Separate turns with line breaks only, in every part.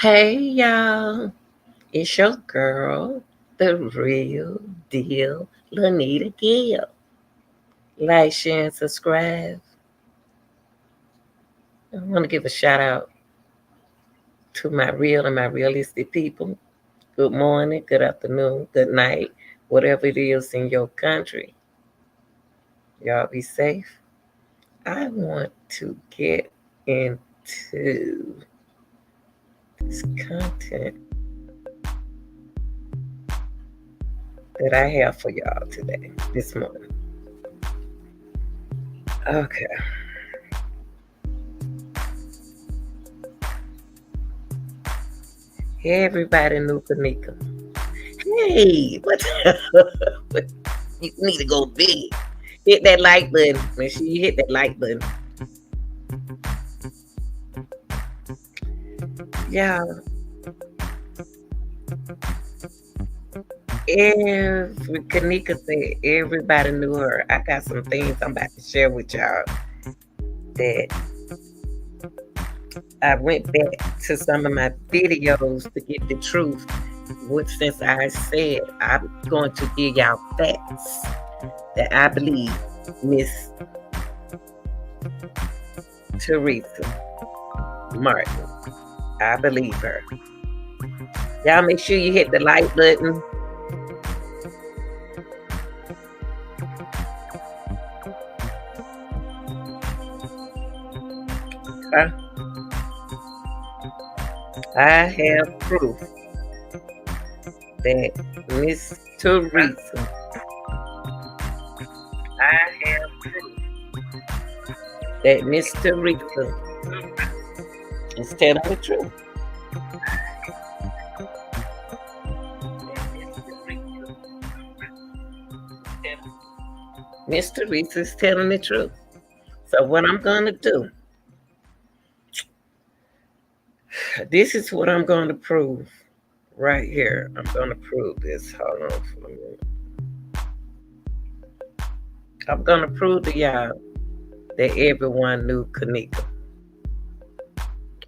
Hey y'all, it's your girl, the real deal, Lanita Gill. Like, share, and subscribe. I want to give a shout out to my real and my realistic people. Good morning, good afternoon, good night, whatever it is in your country. Y'all be safe. I want to get into this content that I have for y'all today, this morning. Okay. Everybody knew Kenneka. Hey, what? What? You need to go big. Hit that like button. Make sure you hit that like button. Yeah. Every Kenneka said everybody knew her. I got some things I'm about to share with y'all that I went back to some of my videos to get the truth. What since I said I'm going to give y'all facts that I believe Miss Teresa Martin. I believe her. Y'all make sure you hit the like button. I have proof that Miss Teresa. I have proof that Miss Teresa is telling the truth. Miss Teresa is telling the truth. So what I'm gonna do, this is what I'm gonna prove right here. I'm gonna prove this. Hold on for a minute. I'm gonna prove to y'all that everyone knew Kenneka.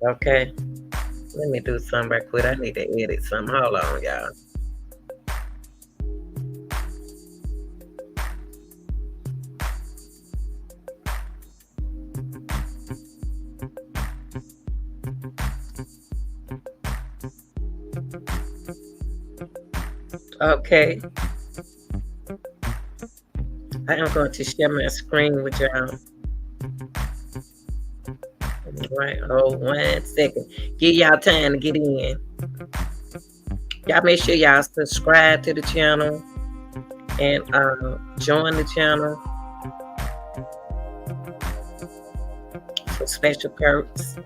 Okay? Let me do something right quick. I need to edit something. Hold on, y'all. Okay. I am going to share my screen with y'all. Right. Oh, 1 second. Give y'all time to get in. Y'all make sure y'all subscribe to the channel and join the channel for special perks.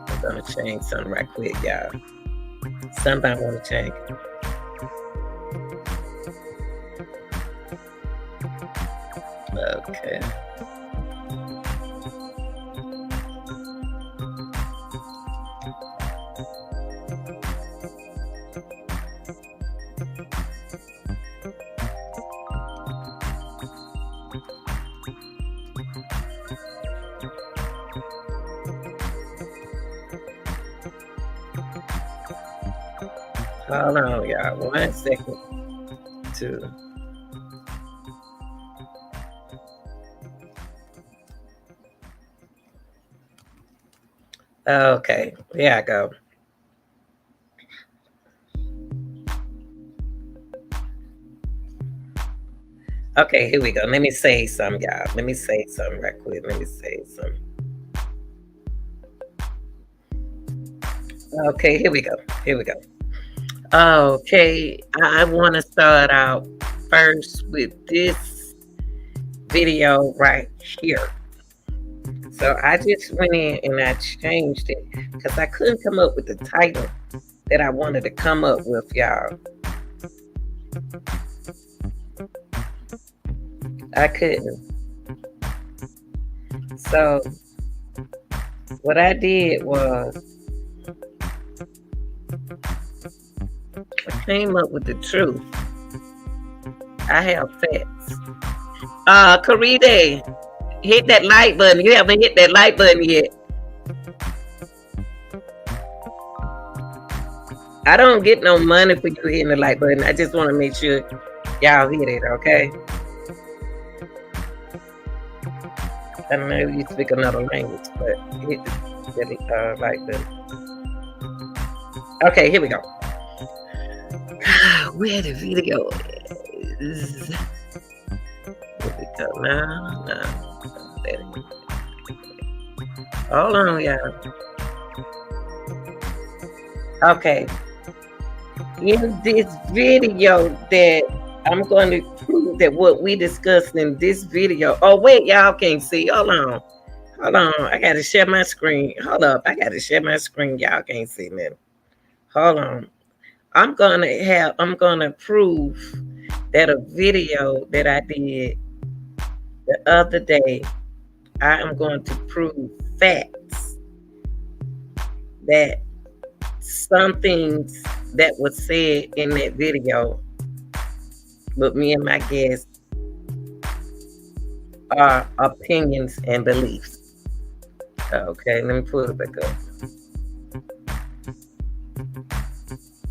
I'm gonna change something right quick, y'all. Somebody wanna change it. Okay. Hold on, y'all. 1 second. Two. Okay, here I go. Okay, here we go. Let me say something, y'all. Let me say something right quick. Let me say something. Okay, here we go. Here we go. Okay, I want to start out first with this video right here. So I just went in and I changed it because I couldn't come up with the title that I wanted to come up with, y'all. I couldn't. So what I did was I came up with the truth. I have facts. Karide, hit that like button. You haven't hit that like button yet. I don't get no money for you hitting the like button. I just want to make sure y'all hit it, okay? I don't know if you speak another language, but hit the like button. Okay, here we go. Where the video is? Here we go. No. Hold on, y'all. Okay. In this video that I'm going to prove that what we discussed in this video. Oh, wait, y'all can't see. Hold on. I got to share my screen. Hold up. I got to share my screen. Y'all can't see me. Hold on. I'm going to prove that a video that I did the other day, I am going to prove facts that some things that was said in that video with me and my guests are opinions and beliefs. Okay, let me pull it back up.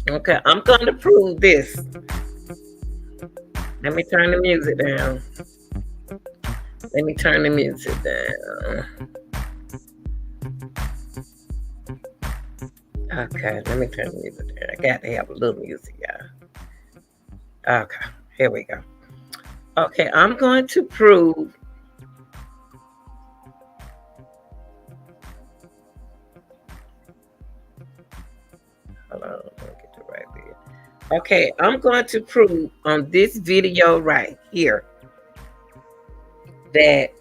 Okay, I'm going to prove this. Let me turn the music down. Okay, let me turn the music down. I got to have a little music, y'all. Okay, here we go. Okay, I'm going to prove hold on, let me get the right video. Okay, I'm going to prove on this video right here that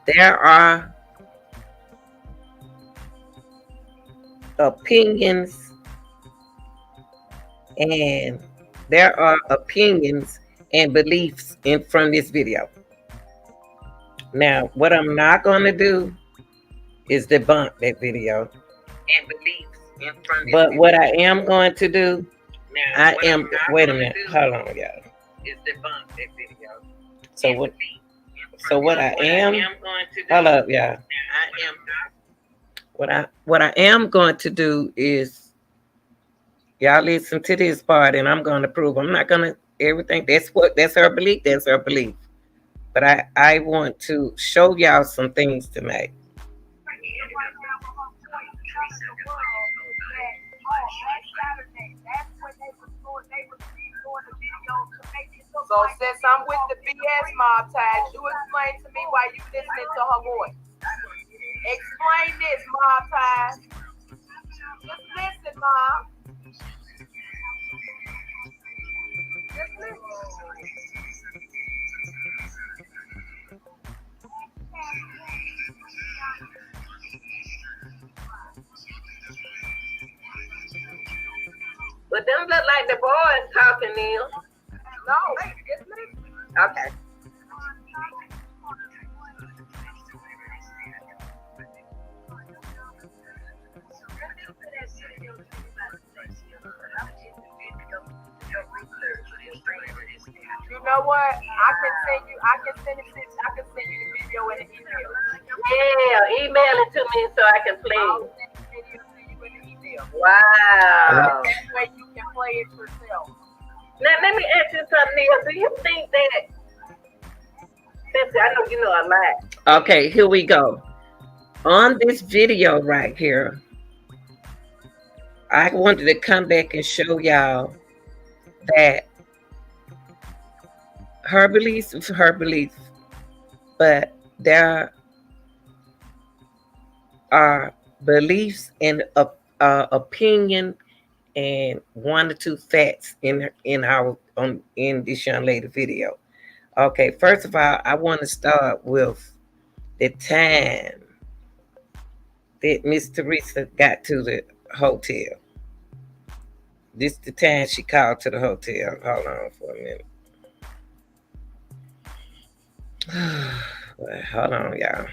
there are opinions and beliefs from this video. Now, what I'm not going to do is debunk that video and beliefs from this video. What I am going to do, wait a minute, hold on, y'all. Is debunk that video. So what I am going to do, hold up, y'all. What I am going to do is, y'all listen to this part, and I'm going to prove. I'm not going to everything. That's her belief. That's her belief. But I want to show y'all some things tonight.
So since I'm with the BS mob tag, you explain to me why you listening to her voice. Explain this, mob tag. Just listen, mom. Just listen.
But them look like the boys talking, Neil.
No, just listen.
Okay.
You know what? I can send you the video in an email.
Yeah, email it to me so I can play
I'll
it.
send the video to you in an email.
Wow.
That way you can play it yourself.
Now let me ask you something, Neil. Do you think that, since I know you know a lot. Okay, here we go. On this video right here, I wanted to come back and show y'all that her beliefs is her beliefs, but there are beliefs and opinion and one or two facts in this young lady video. Okay, first of all, I want to start with the time that Miss Teresa got to the hotel. This the time she called to the hotel. Hold on for a minute. Well, hold on, y'all.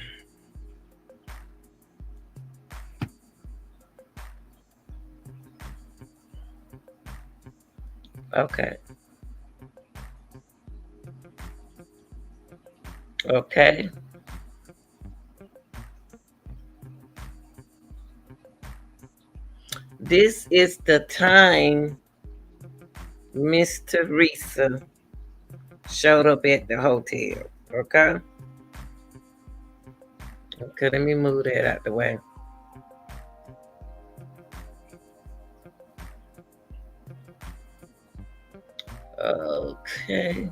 Okay. Okay. This is the time Miss Teresa showed up at the hotel. Okay? Okay, let me move that out the way. Okay.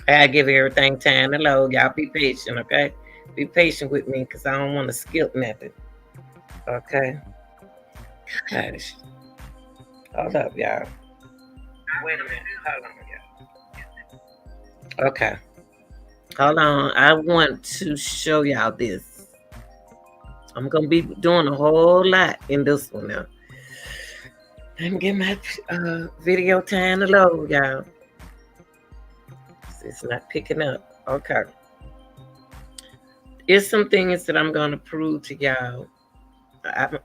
I give everything time to load. Y'all be patient, okay? Be patient with me because I don't want to skip nothing. Okay. Gosh. Hold up, y'all. Wait a minute. Hold on, y'all. Okay. Hold on. I want to show y'all this. I'm gonna be doing a whole lot in this one now. Let me get my video time to load, y'all. It's not picking up. Okay. It's some things that I'm gonna prove to y'all. I'm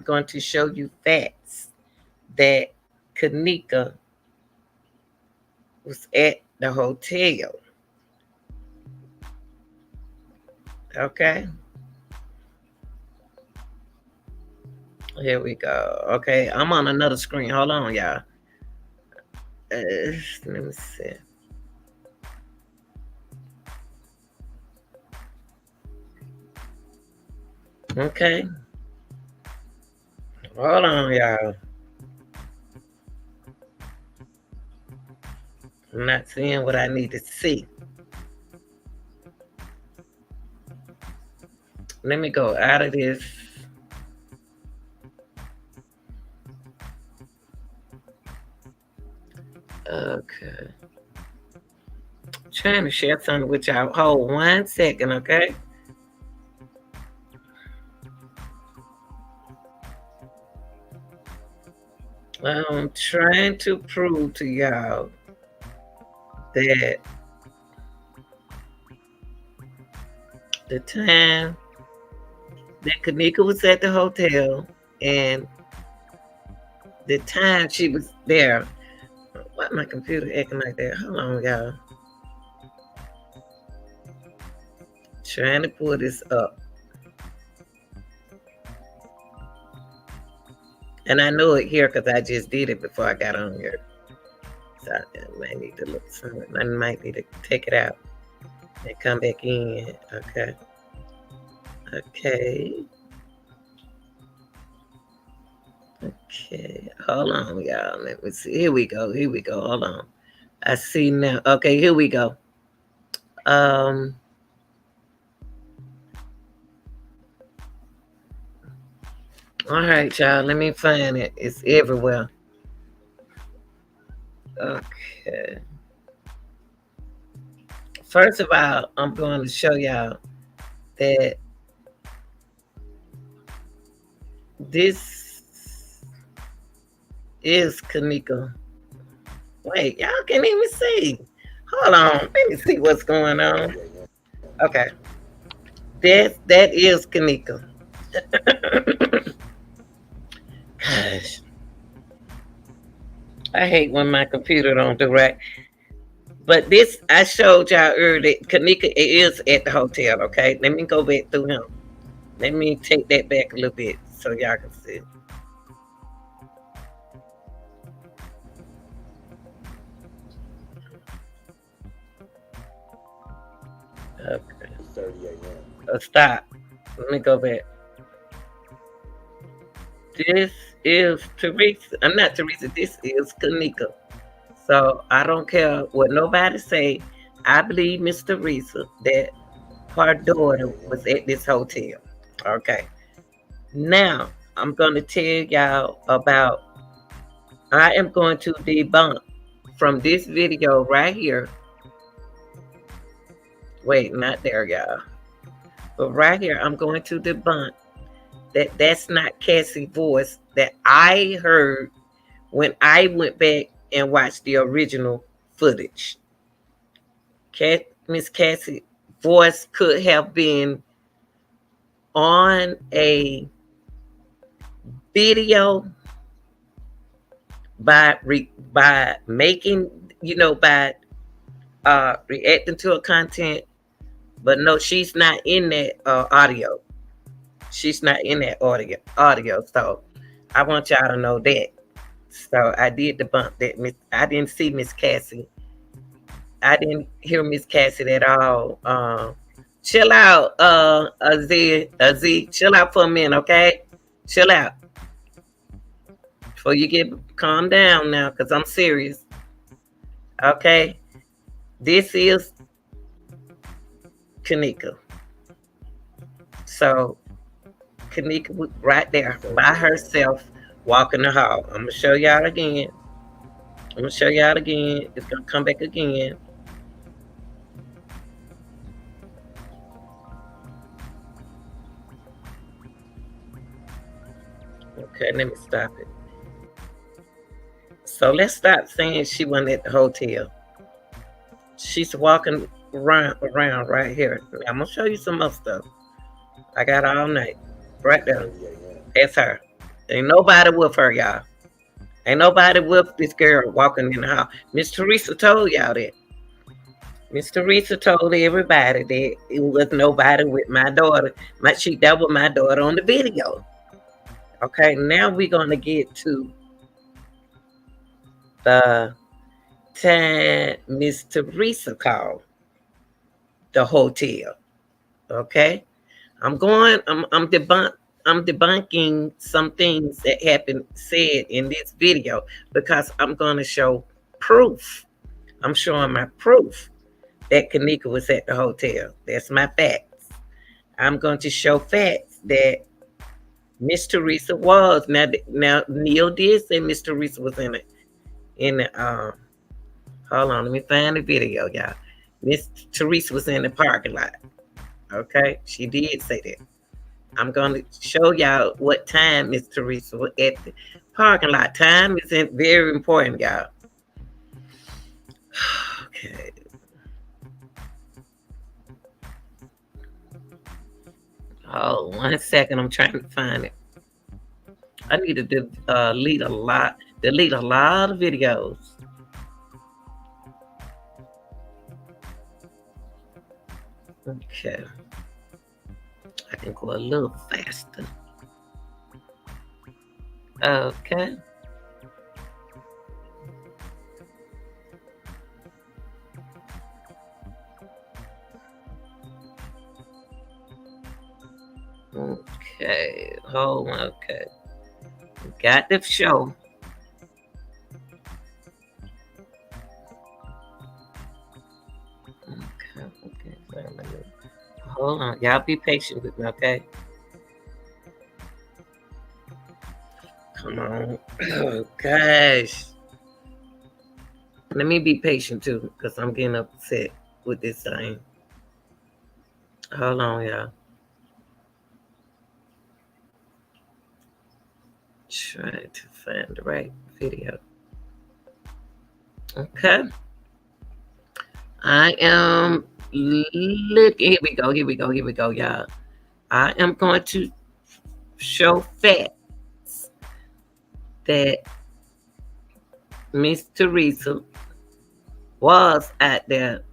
going to show you facts that Kenneka was at the hotel. Okay. Here we go. Okay, I'm on another screen. Hold on, y'all. Let me see. Okay. Hold on, y'all. I'm not seeing what I need to see. Let me go out of this. Okay. Trying to share something with y'all. Hold 1 second, okay? I'm trying to prove to y'all that the time that Kenneka was at the hotel and the time she was there. Why my computer acting like that? Hold on, y'all. Trying to pull this up. And I know it here because I just did it before I got on here. So I might need to look somewhere. I might need to take it out and come back in. Okay. Okay. Okay. Hold on, y'all. Let me see. Here we go. Here we go. Hold on. I see now. Okay, here we go. Um all right, y'all. Let me find it. It's everywhere. Okay. First of all, I'm going to show y'all that this is Kenneka. Wait, y'all can't even see. Hold on. Let me see what's going on. Okay. That is Kenneka. Gosh. I hate when my computer don't do right. But this I showed y'all earlier. Kenneka is at the hotel. Okay, let me go back through him. Let me take that back a little bit so y'all can see. Okay. Stop. Let me go back. This is Teresa. I'm not Teresa. This is Kenneka. So I don't care what nobody say. I believe Miss Teresa that her daughter was at this hotel. Okay. Now I'm gonna tell y'all about. I am going to debunk from this video right here. Wait, not there, y'all. But right here, I'm going to debunk that that's not Cassie's voice that I heard when I went back and watched the original footage. Miss Cassie's voice could have been on a video by making, by reacting to a content, but no, she's not in that audio. She's not in that audio. So I want y'all to know that. So I did debunk that. I didn't see Miss Cassie. I didn't hear Miss Cassie at all. Chill out, Aziz. Chill out for a minute, okay? Chill out before you get calm down now, cause I'm serious. Okay, this is Kenneka. So Kenneka was right there by herself, walking the hall. I'm gonna show y'all again. I'm gonna show y'all again. It's gonna come back again. Okay, let me stop it. So let's stop saying she wasn't at the hotel. She's walking around right here. I'm gonna show you some more stuff. I got all night. Right there. That's her. Ain't nobody with her, y'all. Ain't nobody with this girl walking in the house. Miss Teresa told y'all that. Miss Teresa told everybody that it was nobody with my daughter. That was my daughter on the video. Okay, now we're gonna get to the time Miss Teresa called the hotel. Okay, I'm debunking some things that happened said in this video because I'm gonna show proof. I'm showing my proof that Kenneka was at the hotel. That's my facts. I'm going to show facts that Miss Teresa was. Now Neil did say Miss Teresa was in the hold on, let me find the video, y'all. Miss Teresa was in the parking lot. Okay, she did say that. I'm going to show y'all what time Miss Teresa was at the parking lot. Time is very important, y'all. Okay. Oh, 1 second. I'm trying to find it. I need to delete a lot of videos. Okay. I can go a little faster. Okay. Okay. Hold on. Okay. Got the show. Okay. Okay. Hold on. Y'all be patient with me, okay? Come on. Oh, gosh. Let me be patient too, because I'm getting upset with this thing. Hold on, y'all. Trying to find the right video. Okay. I am look. Here we go. Here we go. Here we go, y'all. I am going to show facts that Miss Teresa was out there,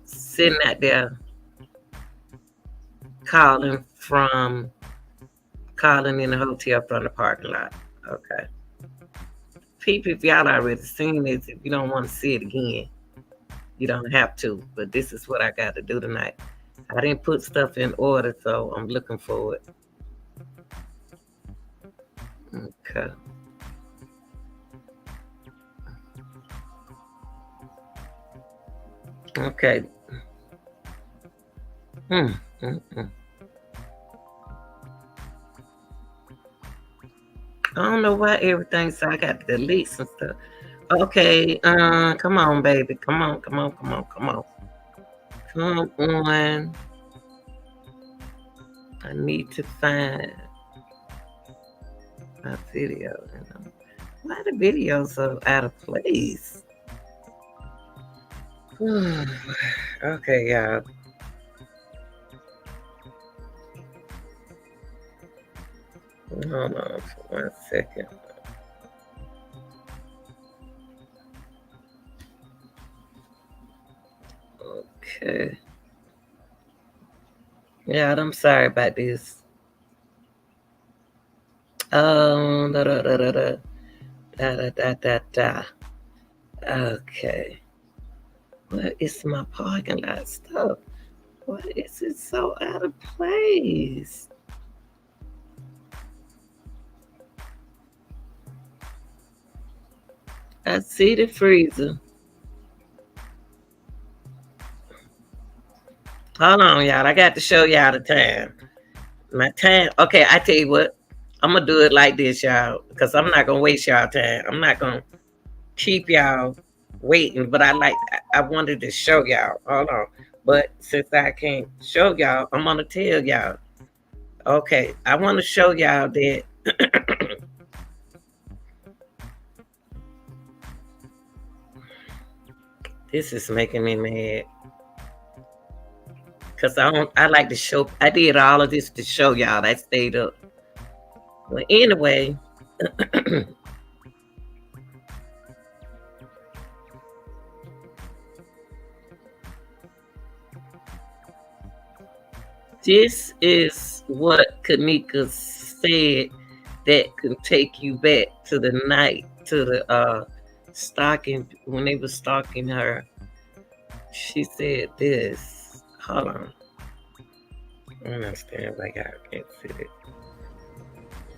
sitting out there, calling in the hotel from the parking lot. Okay. People, if y'all already seen this, if you don't want to see it again, you don't have to. But this is what I got to do tonight. I didn't put stuff in order, so I'm looking for it. Okay. Okay. Hmm. Mm-mm. I don't know why everything so I got to delete some stuff. Okay, come on, baby. Come on, come on, come on, come on. Come on. I need to find my video. Why the videos so out of place? Okay, y'all. Hold on for 1 second. Okay. Yeah, I'm sorry about this. Da da da da da da da da da da. Okay. What is my parking lot stuff? What is it so out of place? I see the freezer. Hold on, y'all. I got to show y'all the time. My time. Okay, I tell you what. I'm gonna do it like this, y'all, because I'm not gonna waste y'all time. I'm not gonna keep y'all waiting. But I wanted to show y'all. Hold on. But since I can't show y'all, I'm gonna tell y'all. Okay, I want to show y'all that this is making me mad. Cause I don't. I like to show. I did all of this to show y'all. I stayed up. Well, anyway, this is what Kenneka said that can take you back to the night to the stalking when they were stalking her. She said this. Hold on. I don't understand why y'all can't see it.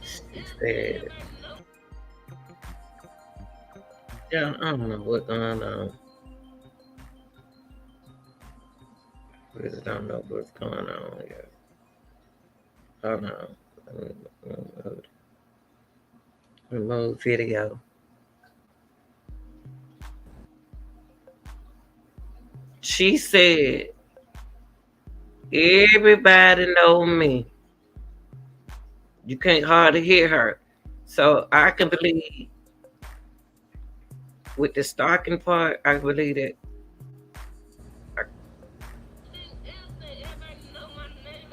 She said, "Yeah, I don't know what's going on. Really don't know what's going on here. Hold on. Remove, remove video. She said, everybody know me. You can't hardly hear her. So I can believe with the stalking part, I believe that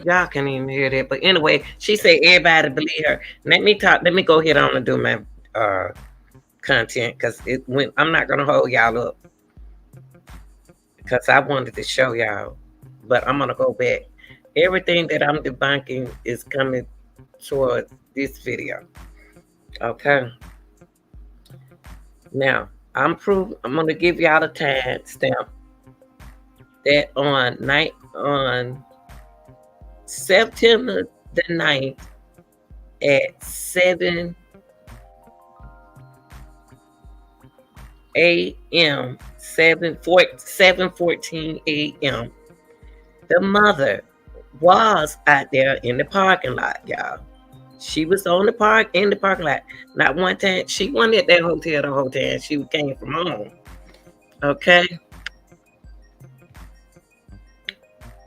y'all can't even hear that. But anyway, she said everybody believe her. Let me talk. Let me go ahead on and do my content because it went. I'm not gonna hold y'all up because I wanted to show y'all, but I'm gonna go back. Everything that I'm debunking is coming towards this video. Okay. Now I'm gonna give y'all a time stamp that on September the 9th at 7 a.m. 7:14 a.m. The mother was out there in the parking lot, y'all. She was on the park in the parking lot. Not one time. She wasn't at that hotel the whole time. She came from home. Okay.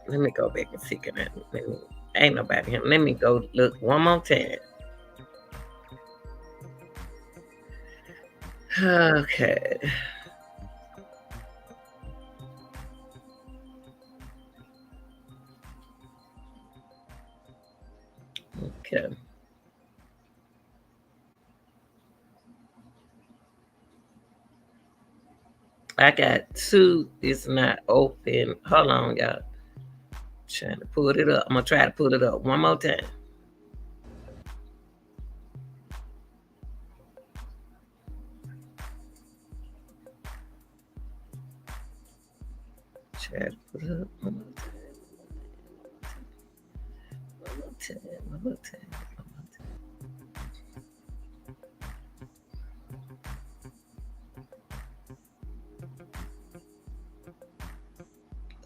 Let me go back and see. Ain't nobody here. Let me go look one more time. Okay. Okay. I got two. It's not open. Hold on, y'all. Trying to pull it up. I'm gonna try to pull it up one more time. Try to pull it up one more time. One more time. One more time. One more time.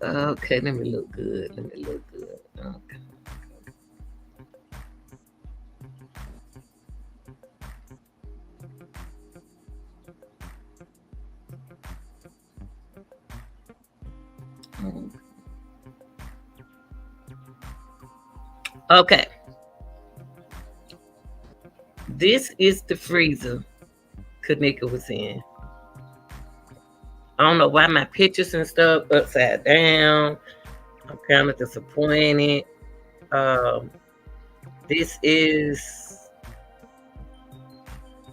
Okay, let me look good. Let me look good. Okay. Okay. This is the freezer Kenneka was in. I don't know why my pictures and stuff upside down. I'm kind of disappointed. Um, this is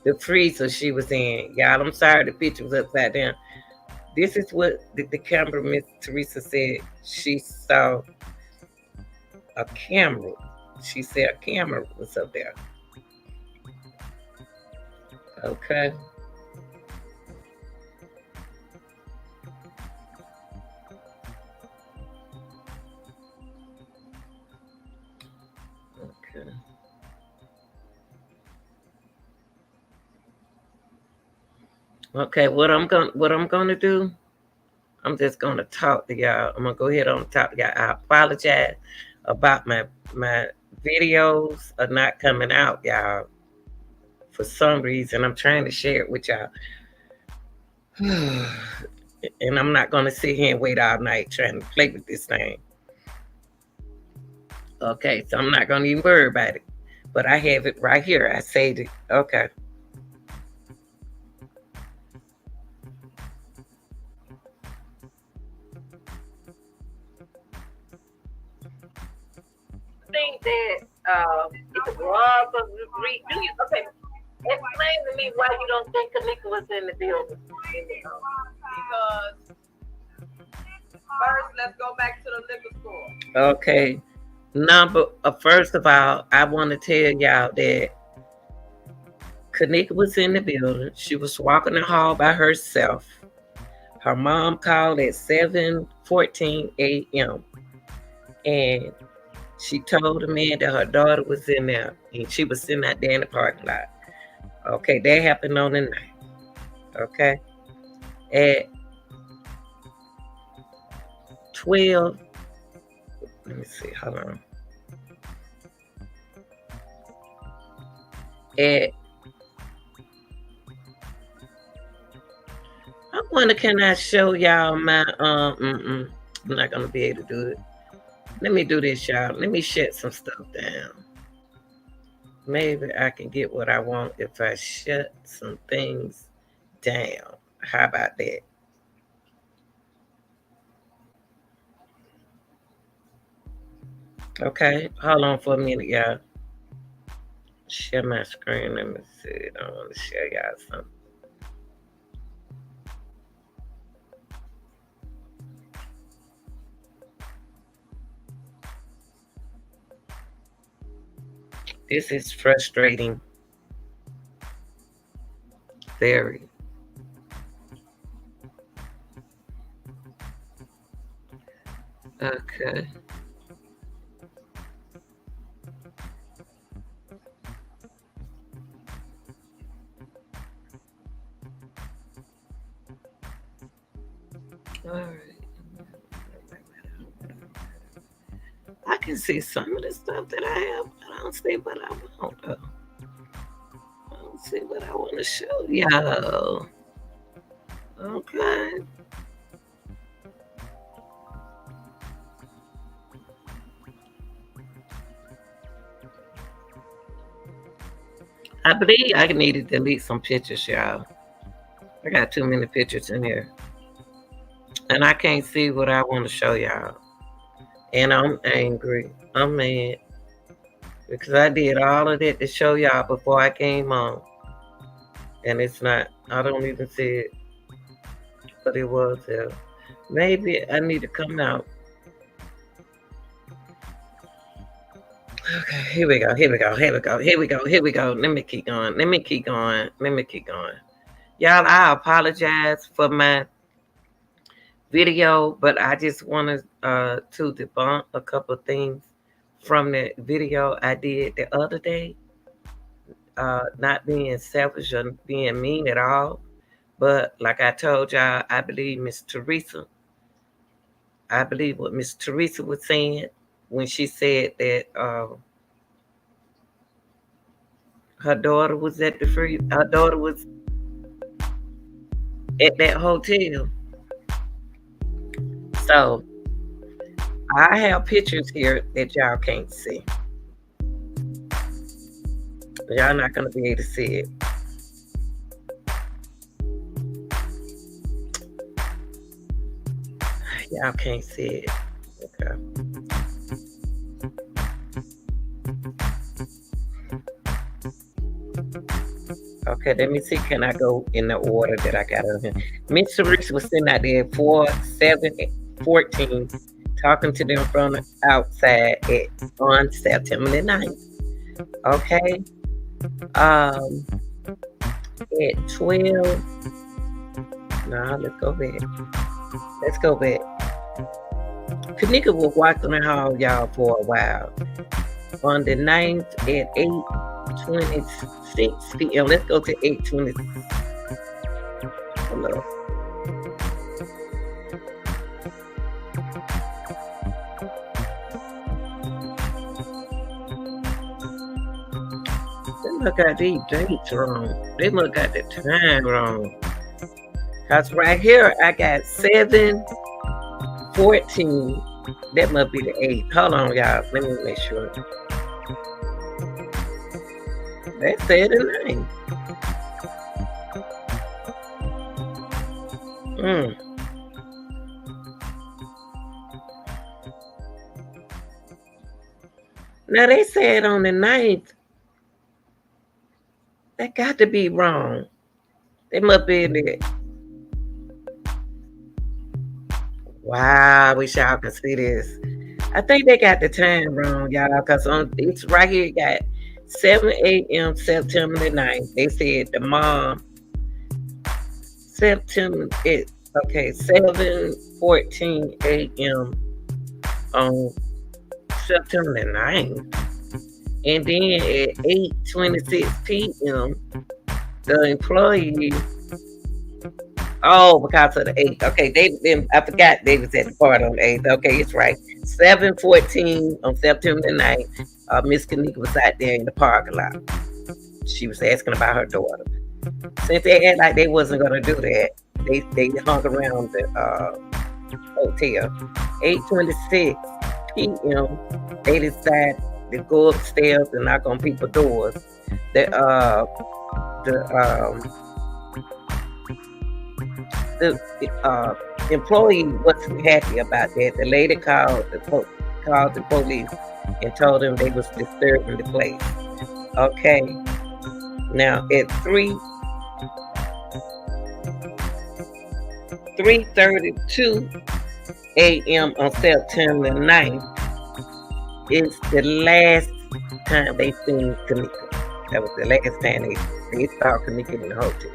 the freezer she was in. Y'all, I'm sorry the picture was upside down. This is what the camera, Miss Teresa, said she saw a camera. She said a camera was up there. Okay. Okay. Okay. What I'm gonna do? I'm just gonna talk to y'all. I'm gonna go ahead on and talk to y'all. I apologize about my videos are not coming out, y'all. For some reason, I'm trying to share it with y'all. And I'm not gonna sit here and wait all night trying to play with this thing. Okay, so I'm not gonna even worry about it. But I have it right here. I saved it. Okay. Think that it was a do you okay? Explain to me why you don't think Kenneka was in the building.
Because first, let's go back to the liquor store.
Okay. Number first of all, I want to tell y'all that Kenneka was in the building. She was walking the hall by herself. Her mom called at 7:14 a.m. and she told the man that her daughter was in there and she was sitting out there in the parking lot. Okay, that happened on the night. Okay. At 12, let me see, hold on. At I wonder can I show y'all my I'm not gonna be able to do it. Let me do this, y'all. Let me shut some stuff down. Maybe I can get what I want if I shut some things down. How about that? Okay, hold on for a minute, y'all. Share my screen. Let me see. I want to show y'all something. This is frustrating. Very. Okay. All right. I can see some of the stuff that I have, but I don't see what I want. Though. I don't see what I want to show y'all. Okay. I believe I need to delete some pictures, y'all. I got too many pictures in here. And I can't see what I want to show y'all. And I'm angry. I'm mad. Because I did all of that to show y'all before I came on. And it's not, I don't even see it. But it was there. Maybe I need to come out. Okay, here we go. Here we go. Here we go. Here we go. Here we go. Let me keep going. Let me keep going. Let me keep going. Y'all, I apologize for my video, but I just wanted to debunk a couple of things from the video I did the other day. Not being selfish or being mean at all, but like I told y'all, I believe Miss Teresa. I believe what Miss Teresa was saying when she said that her daughter was at the free. Her daughter was at that hotel. So I have pictures here that y'all can't see. Y'all not gonna be able to see it. Y'all can't see it. Okay. Okay, let me see. Can I go in the order that I got on here? Miss Teresa was sitting out there 4, 7, 14, talking to them from the outside on September the 9th. Okay. Um, at 12. Nah, let's go back. Let's go back. Kenneka was walking the hall, y'all, for a while. On the 9th at 8:26 p.m. Let's go to 8:20. Hello. They must got these dates wrong. They must got the time wrong. Cause right here I got 7:14. That must be the 8th. Hold on, y'all. Let me make sure. That said the 9th. Mm. Now they said on the 9th. That got to be wrong. They must be the. Wow, I wish y'all could see this. I think they got the time wrong, y'all, because on it's right here. It got 7 a.m. September the 9th. They said the mom September it okay 7:14 a.m. on September the 9th, and then at 8:26 p.m. the employee. Oh, because of the 8th. Okay, I forgot they was at the party on the 8th. Okay, it's right. 7:14 on September the 9th. Miss Kenneka was out there in the parking lot. She was asking about her daughter. Since they acted like they wasn't gonna do that, they hung around the hotel. 8:26 p.m. They decided to go upstairs and knock on people's doors. The employee wasn't happy about that. The lady called the police and told them they was disturbing the place. Okay. Now at 3:32 a.m. on September 9th is the last time they seen Kenneka. That was the last time they saw Kenneka in the hotel.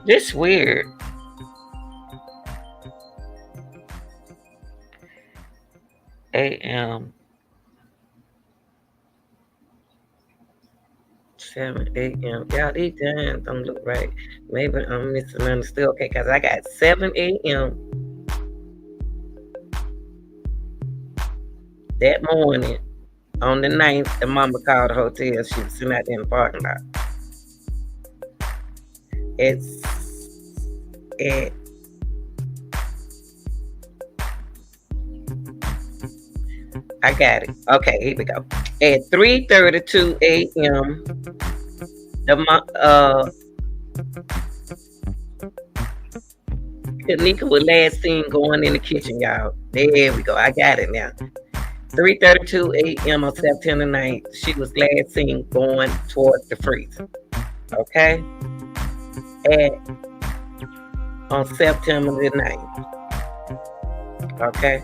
This weird. A.M. 7 a.m. Y'all, these times don't look right. Maybe I'm misunderstood. Okay, because I got 7 a.m. that morning on the 9th. The mama called the hotel. She was sitting out there in the parking lot. It's at I got it. Okay, here we go. At 3:32 a.m., the Kenneka was last seen going in the kitchen, y'all. There we go. I got it now. 3:32 a.m. on September 9th, she was last seen going towards the freezer. Okay? On September the 9th. Okay?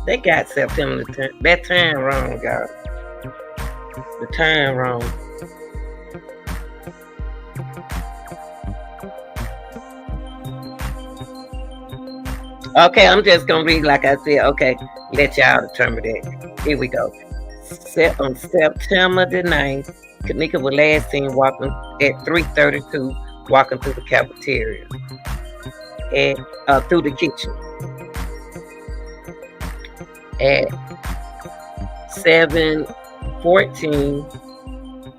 They got September the 10th. That time wrong, y'all. The time wrong. Okay, I'm just gonna read like I said. Okay, let y'all determine that. Here we go. On September the 9th, Kenneka was last seen walking at 3:32, walking through the cafeteria and through the kitchen. At 7:14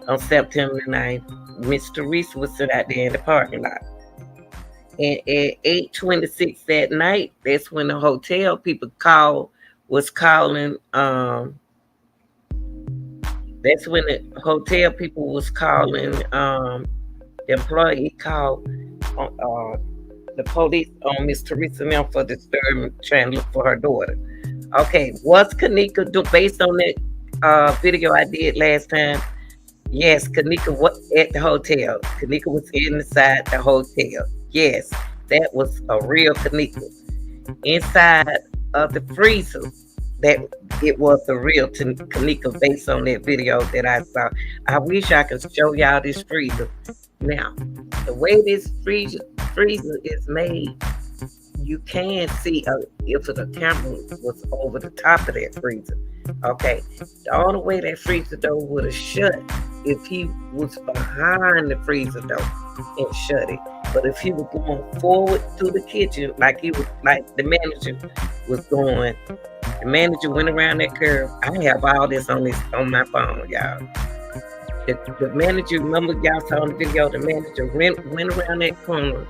on September the 9th, Miss Teresa was sitting out there in the parking lot. And at 8:26 that night, that's when the hotel people was calling. That's when the hotel people was calling. The employee called the police on Miss Teresa now for disturbing, trying to look for her daughter. Okay, what's Kenneka do based on that video I did last time, yes, Kenneka was at the hotel. Kenneka was inside the hotel. Yes, that was a real Kenneka. Inside of the freezer, that it was the real Kenneka based on that video that I saw. I wish I could show y'all this freezer. Now, the way this freezer is made, you can see if the camera was over the top of that freezer. Okay, the only way that freezer door would have shut if he was behind the freezer door and shut it. But if he was going forward to the kitchen, like he was, like the manager was going, the manager went around that curve. I have all this on my phone, y'all. The manager, remember y'all saw in the video, the manager went around that corner.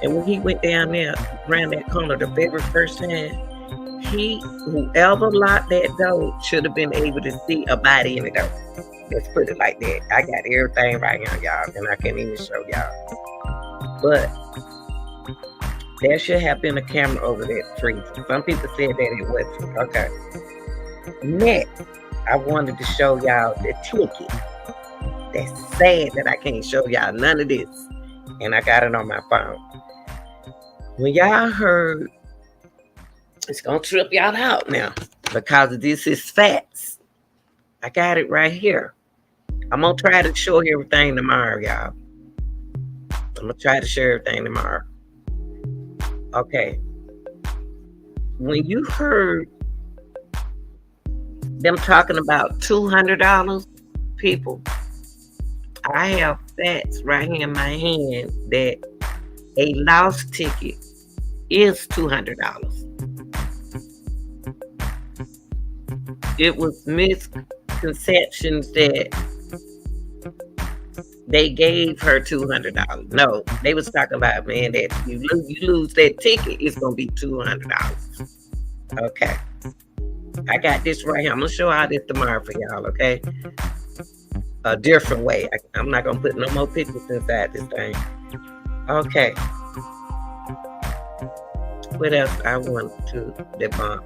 And when he went down there, around that corner, the very first time, whoever locked that door should have been able to see a body in the door. Let's put it like that. I got everything right now, y'all, and I can't even show y'all. But there should have been a camera over that freezer. Some people said that it wasn't. Okay. Next, I wanted to show y'all the ticket. That's sad that I can't show y'all none of this. And I got it on my phone. When y'all heard, it's going to trip y'all out now because this is facts. I got it right here. I'm going to try to show everything tomorrow, y'all. I'm going to try to share everything tomorrow. Okay. When you heard them talking about $200, people, I have facts right here in my hand that a lost ticket is $200. It was misconceptions that they gave her $200. No, they was talking about, man, that you lose that ticket, it's gonna be $200. Okay, I got this right here. I'm gonna show all this tomorrow for y'all. Okay, a different way. I'm not gonna put no more pictures inside this thing. Okay. What else I want to debunk?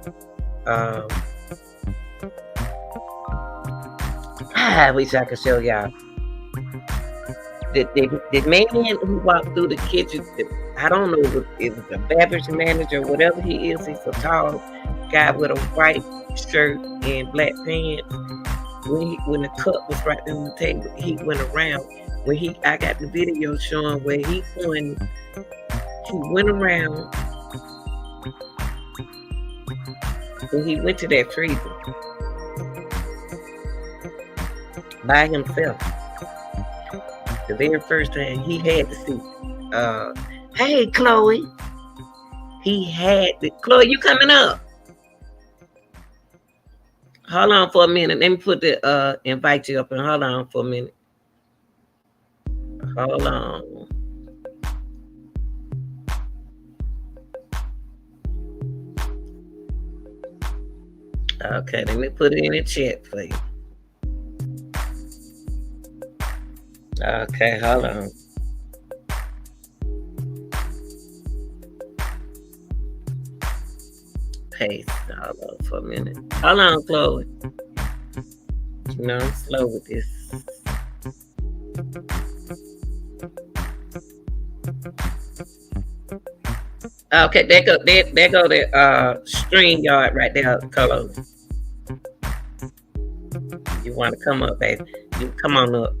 I wish I could show y'all. The man who walked through the kitchen, I don't know if it was a beverage manager, whatever he is. He's a tall guy with a white shirt and black pants. When the cup was right on the table, he went around. I got the video showing where he went around and he went to that freezer by himself. The very first time he had to see, hey Chloe, Chloe, you coming up? Hold on for a minute. Let me put the invite you up and hold on for a minute. Hold on. Okay, let me put it in the chat for you. Okay, hold on. Paste. Hold on for a minute. Hold on, Chloe. You know, I'm slow with this. Okay, there go the StreamYard right there, Chloe. You want to come up, baby? You come on up.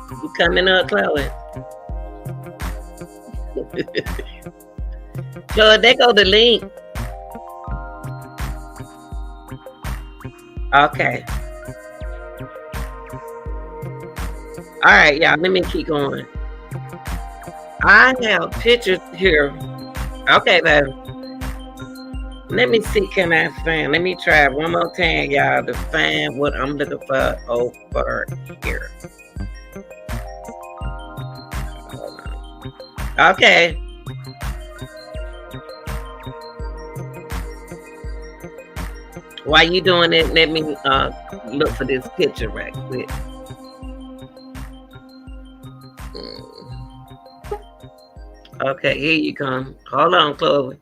You coming up, Chloe? Chloe, there go the link. Okay. All right, y'all, let me keep going. I have pictures here. Okay, baby. Let me see, can I find? Let me try one more time, y'all, to find what I'm looking for over here. Okay. While you doing it, let me look for this picture right quick. Okay, here you come. Hold on, Chloe.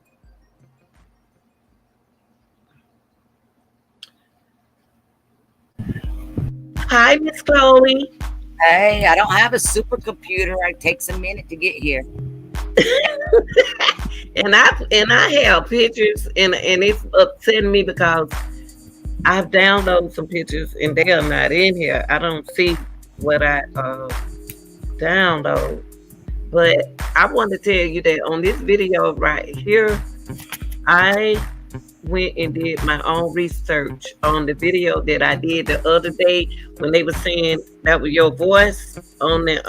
Hi, Miss Chloe.
Hey, I don't have a supercomputer. It takes a minute to get here.
And I have pictures, and it's upsetting me because I've downloaded some pictures and they are not in here. I don't see what I download. But I want to tell you that on this video right here, I went and did my own research on the video that I did the other day when they were saying that was your voice on that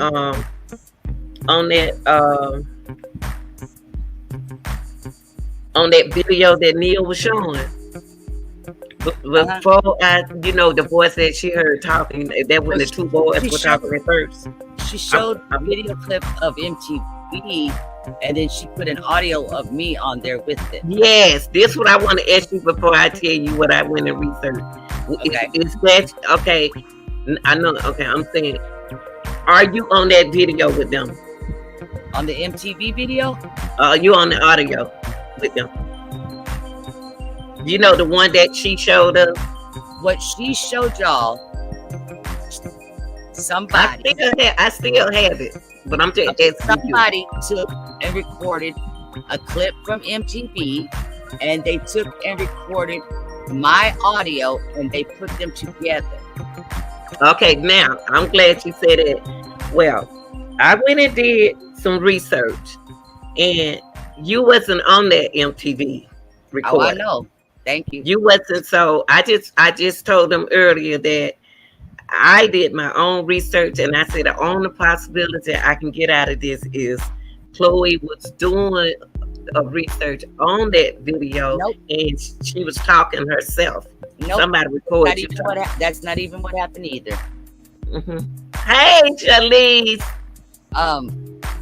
on that video that Neil was showing.
Uh-huh.
Before the voice that she heard talking, that when
But
the two boys
she
were talking
showed
at first.
she
I,
showed
I,
a video clip of MTV, and then she put an audio of me on there with it.
yes, this what I want to ask you before I tell you what I went and researched.
Okay.
Is that okay? I know. Okay, I'm saying, are you on that video with them?
On the MTV video,
Are you on the audio with them? You know the one that she showed us.
what she showed y'all,
I
somebody,
still have, I still have it, but I'm just asking you.
somebody took and recorded a clip from MTV, and they took and recorded my audio, and they put them together.
Okay, now I'm glad you said it. Well, I went and did some research, and you wasn't on that MTV
Oh, I
recording.
know. Thank you.
You wasn't. So I just told them earlier that I did my own research, and I said the only possibility I can get out of this is Chloe was doing a research on that video,
Nope.
and she was talking herself.
Nope.
Somebody
Not
recorded you
even
talking.
that's not even what happened either.
Hmm. Hey, Jalise.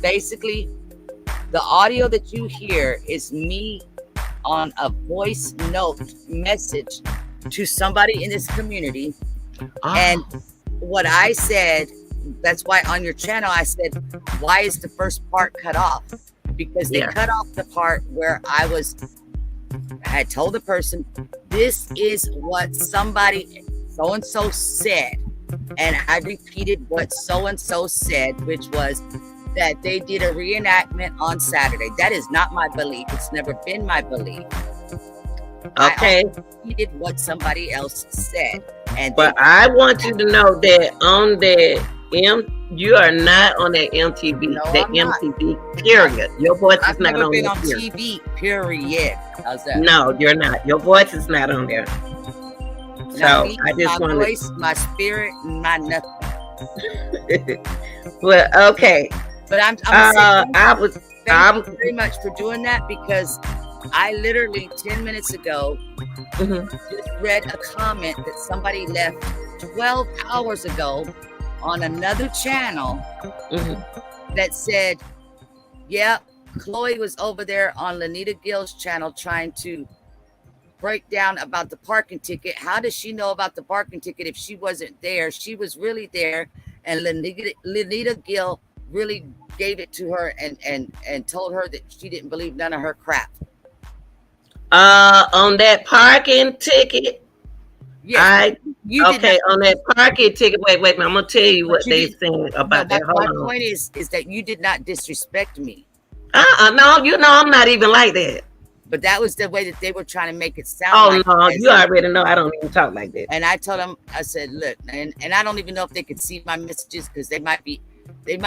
Basically, the audio that you hear is me on a voice note message to somebody in this community. And
Oh,
what I said, that's why on your channel I said, why is the first part cut off? Because they
yeah.
cut off the part where I had told the person, this is what somebody so and so said. And I repeated what so and so said, which was that they did a reenactment on Saturday. That is not my belief. It's never been my belief. I
Okay.
only repeated what somebody else said. And
But I want you to know that on that you are not on that MTV,
no,
that
I'm not.
MTV period. Your voice
I've
is not
never
on
been
there,
on
period.
TV, period. How's that?
No, you're not. Your voice is not on there.
Not
So
me,
I
my
just wanted.
voice, my spirit, my nothing.
Well, okay.
But I'm saying
I was.
thank you very much for doing that, because I literally 10 minutes ago
Mhm.
just read a comment that somebody left 12 hours ago on another channel
Mhm.
that said, yep, Chloe was over there on Lanita Gill's channel trying to break down about the parking ticket. How does she know about the parking ticket if she wasn't there? She was really there, and Lanita Gill really gave it to her and told her that she didn't believe none of her crap.
On that parking ticket,
Yes,
I
you did
okay.
not.
On that parking ticket, wait. I'm gonna tell you
But
what
you
they
did.
saying
No,
about that.
my
Hold on.
point is that you did not disrespect me.
No, I'm not even like that.
But that was the way that they were trying to make it sound
Oh
like,
no,
as
you
if.
already know I don't even talk like that.
And I told them, I said, look, and I don't even know if they could see my messages, because they might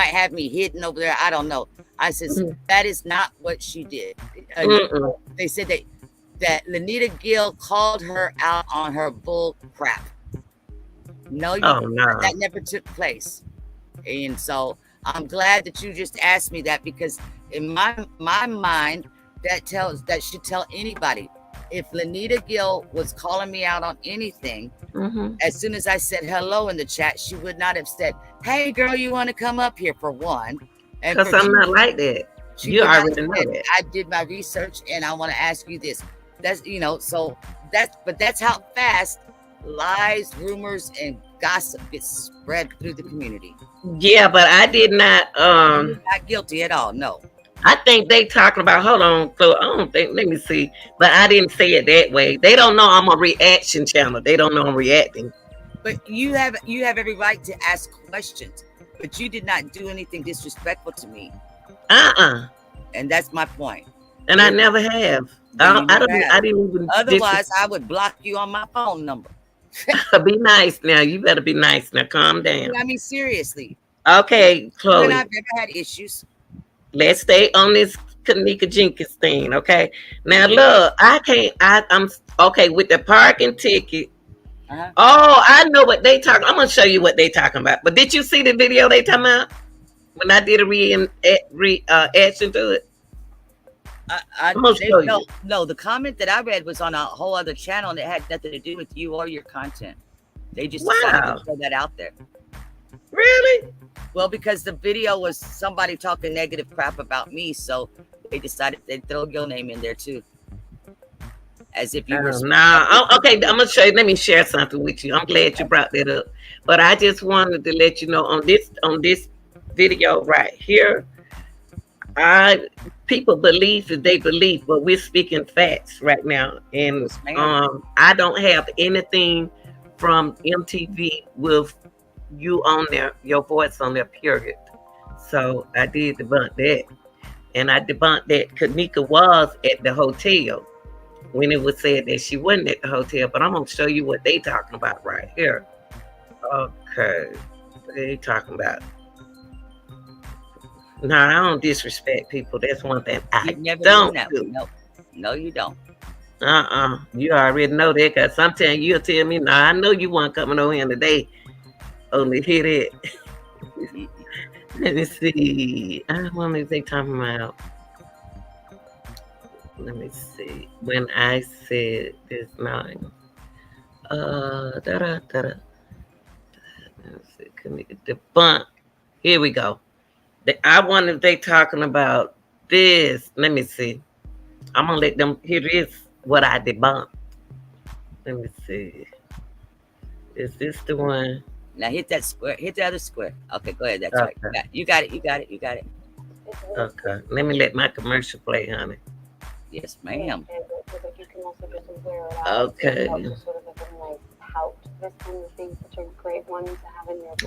have me hidden over there. I don't know. I said,
Mhm.
that is not what she did.
Mm-mm.
They said that Lanita Gill called her out on her bull crap. No,
Oh no.
that never took place. And so I'm glad that you just asked me that, because in my mind, that should tell anybody. If Lanita Gill was calling me out on anything,
Mm-hmm.
as soon as I said hello in the chat, she would not have said, hey girl, you want to come up here, for one. And
Because
for
I'm
two,
not like that.
she
You
would not have
already know
said,
that.
I did my research and I want to ask you this. That's, so that's how fast lies, rumors, and gossip gets spread through the community.
Yeah, but I did not.
You're not guilty at all. No.
I think they talking about. Hold on, so I don't think. Let me see, but I didn't say it that way. They don't know I'm a reaction channel. They don't know I'm reacting.
But you have every right to ask questions. But you did not do anything disrespectful to me,
Uh.
and that's my point.
And I never have.
Then you
I
never
don't.
have.
I didn't even.
Otherwise, I would block you on my phone number.
Be nice now. You better be nice now. Calm down.
I mean, seriously.
Okay,
You and
Chloe.
I've never had issues.
Let's stay on this Kenneka Jenkins thing. Okay. Now
Mhm.
look, I can't. I'm okay with the parking ticket.
Uh-huh.
Oh, I know what they talking. I'm gonna show you what they talking about. But did you see the video they talking about when I did a reaction to it? I'm gonna show you.
No, the comment that I read was on a whole other channel, and it had nothing to do with you or your content. They just decided
Wow.
to throw that out there.
Really?
Well, because the video was somebody talking negative crap about me, so they decided they'd throw your name in there too, as if you were.
Nah. Okay, I'm gonna show you. Let me share something with you. I'm glad you brought that up. But I just wanted to let you know on this video right here. I people believe that they believe, but we're speaking facts right now. And I don't have anything from MTV with you on there, your voice on there, period. So I did debunk that. And I debunked that Kenneka was at the hotel when it was said that she wasn't at the hotel. But I'm gonna show you what they talking about right here. Okay. What are they talking about? No, I don't disrespect people. That's one thing I don't do.
No, you don't.
You already know that because sometimes you'll tell me, "Nah, I know you weren't coming over here today." Only hear that. Let me see. I wonder if they talking about. Let me see. When I said this nine. Da-da, da-da. Let's see. Can we get the bump? Here we go. I wonder if they talking about this. Let me see. I'm gonna let them. Here is what I debunked. Let me see. Is this the one?
Now hit that square. Hit the other square. Okay, go ahead. That's right. You got it. You got it. You got it.
Okay. Let me let my commercial play, honey.
Yes, ma'am.
Okay.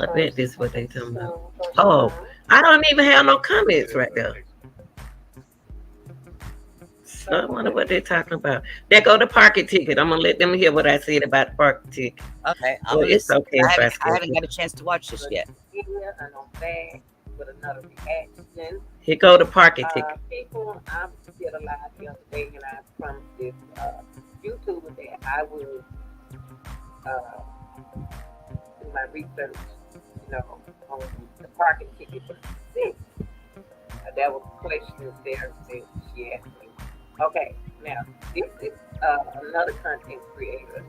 I bet this is what they talking about. Oh, I don't even have no comments right there. So I wonder what they're talking about. There go the parking ticket. I'm gonna let them hear what I said about the parking ticket.
Okay,
it's okay.
I haven't got a chance to watch this yet.
With another reaction.
Here go the parking ticket.
People, I did a live the other day, and I promised this YouTuber that I would do my research, on the parking ticket for 6. There was questions there that she asked me. Okay, now this is another content creator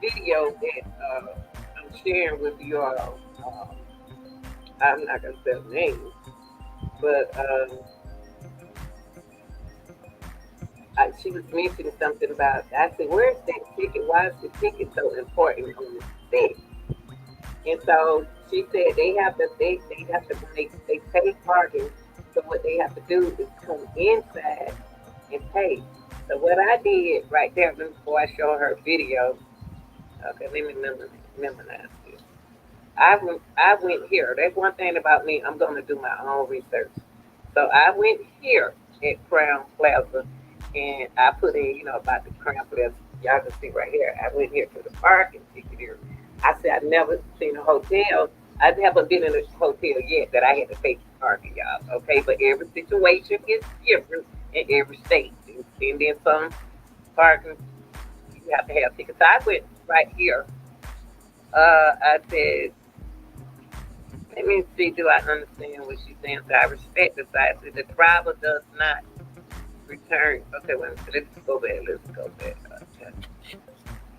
video that I'm sharing with you all. I'm not gonna say names, but she was mentioning something about. I said, "Where's that ticket? Why is the ticket so important on the stick?" And so she said they have to they pay parking. So what they have to do is come inside and pay. So what I did right there before I show her video. Okay, let me memorize this. I went here. That's one thing about me. I'm going to do my own research. So I went here at Crown Plaza, and I put in, about the Crown Plaza. Y'all can see right here. I went here to the parking ticket here. I said I've never seen a hotel. I haven't been in a hotel yet that I had to pay for parking, y'all. Okay, but every situation is different in every state. And then some parking, you have to have tickets. So I went right here. I said, let me see, do I understand what she's saying? So I respect the side. So the driver does not return. Okay, let's go back. Okay.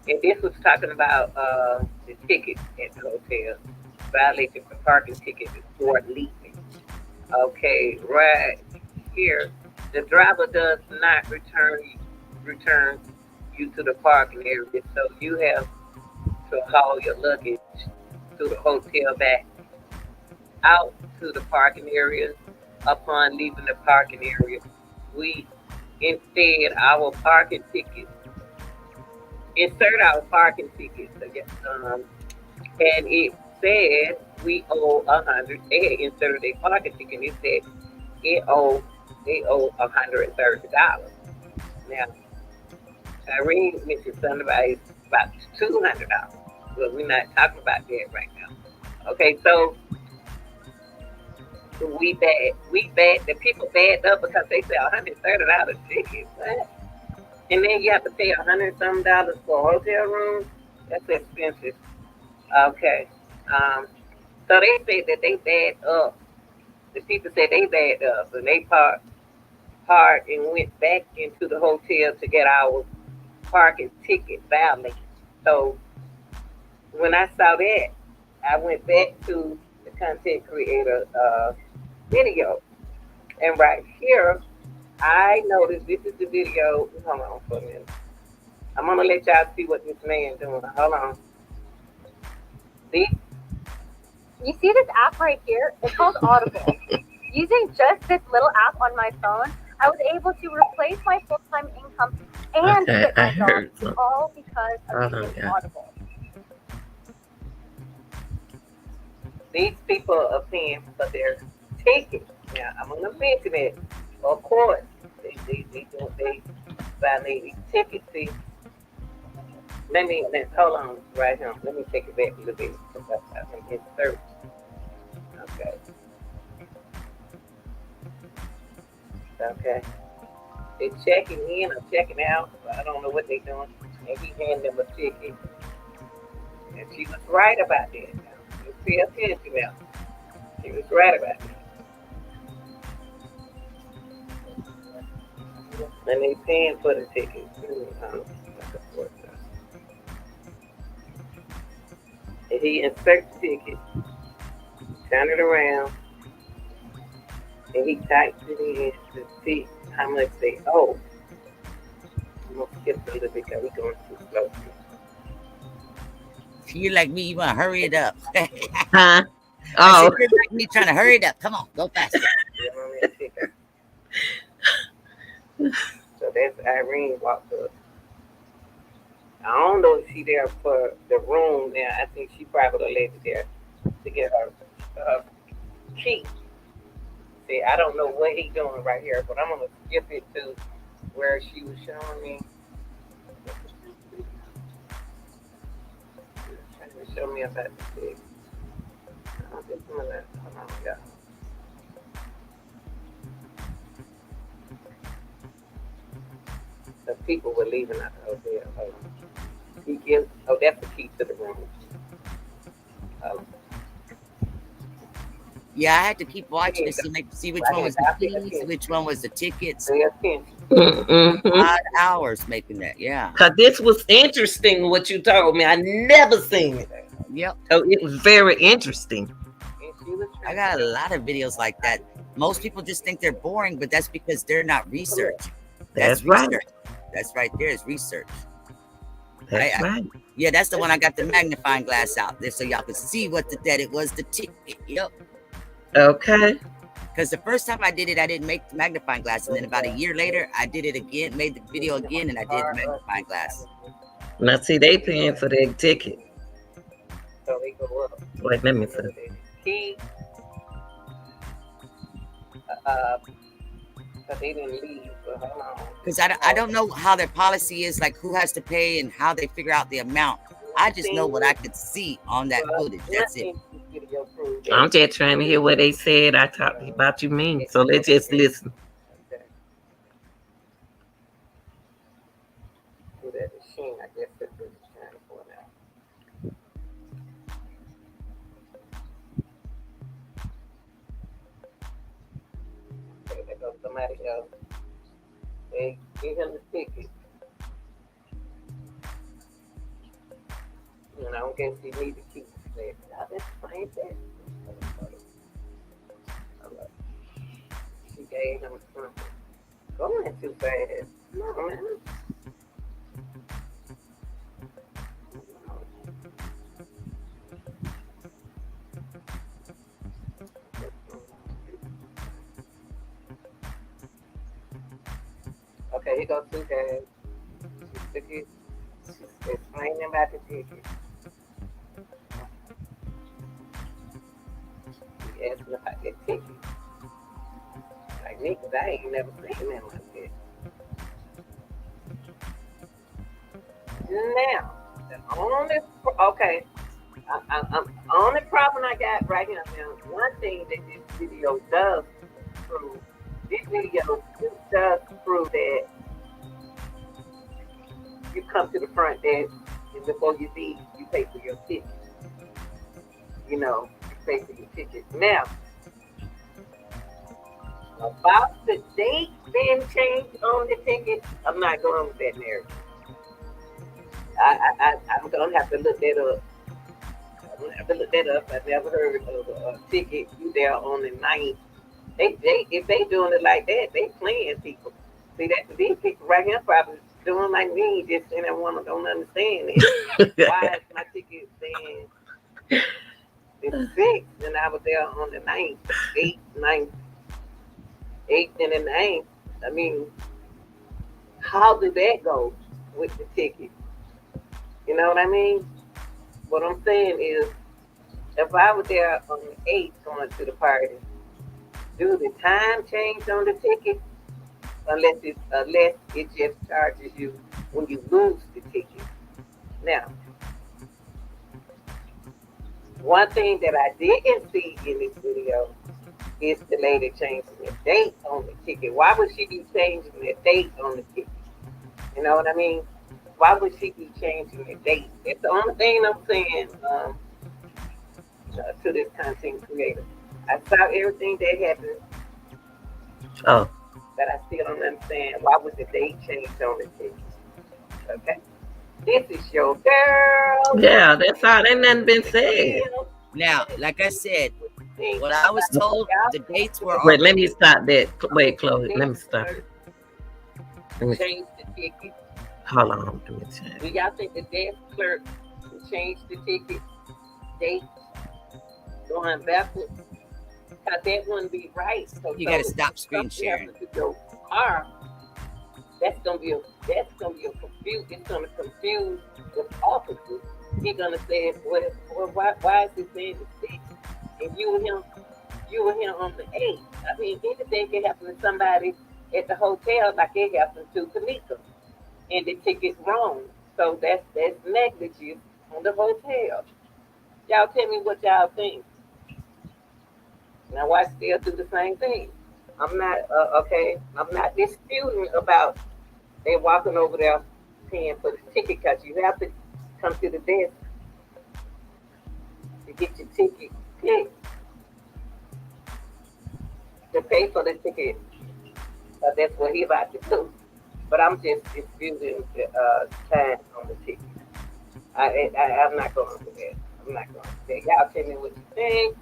And this was talking about the ticket at the hotel. Violation for parking ticket before leaving. Okay, right here. The driver does not return you to the parking area. So you have to haul your luggage to the hotel back
out to the parking area. Upon leaving the parking area, we instead our parking ticket, insert our parking tickets, and it said we owe 100. They had inserted their parking ticket. And it said it owe they owe $130. Now Irene mentioned something about $200, but we're not talking about that right now. Okay, so we bad the people backed up because they said $130 ticket. What? And then you have to pay $100 for a hotel room. That's expensive. Okay. Um, so they said that they backed up. The people said they backed up and they parked and went back into the hotel to get our parking ticket valid. So when I saw that, I went back to the content creator video. And right here, I noticed this is the video. Hold on for a minute. I'm gonna let y'all see what this man doing. Hold on. See?
You see this app right here? It's called Audible. Using just this little app on my phone, I was able to replace my full-time income and
Okay,
quit
I
my job,
heard something.
all because of
Hold on,
using
yeah.
Audible.
These people are paying for their tickets. Now, I'm gonna mention it. Of course, they buy these tickets. See, hold on right here. Let me take it back a little bit because I can insert. Okay. Okay. They're checking in or checking out. I don't know what they're doing. And he handed them a ticket. And she was right about that. Now. You pay attention now. She was right about that. And they paying for the ticket. And he inserts the ticket, turn it around, and he types it in to see how much they owe. I'm gonna skip a little bit because we're going too slow.
If you're like me, you want to hurry it up.
Huh?
I said,
Oh.
you're like me trying to hurry it up. Come on, go faster.
So that's Irene walked up. I don't know if she there for the room now. I think she probably left there to get her key. See, I don't know what he doing right here, but I'm gonna skip it to where she was showing me. Trying to show me about the thing. Hold on, yeah. The people were leaving out the hotel. Hold on. He gives. Oh, that's the key to the room.
Yeah, I had to keep watching to see which one was the keys, which one was the tickets. Odd hours making that, yeah.
Cause this was interesting what you told me. I never seen it.
Yep.
So it was very interesting.
I got a lot of videos like that. Most people just think they're boring, but that's because they're not research.
That's right.
Research. That's right there is research.
That's right.
Yeah, that's the one I got the magnifying glass out there so y'all could see that it was the ticket. Yep.
Okay.
Because the first time I did it, I didn't make the magnifying glass. And then about a year later, I did it again, made the video again, and I did the magnifying glass.
Now, see, they paying for their ticket. So they go up. Wait, let me see. He, because they didn't leave.
Because I don't know how their policy is, like who has to pay and how they figure out the amount. I just know what I could see on that footage. That's it.
I'm just trying to hear what they said. I talked about you mean. So let's just listen. I guess that's what he's trying to point out. Okay, there goes somebody else. They give him the ticket. And I don't guess he need to keep it. That's fine. She gave him something. Going too fast. No, man.
Okay, here goes two guys. She's explaining about the ticket. She asking about that ticket. Like me, 'cause I ain't never seen that like that. Now, the only okay, only problem I got right here now. One thing that this video does prove, this video does prove that you come to the front desk and before you leave, you pay for your ticket. You know, you pay for your ticket. Now, about the date being changed on the ticket, I'm not going with that narrative. I'm gonna have to look that up. I'm gonna have to look that up. I never heard of a ticket you there on the ninth. They if they doing it like that, they playing people. See that these people right here probably doing like me, just saying that one don't understand it. Why is my ticket saying the sixth and I was there on the ninth, eighth, ninth, eighth and the ninth? I mean, how did that go with the ticket? You know what I mean? What I'm saying is, if I was there on the 8th going to the party, do the time change on the ticket? Unless it just charges you when you lose the ticket. Now, one thing that I didn't see in this video is the lady changing the date on the ticket. Why would she be changing the date on the ticket? You know what I mean? Why would she be changing the date? It's the only thing I'm saying to this content creator. I saw everything that happened,
Oh,
but I still don't understand why would the date change on the ticket. Okay, this is your girl.
yeah, that's all. Ain't nothing been said.
Now, like I said, what I was told, the dates were
Wait, let me stop that. Wait, Chloe, let me stop. Let me,
Change the ticket.
hold on, let me change.
Do y'all think the desk clerk can change the ticket date going backwards? Cause that wouldn't be right. So
you got to stop screen sharing.
Your car, that's gonna be a confuse. It's gonna confuse the officers. He's gonna say, well, why is he saying the 6th? And you were him on the 8th. I mean, anything can happen to somebody at the hotel, like it happened to Kenneka, and the ticket's wrong. So that's negligence on the hotel. Y'all tell me what y'all think. Now, why still do the same thing? I'm not okay. I'm not disputing about they walking over there paying for the ticket because you have to come to the desk to get your ticket picked to pay for the ticket. That's what he about to do. But I'm just disputing the time on the ticket. I'm not going to do that. I'm not going to do that. Y'all tell me what you think.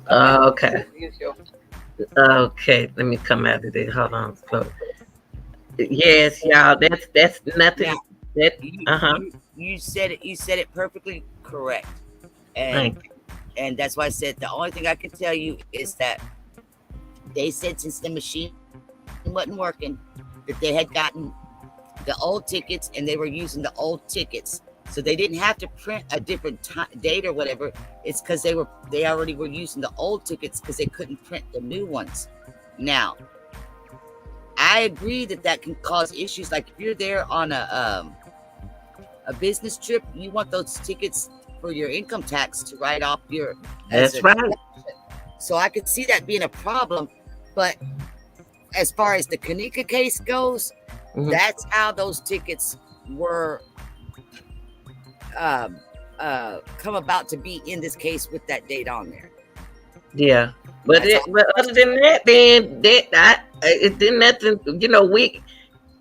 Okay. Okay, let me come out of there. Hold on, Chloe. Yes, y'all. That's nothing.
Now,
That
you said it. You said it perfectly correct, and that's why I said the only thing I can tell you is that they said since the machine wasn't working, that they had gotten the old tickets and they were using the old tickets, so they didn't have to print a different date or whatever. It's because they already were using the old tickets because they couldn't print the new ones. Now, I agree that can cause issues. Like if you're there on a business trip, you want those tickets for your income tax to write off your.
That's right.
So I could see that being a problem, but as far as the Kenneka case goes, that's how those tickets were come about to be in this case with that date on there.
Yeah, but other than that, then it did nothing. You know,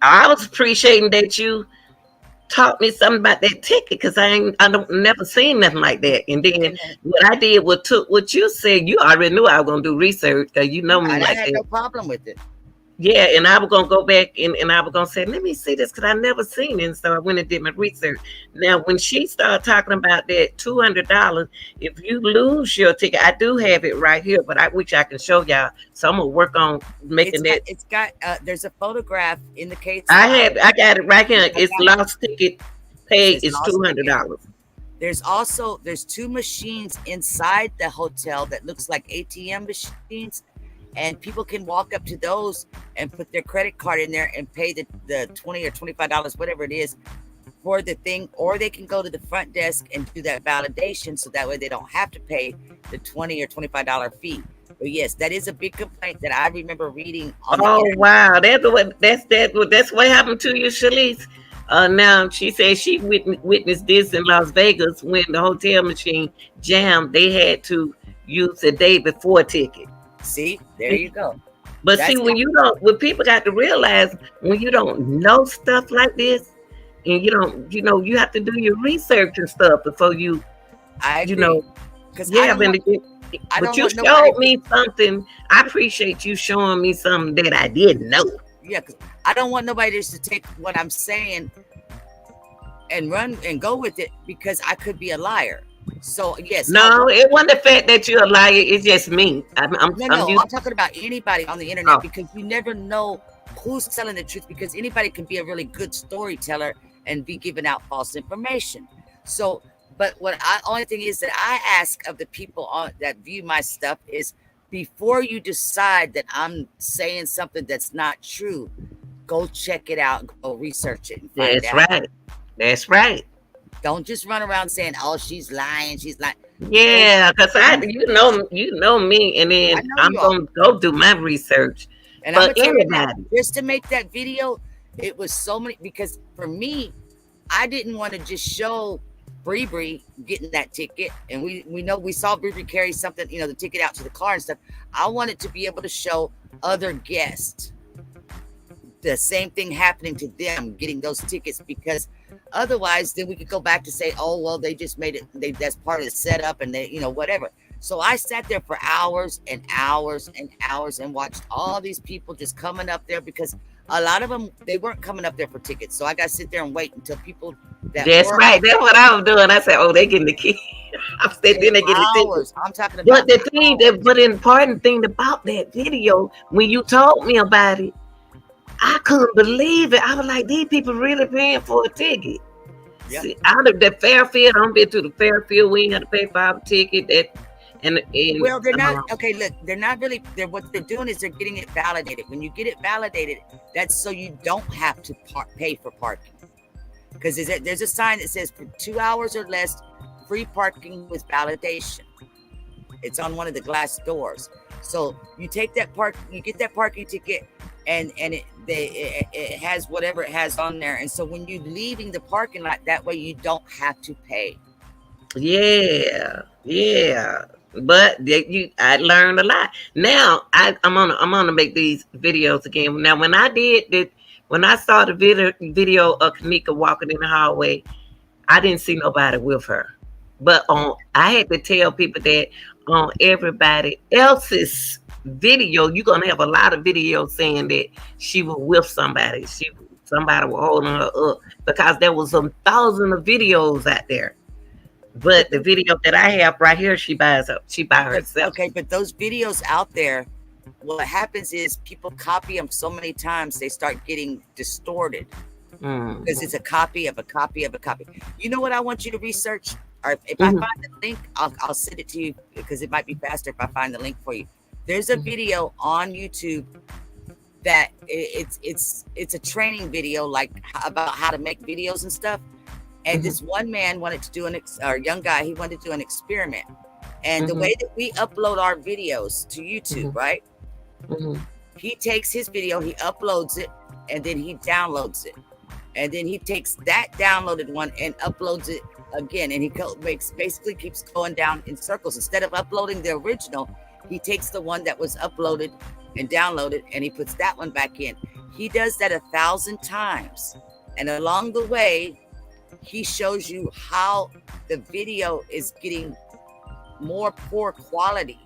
I was appreciating that you taught me something about that ticket because I don't never seen nothing like that. And then what I did was took what you said. You already knew I was gonna do research because you know me
I
like
had
that.
no problem with it.
Yeah, and I was gonna go back and I was gonna say, let me see this because I never seen it. And so I went and did my research. Now, when she started talking about that $200, if you lose your ticket, I do have it right here, but I wish I can show y'all. So I'm gonna work on making that.
It's got there's a photograph in the case
I got it right here.
I
It's
got it.
lost ticket paid.
It's
It's
lost ticket.
$200.
There's two machines inside the hotel that looks like ATM machines, and people can walk up to those and put their credit card in there and pay the $20 or $25, whatever it is, for the thing, or they can go to the front desk and do that validation, so that way they don't have to pay the $20 or $25 fee. But yes, that is a big complaint that I remember reading on the
Oh
internet.
wow, that's what happened to you, Shalise. Now she said she witnessed this in Las Vegas when the hotel machine jammed. They had to use the day before ticket.
See, there you go.
But see,
That's
when you don't, when people got to realize when you don't know stuff like this, and you don't, you have to do your research and stuff before
I
you
agree,
know,
because
yeah.
I
But
don't
you
want nobody.
showed me something. I appreciate you showing me something that I didn't know.
Yeah, because I don't want nobody just to take what I'm saying and run and go with it, because I could be a liar. So yes, I
No,
want.
it wasn't the fact that you're a liar. It's just me. I'm
No,
used.
I'm talking about anybody on the internet,
Oh,
because you never know who's telling the truth, because anybody can be a really good storyteller and be giving out false information. So, but only thing is that I ask of the people that view my stuff is, before you decide that I'm saying something that's not true, go check it out, go research it and find
that's
out.
right. That's right.
Don't just run around saying, "Oh, she's lying, she's lying." Go,
Yeah, because you know me, and
I
then
know
I'm
you all.
gonna go do my research
And I'm
for
gonna tell you now,
everybody.
just to make that video, it was so many, because for me, I didn't want to just show Bree Bree getting that ticket, and we know we saw Bree Bree carry something, the ticket out to the car and stuff. I wanted to be able to show other guests the same thing happening to them getting those tickets, because otherwise then we could go back to say, oh well, they just made it, that's part of the setup, and they whatever. So I sat there for hours and hours and hours and watched all these people just coming up there, because a lot of them, they weren't coming up there for tickets, so I got to sit there and wait until people that
That's
were
right. That's what I was doing. I said, "Oh, they getting the key." I'm saying, then they get the ticket.
hours. I'm talking
But
about
but the important thing about that video, when you told me about it, I couldn't believe it. I was like, these people really paying for a ticket.
yeah.
See, out of the Fairfield, I've been to the Fairfield. We ain't had to pay for our ticket. And
Well, they're not okay. Look, they're not really. They're what they're doing is they're getting it validated. When you get it validated, that's so you don't have to pay for parking, because there's a sign that says for 2 hours or less, free parking with validation. It's on one of the glass doors. So you get that parking ticket, and it has whatever it has on there. And so when you're leaving the parking lot, that way you don't have to pay.
yeah. But I learned a lot. Now I'm gonna make these videos again. Now when I saw the video of Kenneka walking in the hallway, I didn't see nobody with her. But I had to tell people that on everybody else's video, you're gonna have a lot of videos saying that she was with somebody. Somebody was holding her up, because there was some thousand of videos out there. But the video that I have right here, she by herself.
Okay, but those videos out there, what happens is people copy them so many times they start getting distorted, because it's a copy of a copy of a copy. You know what I want you to research? Or if I find the link, I'll send it to you, because it might be faster if I find the link for you. There's a video on YouTube that it's a training video, like about how to make videos and stuff. And this one man wanted to do or young guy, he wanted to do an experiment. And the way that we upload our videos to YouTube, right? He takes his video, he uploads it, and then he downloads it. And then he takes that downloaded one and uploads it again. And he basically keeps going down in circles. Instead of uploading the original, he takes the one that was uploaded and downloaded, and he puts that one back in. He does that 1,000 times. And along the way, he shows you how the video is getting more poor quality,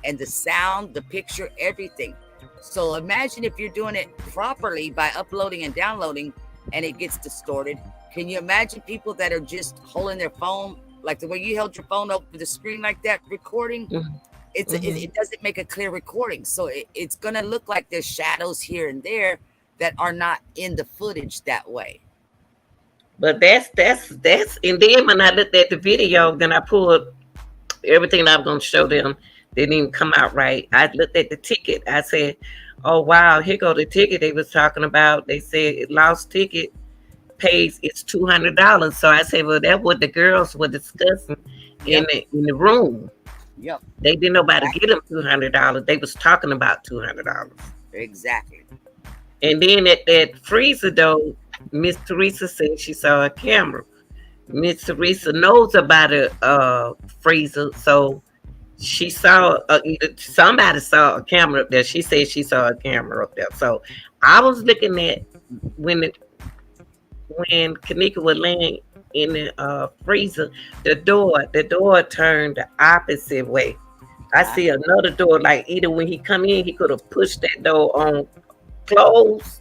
and the sound, the picture, everything. So imagine if you're doing it properly by uploading and downloading and it gets distorted. Can you imagine people that are just holding their phone, like the way you held your phone over the screen like that, recording? It doesn't make a clear recording. So it's going to look like there's shadows here and there that are not in the footage that way.
But that's and then when I looked at the video, then I pulled everything I was gonna show them. Didn't even come out right. I looked at the ticket. I said, "Oh wow, here go the ticket they was talking about." They said it lost ticket pays it's $200. So I said, "Well, that's what the girls were discussing
Yep.
in the room.
Yep.
They didn't know about to get them $200. They was talking about $200."
Exactly.
And then at that freezer though, Miss Teresa said she saw a camera. Miss Teresa knows about a freezer, so she saw somebody saw a camera up there. She said she saw a camera up there. So I was looking at when Kenneka was laying in the freezer, the door turned the opposite way. I see another door, like either when he come in, he could have pushed that door on closed.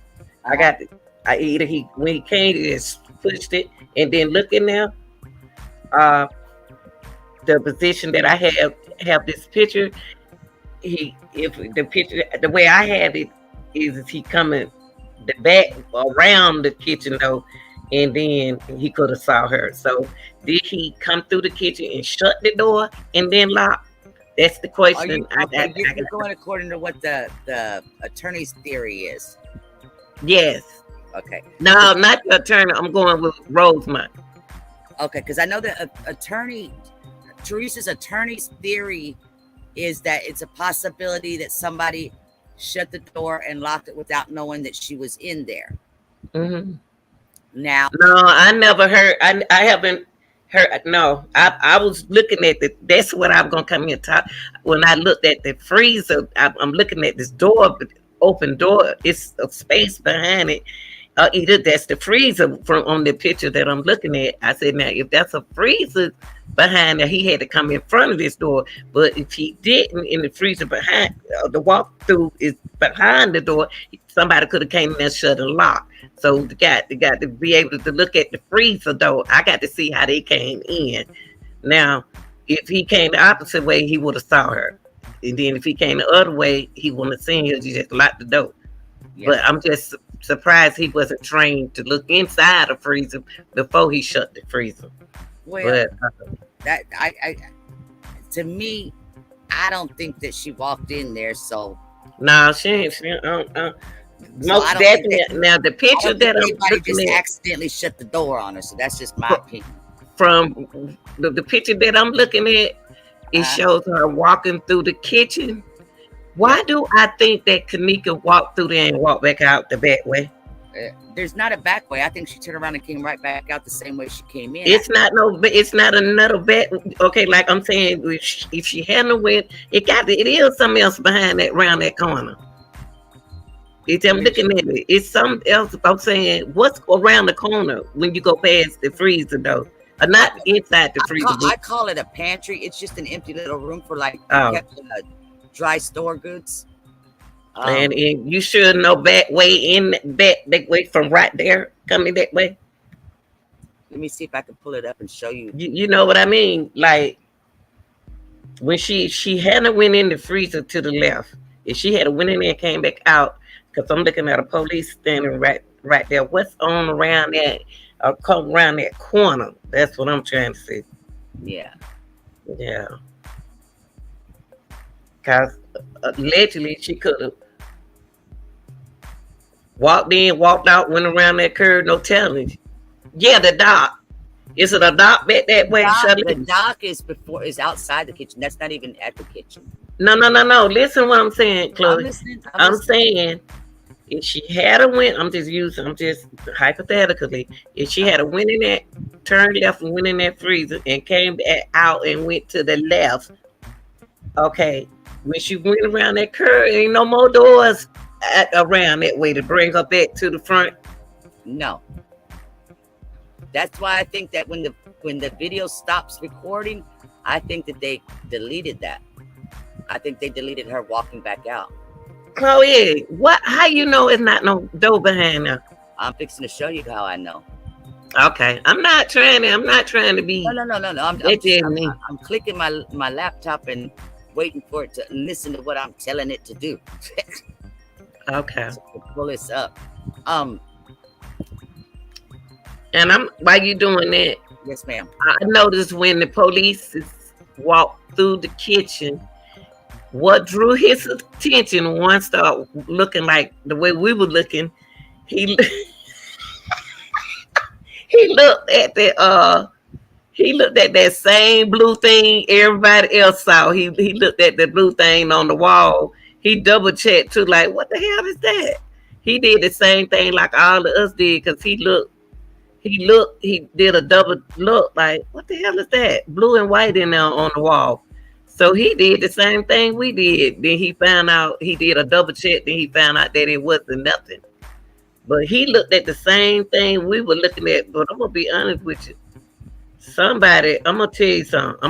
Either when he came, he just pushed it, and then looking there, the position that I have this picture. If the picture, the way I have it is he coming the back around the kitchen though, and then he could have saw her. So did he come through the kitchen and shut the door and then lock? That's the question.
You're going according to what the attorney's theory is.
Yes.
Okay.
No, not the attorney. I'm going with Rosemont.
Okay, because I know that Teresa's attorney's theory is that it's a possibility that somebody shut the door and locked it without knowing that she was in there.
Mm-hmm.
Now,
no, I never heard. I haven't heard. No, I was looking at that's what I'm gonna come here and talk. When I looked at the freezer, I'm looking at this door, open door. It's a space behind it. Either that's the freezer from on the picture that I'm looking at. I said, now if that's a freezer behind it, he had to come in front of this door. But if he didn't, in the freezer behind, the walk through is behind the door, somebody could have came in and shut and locked. So they got to be able to look at the freezer door. I got to see how they came in. Now, if he came the opposite way, he would have saw her. And then if he came the other way, he wouldn't have seen her. He just locked the door. Yes. But I'm just surprised he wasn't trained to look inside the freezer before he shut the freezer.
Well, but, to me, I don't think that she walked in there. So
no, she ain't. Most definitely. Now the picture that I'm looking
just accidentally shut the door on her. So that's just my opinion.
From the picture that I'm looking at, it shows her walking through the kitchen. Why do I think that Kenneka walked through there and walked back out the back way?
There's not a back way. I think she turned around and came right back out the same way she came in.
It's not another back. Okay, like I'm saying, if she hadn't went, it is something else behind that, around that corner. I'm looking at it. It's something else. I'm saying, what's around the corner when you go past the freezer though? Not inside the freezer.
I call it a pantry. It's just an empty little room for like dry store goods.
And you should know back way that way from right there coming that way.
Let me see if I can pull it up and show you.
You know what I mean? Like when she hadn't went in the freezer to the left. If she had went in there and came back out, because I'm looking at a police standing right there. What's on around that? Come around that corner. That's what I'm trying to see.
Yeah.
Because allegedly she could have walked in, walked out, went around that curve, no telling. Yeah, the dock. Is it a dock back that way?
The dock is outside the kitchen. That's not even at the kitchen.
No. Listen to what I'm saying, Chloe. I'm saying if she had went, I'm just hypothetically, if she had went in that, turned left and went in that freezer and came back out and went to the left, okay, when she went around that curve, ain't no more doors around that way to bring her back to the front.
No. That's why I think that when the video stops recording, I think that they deleted that. I think they deleted her walking back out.
Chloe, what? How you know it's not no door behind there?
I'm fixing to show you how I know.
Okay, I'm not trying to. I'm not trying to
No,
be.
no, no, no, no.
That's just me.
I'm clicking my laptop and waiting for it to listen to what I'm telling it to do.
Okay.
So pull this up.
And while you doing that,
Yes, ma'am.
I noticed when the police walked through the kitchen, what drew his attention once started looking like the way we were looking, he he looked at that same blue thing everybody else saw. He looked at the blue thing on the wall. He double checked too, like, what the hell is that? He did the same thing like all of us did, because he did a double look, like, what the hell is that? Blue and white in there on the wall. So he did the same thing we did. Then he found out, he did a double check, then he found out that it wasn't nothing. But he looked at the same thing we were looking at. But I'm gonna be honest with you. Somebody, I'm gonna tell you something.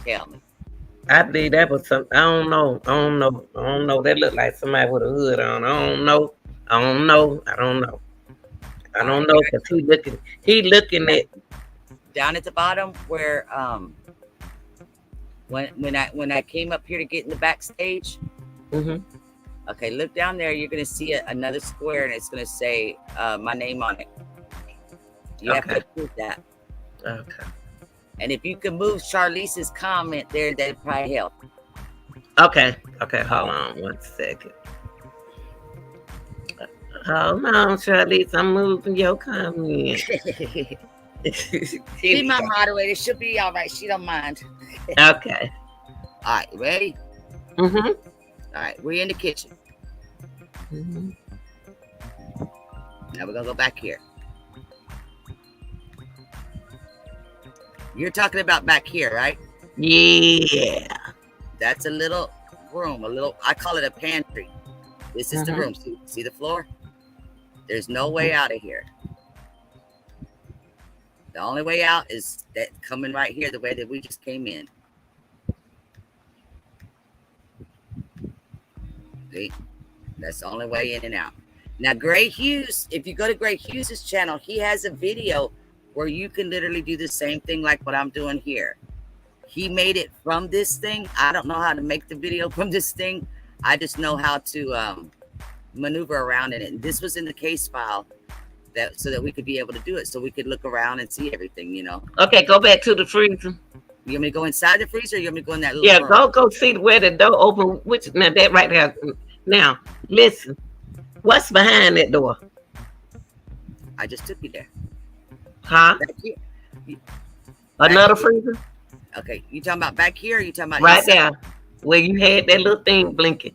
Tell me.
I believe that was something. I don't know. That looked like somebody with a hood on. I don't know. I don't know because he looking at
Down at the bottom where when I came up here to get in the backstage.
Mhm.
Okay, look down there. You're gonna see another square, and it's gonna say my name on it. You have to approve that.
Okay.
And if you can move Charlize's comment there, that'd probably help.
Okay. Hold on 1 second. Hold on, Charlize. I'm moving your comment.
Be my moderator. She'll be all right. She don't mind.
Okay.
All right, ready?
Mhm.
All right, we're in the kitchen.
Mhm.
Now we're gonna go back here. You're talking about back here, right?
Yeah.
That's a little room, I call it a pantry. This is the room. See the floor? There's no way out of here. The only way out is that coming right here, the way that we just came in. See? That's the only way in and out. Now, Gray Hughes, if you go to Gray Hughes' channel, he has a video where you can literally do the same thing like what I'm doing here. He made it from this thing. I don't know how to make the video from this thing. I just know how to maneuver around in it. And this was in the case file so that we could be able to do it. So we could look around and see everything, you know.
Okay, go back to the freezer.
You want me to go inside the freezer or you want me to go in that little
room?
Go
see where the door open. Which now that right there. Now, listen. What's behind that door?
I just took you there.
Huh? Another freezer?
Okay, you talking about back here or you talking about
right
inside?
There where you had that little thing blinking.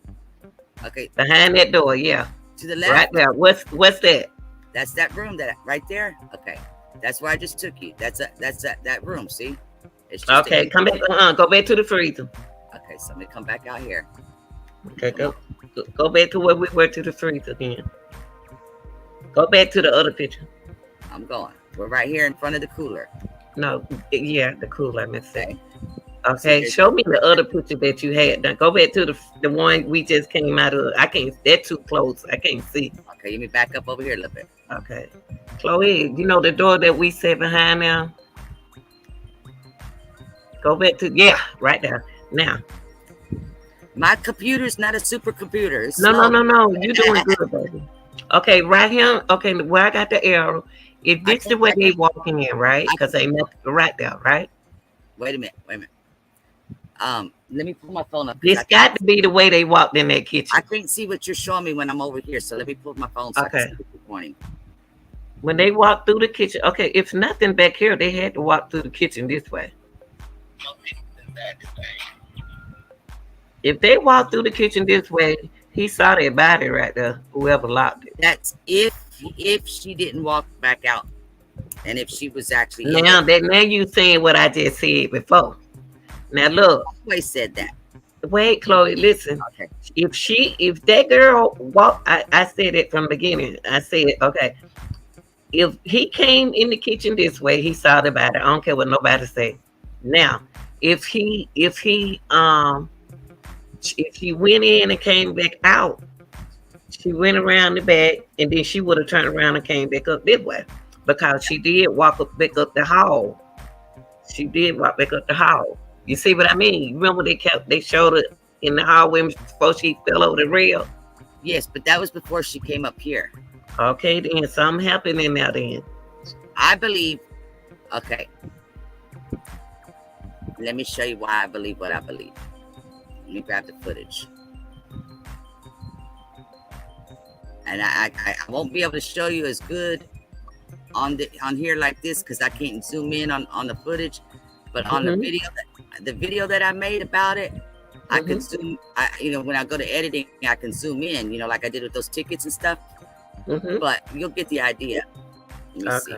Okay.
Behind that door, yeah.
To the left?
Right there. What's that?
That's that room right there. Okay. That's where I just took you. That's that room, see? It's just
okay, come back. Go back to the freezer.
Okay, so let me come back out here.
Okay, go back to where we were, to the freezer again. Go back to the other picture.
I'm going. We're right here in front of the cooler.
No, yeah, the cooler, let me say. Okay, show me the other picture that you had. Now go back to the one we just came out of. I can't, they're too close. I can't see.
Okay, let me back up over here a little bit.
Okay. Chloe, you know the door that we sat behind now? Go back to, yeah, right there. Now.
My computer's not a supercomputer.
No. You're doing good, baby. Okay, right here. Okay, where I got the arrow. If this is the way they walking in, right? Because they met right there, right?
Wait a minute. Let me pull my phone up.
This got to be the way they walked in that kitchen.
I can't see what you're showing me when I'm over here, so let me pull my phone so I can see what you're pointing.
When they walked through the kitchen, okay, if nothing back here, they had to walk through the kitchen this way. If they walked through the kitchen this way, he saw their body right there, whoever locked it.
That's if she didn't walk back out. And if she was actually
now you saying what I just said before. Now look.
I always said that.
Wait, Chloe, listen.
Okay.
If that girl walked, I said it from the beginning. I said, okay, if he came in the kitchen this way, he saw the body. I don't care what nobody say. Now, if he If she went in and came back out, she went around the back, and then she would have turned around and came back up this way, because she did walk up back up the hall. She did walk back up the hall. You see what I mean? Remember they showed it in the hallway before she fell over the rail.
Yes, but that was before she came up here.
Okay, then something happened in there. Then
I believe. Okay, let me show you why I believe what I believe. Let me grab the footage. And I won't be able to show you as good on here like this because I can't zoom in on the footage. But on the video that I made about it, I can zoom. When I go to editing, I can zoom in. Like I did with those tickets and stuff. But you'll get the idea. Let me see.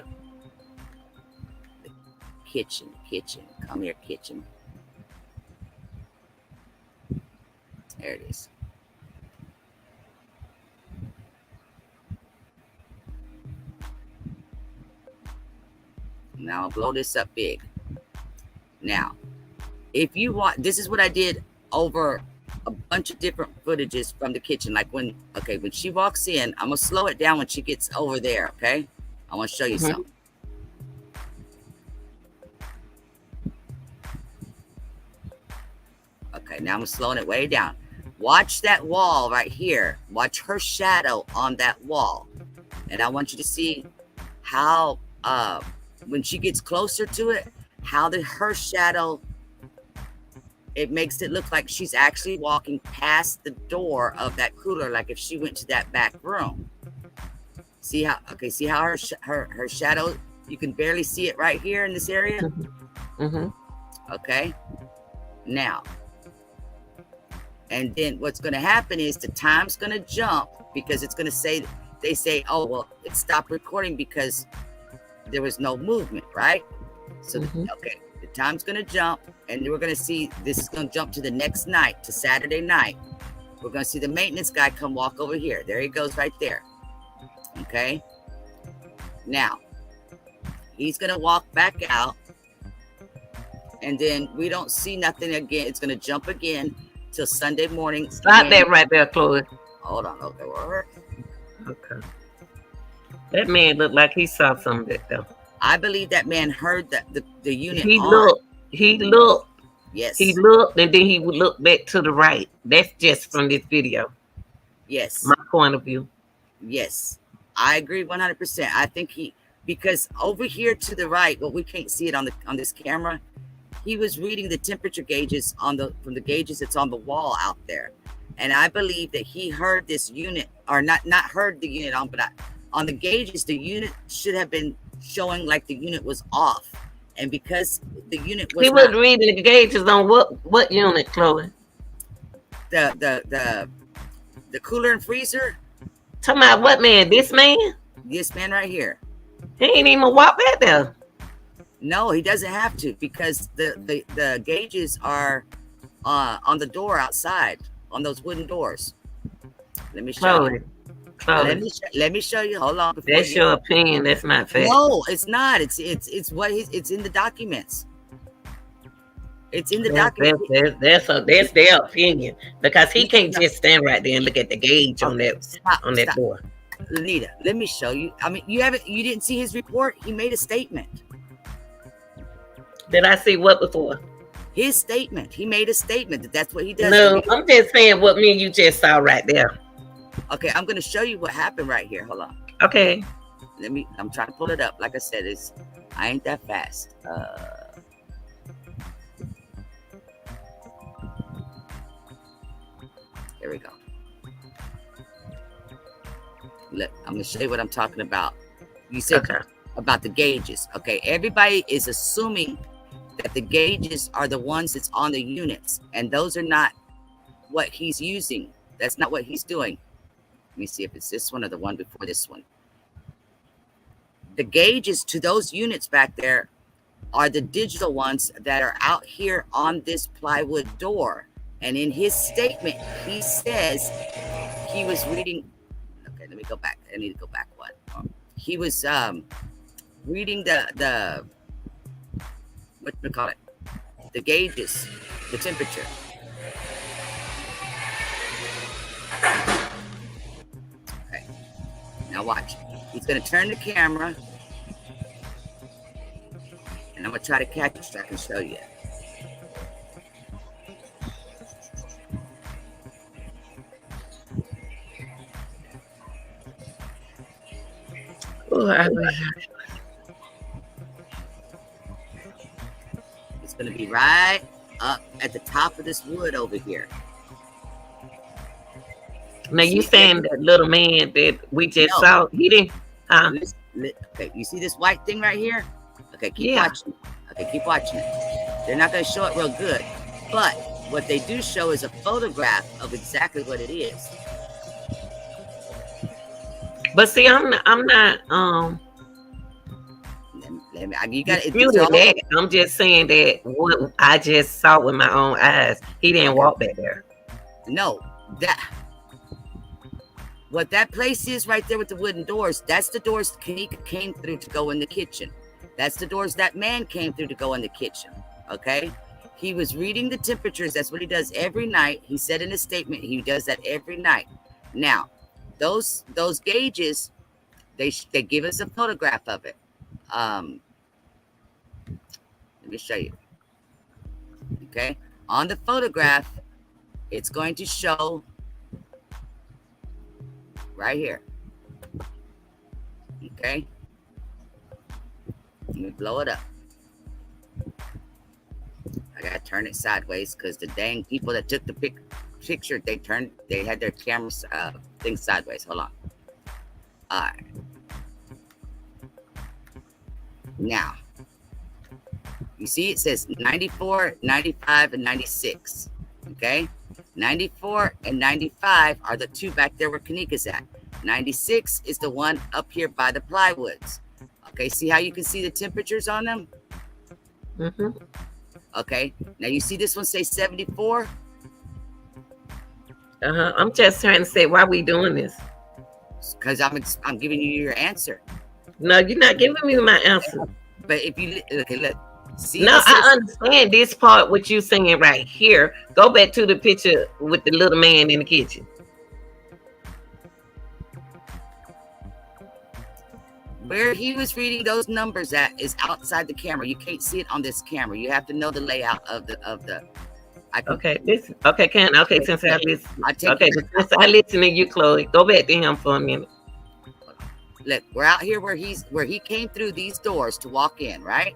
The kitchen. Come here, kitchen. There it is. Now I'll blow this up big. Now, if you want, this is what I did over a bunch of different footages from the kitchen. Like when she walks in, I'm gonna slow it down when she gets over there. Okay, I want to show you something. Okay, now I'm slowing it way down. Watch that wall right here. Watch her shadow on that wall, and I want you to see how when she gets closer to it, how her shadow, it makes it look like she's actually walking past the door of that cooler, like if she went to that back room. See how her shadow, you can barely see it right here in this area. Okay, now, and then what's going to happen is the time's going to jump, because it's going to say, they say, oh well, it stopped recording because there was no movement, right? So okay, the time's gonna jump, and we're gonna see, this is gonna jump to the next night, to Saturday night. We're gonna see the maintenance guy come walk over here. There he goes right there. Okay, now he's gonna walk back out, and then we don't see nothing again. It's gonna jump again till Sunday morning.
Stop that right there, Chloe.
Hold on.
Okay. That man looked like he saw something though.
I believe that man heard that the unit.
He looked.
Yes.
He looked, and then he would look back to the right. That's just from this video.
Yes.
My point of view.
Yes. I agree 100%. I think because over here to the right, well, we can't see it on this camera. He was reading the temperature gauges from the gauges that's on the wall out there. And I believe that he heard this unit, or not heard the unit on, but on the gauges, the unit should have been showing like the unit was off. And because the unit was,
he was reading the gauges on what unit, Chloe?
The cooler and freezer.
Talking about what man? This man?
This man right here.
He ain't even walk back there.
No, he doesn't have to, because the gauges are on the door outside, on those wooden doors. Let me show you. Let me show you. Hold on.
That's your opinion. That's not fair.
No, it's not. It's it's in the documents. It's in the documents.
That's their opinion, because he can't just stand right there and look at the gauge on that door.
Lenita, let me show you. I mean, you didn't see his report. He made a statement.
Did I see what before?
His statement. He made a statement that's what he does.
No, I'm just saying what me and you just saw right there.
Okay, I'm gonna show you what happened right here. Hold on.
Okay.
I'm trying to pull it up. Like I said, I ain't that fast. Here we go. Look, I'm gonna show you what I'm talking about. You said about the gauges. Okay, everybody is assuming that the gauges are the ones that's on the units, and those are not what he's using. That's not what he's doing. Let me see if it's this one or the one before this one. The gauges to those units back there are the digital ones that are out here on this plywood door. And in his statement, he says he was reading. Okay, let me go back. I need to go back one. He was reading the what do we call it? The gauges, the temperature. Now watch. He's going to turn the camera. And I'm going to try to catch it so I can show you.
Oh,
It's going to be right up at the top of this wood over here.
Now you saying that little man that we just saw, he didn't,
okay, you see this white thing right here? Okay, keep watching. Okay, keep watching it. They're not going to show it real good, but what they do show is a photograph of exactly what it is.
But see, I'm not.
You got
that. I'm just saying that what I just saw with my own eyes. He didn't walk back there.
No, what that place is right there with the wooden doors, that's the doors Kenneka came through to go in the kitchen. That's the doors that man came through to go in the kitchen. Okay? He was reading the temperatures. That's what he does every night. He said in his statement, he does that every night. Now, those gauges, they give us a photograph of it. Let me show you. Okay? On the photograph, it's going to show right here. Okay? Let me blow it up. I gotta turn it sideways because the dang people that took the picture, they had their camera thing sideways. Hold on. All right. Now, you see it says 94, 95, and 96. Okay? 94 and 95 are the two back there where Kenneka's at. 96 is the one up here by the plywoods. Okay, see how you can see the temperatures on them?
Mm-hmm.
Okay, now you see this one say 74?
I'm just trying to say, why we doing this?
Because I'm giving you your answer.
No, you're not giving me my answer.
But if you, okay, look. See,
no, I understand this part, what you're saying right here. Go back to the picture with the little man in the kitchen.
Where he was reading those numbers at is outside the camera. You can't see it on this camera. You have to know the layout of the.
Since I listen to you, Chloe, go back to him for a minute.
Look, we're out here where he came through these doors to walk in, right?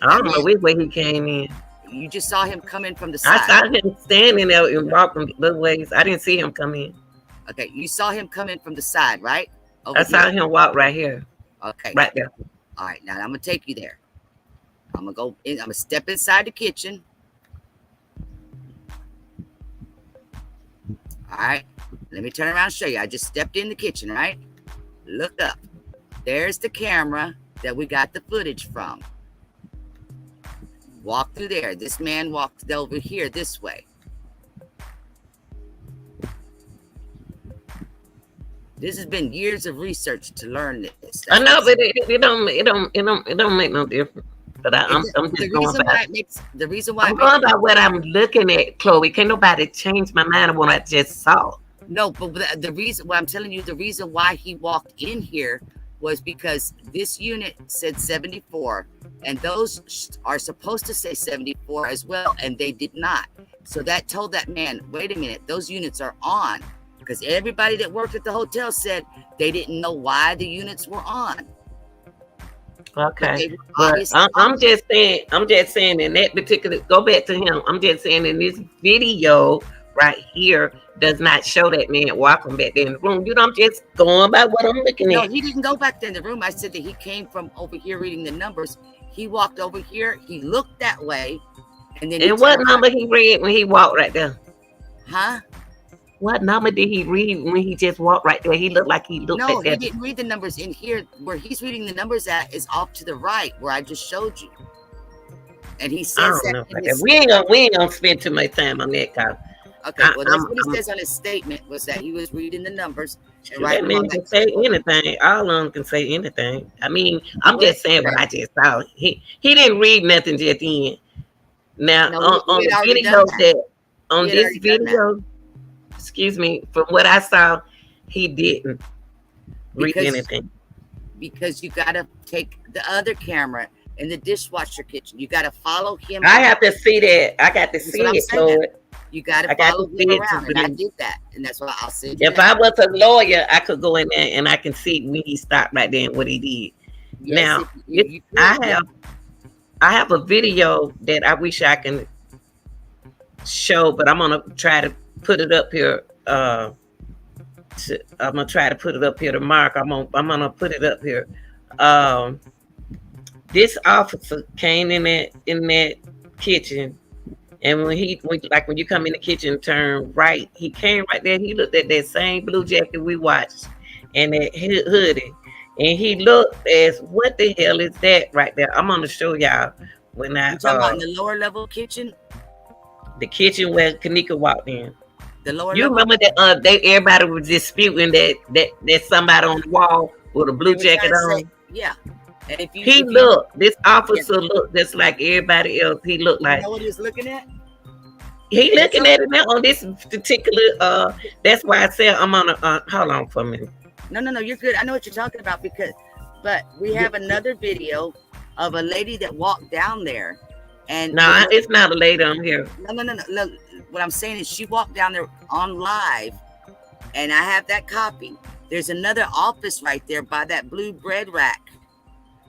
I don't know which way he came in.
You just saw him come in from the side.
I saw him standing there and walking both ways. I didn't see him come in.
Okay, you saw him come in from the side, right?
I saw him walk right here.
Okay.
Right there.
All right, now I'm going to take you there. I'm going to go in. I'm going to step inside the kitchen. All right. Let me turn around and show you. I just stepped in the kitchen, right? Look up. There's the camera that we got the footage from. Walk through there. This man walked over here this way. This has been years of research to learn this.
I know, but it don't make no difference. But I'm just going by
the reason why
I'm going by what I'm looking at, Chloe. Can't nobody change my mind on what I just saw.
No, but the reason why I'm telling you, the reason why he walked in here was because this unit said 74, and those are supposed to say 74 as well, and they did not. So that told that man, wait a minute, those units are on. Because everybody that worked at the hotel said they didn't know why the units were on.
Okay, but I'm just saying in that particular, go back to him. I'm just saying in this video right here does not show that man walking back there in the room. You know, I'm just going by what I'm looking at.
No, he didn't go back there in the room. I said that he came from over here reading the numbers. He walked over here. He looked that way, and then.
And what number he read when he walked right there?
Huh?
What number did he read when he just walked right there? He looked like he looked at that.
No, he didn't read the numbers in here. Where he's reading the numbers at is off to the right, where I just showed you. And he says that.
We ain't gonna spend too much time on that, Kyle.
Okay, well, that's what he says on his statement, was that he was reading the numbers. And
that man can say anything. All of them can say anything. I mean, I'm just saying what I just saw. He didn't read nothing just then. Now, on the video on this video, excuse me, from what I saw, he didn't. read
because
anything.
because you got to take the other camera in the dishwasher kitchen. You got to follow him
I
around.
have to see that. I got to
That's what
see
I'm
it,
saying.
Chloe.
You got to
I got to
follow him
see it to
around, and I
believe.
did that, and that's why I'll send you
If
that.
I was a lawyer, I could go in there and I can see when he stopped right there and what he did.
Yes,
Now,
if you
I
could, yeah.
have a video that I wish I can show, but I'm gonna try to put it up here. I'm gonna try to put it up here to Mark. I'm gonna put it up here. Um, this officer came in that kitchen, and when you come in the kitchen, turn right. He came right there. He looked at that same blue jacket we watched, and that hoodie, and he looked as what the hell is that right there? I'm gonna show y'all when I
You talking about in the lower level kitchen,
the kitchen where Kenneka walked in.
the lower
You
level.
remember that they everybody was disputing that somebody on the wall with a blue
They were trying
jacket
to say,
on.
yeah. And if you
He
look,
looked. This
yeah,
officer looked just like everybody else. He looked
you
like
know what he was looking at?
he
It's
looking at it now on this particular. That's why I said I'm on a. Hold on for a minute.
no, you're good. I know what you're talking about but we have another video of a lady that walked down there, and
No, it's not a lady on here.
no. Look, what I'm saying is she walked down there on live, and I have that copy. There's another office right there by that blue bread rack,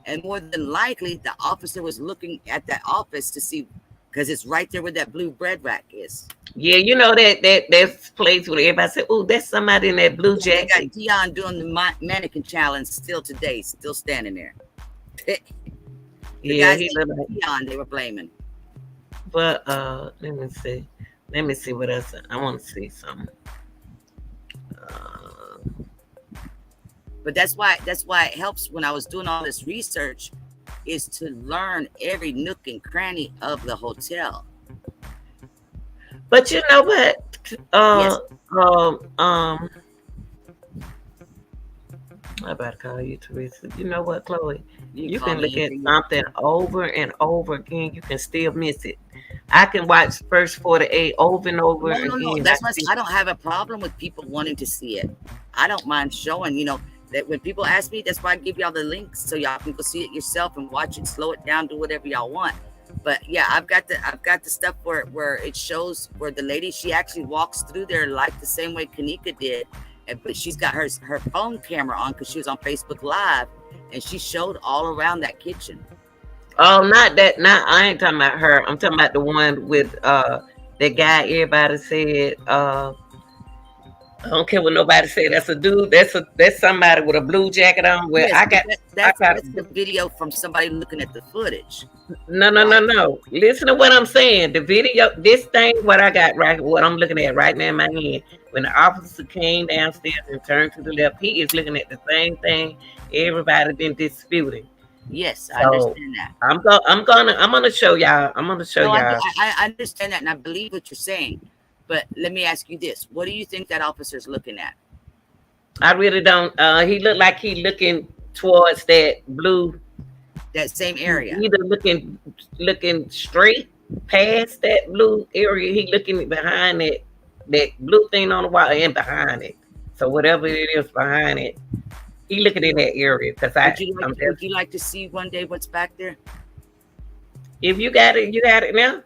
and more than likely the officer was looking at that office to see, because it's right there where that blue bread rack is.
Yeah, you know that place where everybody said, "Oh, that's somebody in that blue
They got
jacket."
Dion doing the mannequin challenge still today, still standing there. The
Yeah,
guys
he looked like.
Dion, they were blaming.
But let me see. Let me see what else. I want to see something.
But that's why it helps when I was doing all this research, is to learn every nook and cranny of the hotel.
But you know what?
Yes.
I'm about to call you Teresa. You know what, Chloe? You
call
can
me
look at
anything you-
something over and over again. You can still miss it. I can watch first 48 over and over
No.
again.
That's why I don't have a problem with people wanting to see it. I don't mind showing, that when people ask me, that's why I give y'all the links so y'all can go see it yourself and watch it, slow it down, do whatever y'all want. But yeah, I've got the stuff where it shows where the lady, she actually walks through there like the same way Kenneka did, but she's got her phone camera on because she was on Facebook Live, and she showed all around that kitchen.
Oh, not that. Not I ain't talking about her. I'm talking about the one with that guy. Everybody said. I don't care what nobody said. That's a dude. That's somebody with a blue jacket on. Where
Yes, that's the video from somebody looking at the footage.
No. Listen to what I'm saying. The video, this thing, what I got right, what I'm looking at right now in my hand. When the officer came downstairs and turned to the left, he is looking at the same thing everybody been disputing.
Yes, I understand that.
I'm gonna show y'all.
I understand that, and I believe what you're saying. But let me ask you this: what do you think that officer's looking at?
I really don't. He looked like he looking towards that blue.
That same area.
Either looking straight past that blue area. He looking behind that blue thing on the wall and behind it. So whatever it is behind it, he looking in that area. Because
would you like to see one day what's back there?
If you got it, you got it now.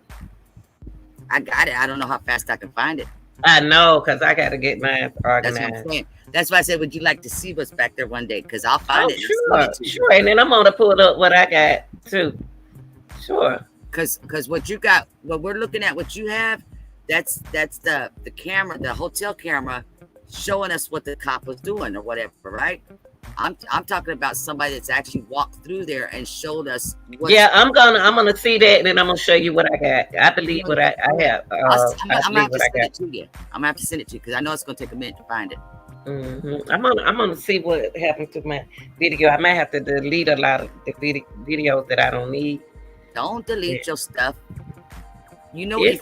I got it. I don't know how fast I can find it.
I know, because I got to get mine organized.
That's what I'm saying. That's why I said, would you like to see what's back there one day? Because I'll find it.
Sure. And then I'm going to pull up what I got, too. Sure.
Because what you got, what we're looking at, what you have, that's the camera, the hotel camera, showing us what the cop was doing or whatever, right? I'm talking about somebody that's actually walked through there and showed us.
Yeah, I'm gonna see that, and then I'm gonna show you what I got. I believe what I have.
I'm gonna have to send it to you. I'm gonna have to send it to you because I know it's gonna take a minute to find it.
Mm-hmm. I'm gonna see what happened to my video. I might have to delete a lot of the videos that I don't need.
Don't delete your stuff.
It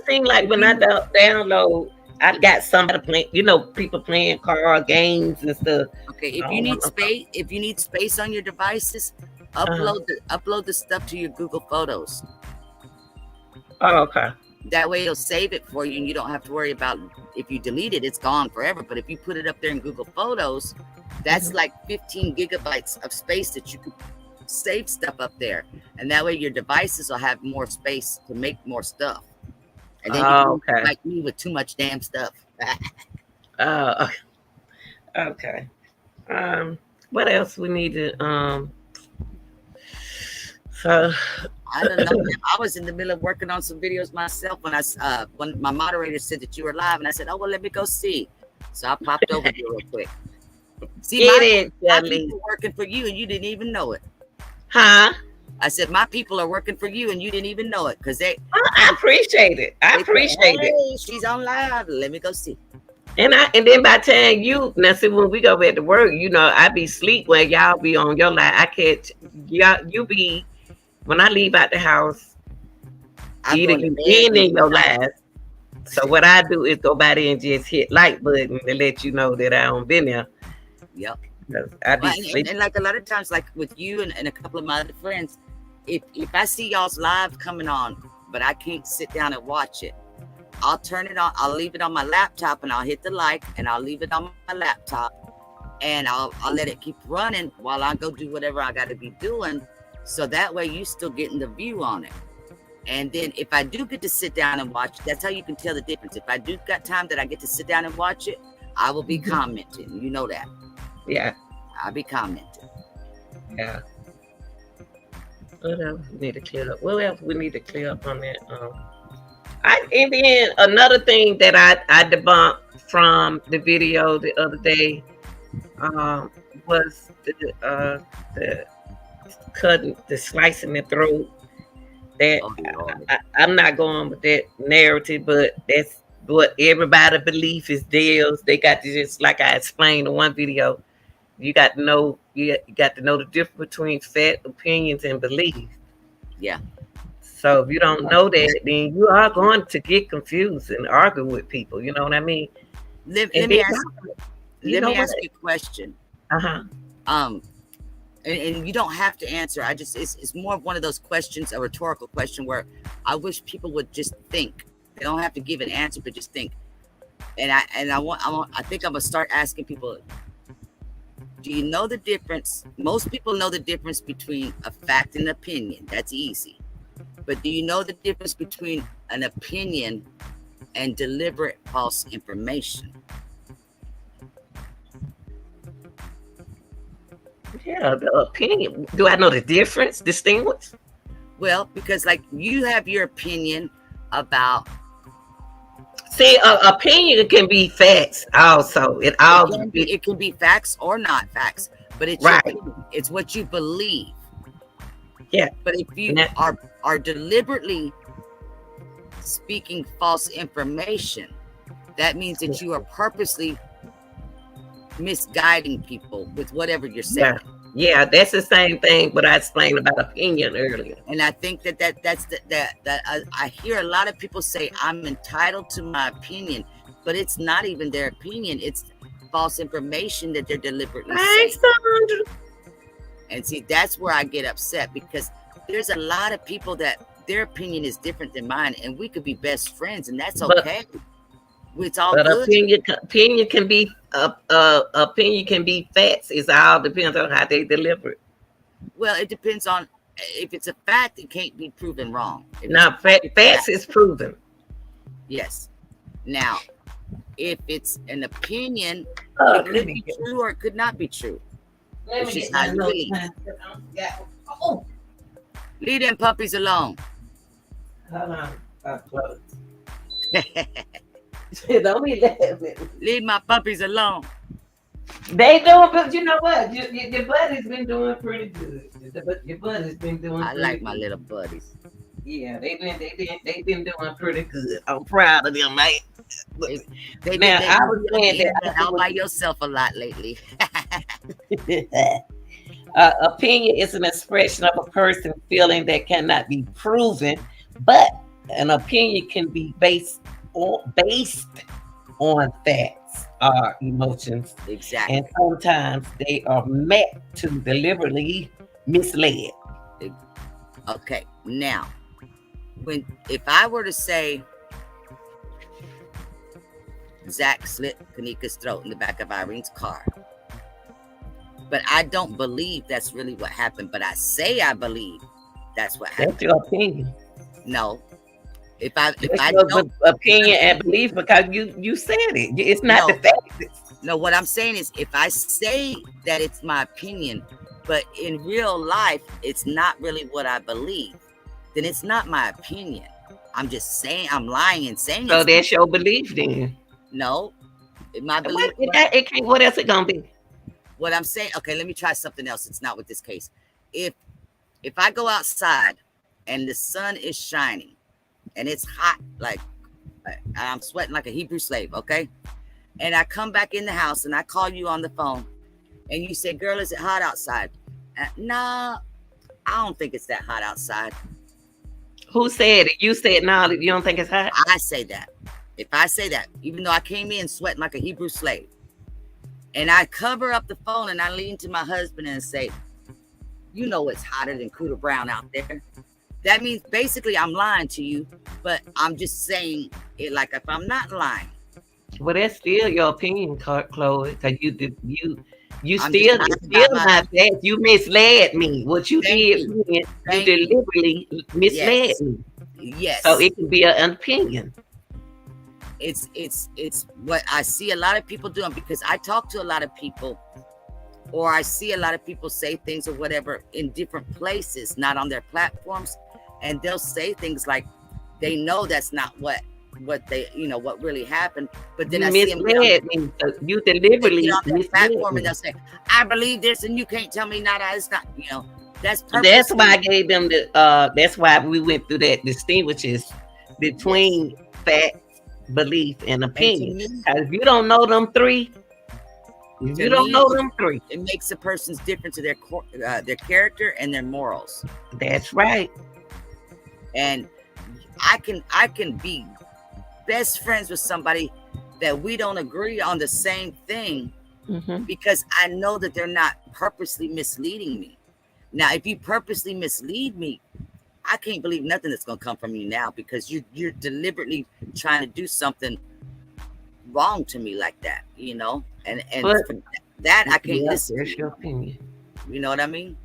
seemed like when I download, I got somebody playing, people playing card games and stuff.
Okay, if you need space on your devices, upload the stuff to your Google Photos.
Oh, okay.
That way it'll save it for you, and you don't have to worry about if you delete it, it's gone forever. But if you put it up there in Google Photos, that's like 15 gigabytes of space that you could save stuff up there, and that way your devices will have more space to make more stuff. And then you
Oh,
can
okay.
like me with too much damn stuff.
Oh, okay. What else we need to so
I don't know. I was in the middle of working on some videos myself when my moderator said that you were live, and I said, "Oh well, let me go see." So I popped over here real quick. See,
get
my
it, Jelly.
people working for you, and you didn't even know it.
Huh?
I said my people are working for you, and you didn't even know it because
I appreciate it. I appreciate it.
Hey, she's on live. Let me go see.
And then by the time you now see when we go back to work, I be sleep where y'all be on your line. I catch y'all you be when I leave out the house, either you in your live. So what I do is go by there and just hit like button to let you know that I don't been there.
Yep.
I be
and like a lot of times, like with you and a couple of my other friends, if I see y'all's live coming on, but I can't sit down and watch it, I'll turn it on. I'll leave it on my laptop, and I'll hit the like, and I'll leave it on my laptop, and I'll let it keep running while I go do whatever I got to be doing. So that way you still getting the view on it. And then if I do get to sit down and watch, that's how you can tell the difference. If I do got time that I get to sit down and watch it, I will be commenting. You know that.
Yeah.
I'll be commenting.
Yeah. What else we need to clear up? What else we need to clear up on that? And then another thing that I debunked from the video the other day was the cutting, the slicing the throat. That I'm not going with that narrative, but that's what everybody belief is theirs. They got to just like I explained in one video. You got to know you got to know the difference between fact, opinions, and beliefs.
Yeah.
So if you don't know that, then you are going to get confused and argue with people. You know what I mean?
Let me ask you a question. And you don't have to answer. It's more of one of those questions, a rhetorical question where I wish people would just think. They don't have to give an answer, but just think. And I think I'm gonna start asking people, do you know the difference? Most people know the difference between a fact and an opinion. That's easy. But do you know the difference between an opinion and deliberate false information?
Yeah, the opinion. Do I know the difference? Distinguish?
Well, because like you have your opinion about.
See, opinion can be facts. Also, it
can be facts or not facts, but it's
right.
It's what you believe.
Yeah.
But if you are deliberately speaking false information, that means that you are purposely misguiding people with whatever you're saying.
Yeah, that's the same thing what I explained about opinion earlier.
And I think that's I hear a lot of people say I'm entitled to my opinion, but it's not even their opinion. It's false information that they're deliberately saying. And see, that's where I get upset, because there's a lot of people that their opinion is different than mine, and we could be best friends, and that's okay. It's all good.
Opinion can be facts. It all depends on how they deliver it.
Well, it depends on if it's a fact. It can't be proven wrong.
Now, facts is proven.
Yes. Now, if it's an opinion, it could be true or it could not be true. It's just how you believe. Leave them puppies alone.
Hold on. Don't be laughing.
Leave my puppies alone.
They doing, but you know what? Your buddy's been doing pretty good. Your buddy's been doing.
I like my little buddies.
Yeah, they've been doing pretty good. I'm proud of them, mate.
I was saying that all by yourself a lot lately.
Opinion is an expression of a person feeling that cannot be proven, but an opinion can be based on facts or emotions.
Exactly.
And sometimes they are meant to deliberately mislead.
Okay. Now, if I were to say Zach slit Kenneka's throat in the back of Irene's car. But I don't believe that's really what happened. But I say I believe that's what happened.
That's your opinion.
No. If I
That's your
don't,
opinion and belief because you said it. It's not
No.
the facts.
no, what I'm saying is if I say that it's my opinion, but in real life it's not really what I believe, then it's not my opinion. I'm just saying I'm lying and saying
So
it's
that's your belief then.
no. My belief.
What, it can't, what else it gonna be?
What I'm saying, okay, let me try something else. It's not with this case. If I go outside and the sun is shining and it's hot, like I'm sweating like a Hebrew slave, okay? And I come back in the house and I call you on the phone and you say, girl, is it hot outside? Nah, I don't think it's that hot outside.
Who said it? You said no, you don't think it's hot?
I say that. If I say that, even though I came in sweating like a Hebrew slave, and I cover up the phone and I lean to my husband and say, you know it's hotter than Cooter Brown out there. That means basically I'm lying to you, but I'm just saying it like if I'm not lying.
Well, that's still your opinion, Chloe, because you
I'm
still
just
it's still
my
not that. You misled me. What you
Thank
did,
you.
you
Thank you.
deliberately misled
Yes.
me.
Yes.
So it can be an opinion.
It's what I see a lot of people doing, because I talk to a lot of people, or I see a lot of people say things or whatever in different places, not on their platforms, and they'll say things like they know that's not what they, what really happened, but then
You
I see them
misled me. So you
they get
deliberately
on their
misled
platform and
me.
they'll say, I believe this and you can't tell me nada. It's not, that's
That's why I
purposely.
gave them the. That's why we went through that distinguishes
Yes.
between fact, belief, and
And to
opinion.
me,
Because if you don't know them three,
it makes a person's different to their character and their morals.
that's right.
And I can be best friends with somebody that we don't agree on the same thing,
Mm-hmm.
because I know that they're not purposely misleading me. Now, if you purposely mislead me, I can't believe nothing that's going to come from you now, because you're deliberately trying to do something wrong to me like that, and
But
for that I can't
yeah,
listen to
that's
you.
your opinion.
You know what I mean?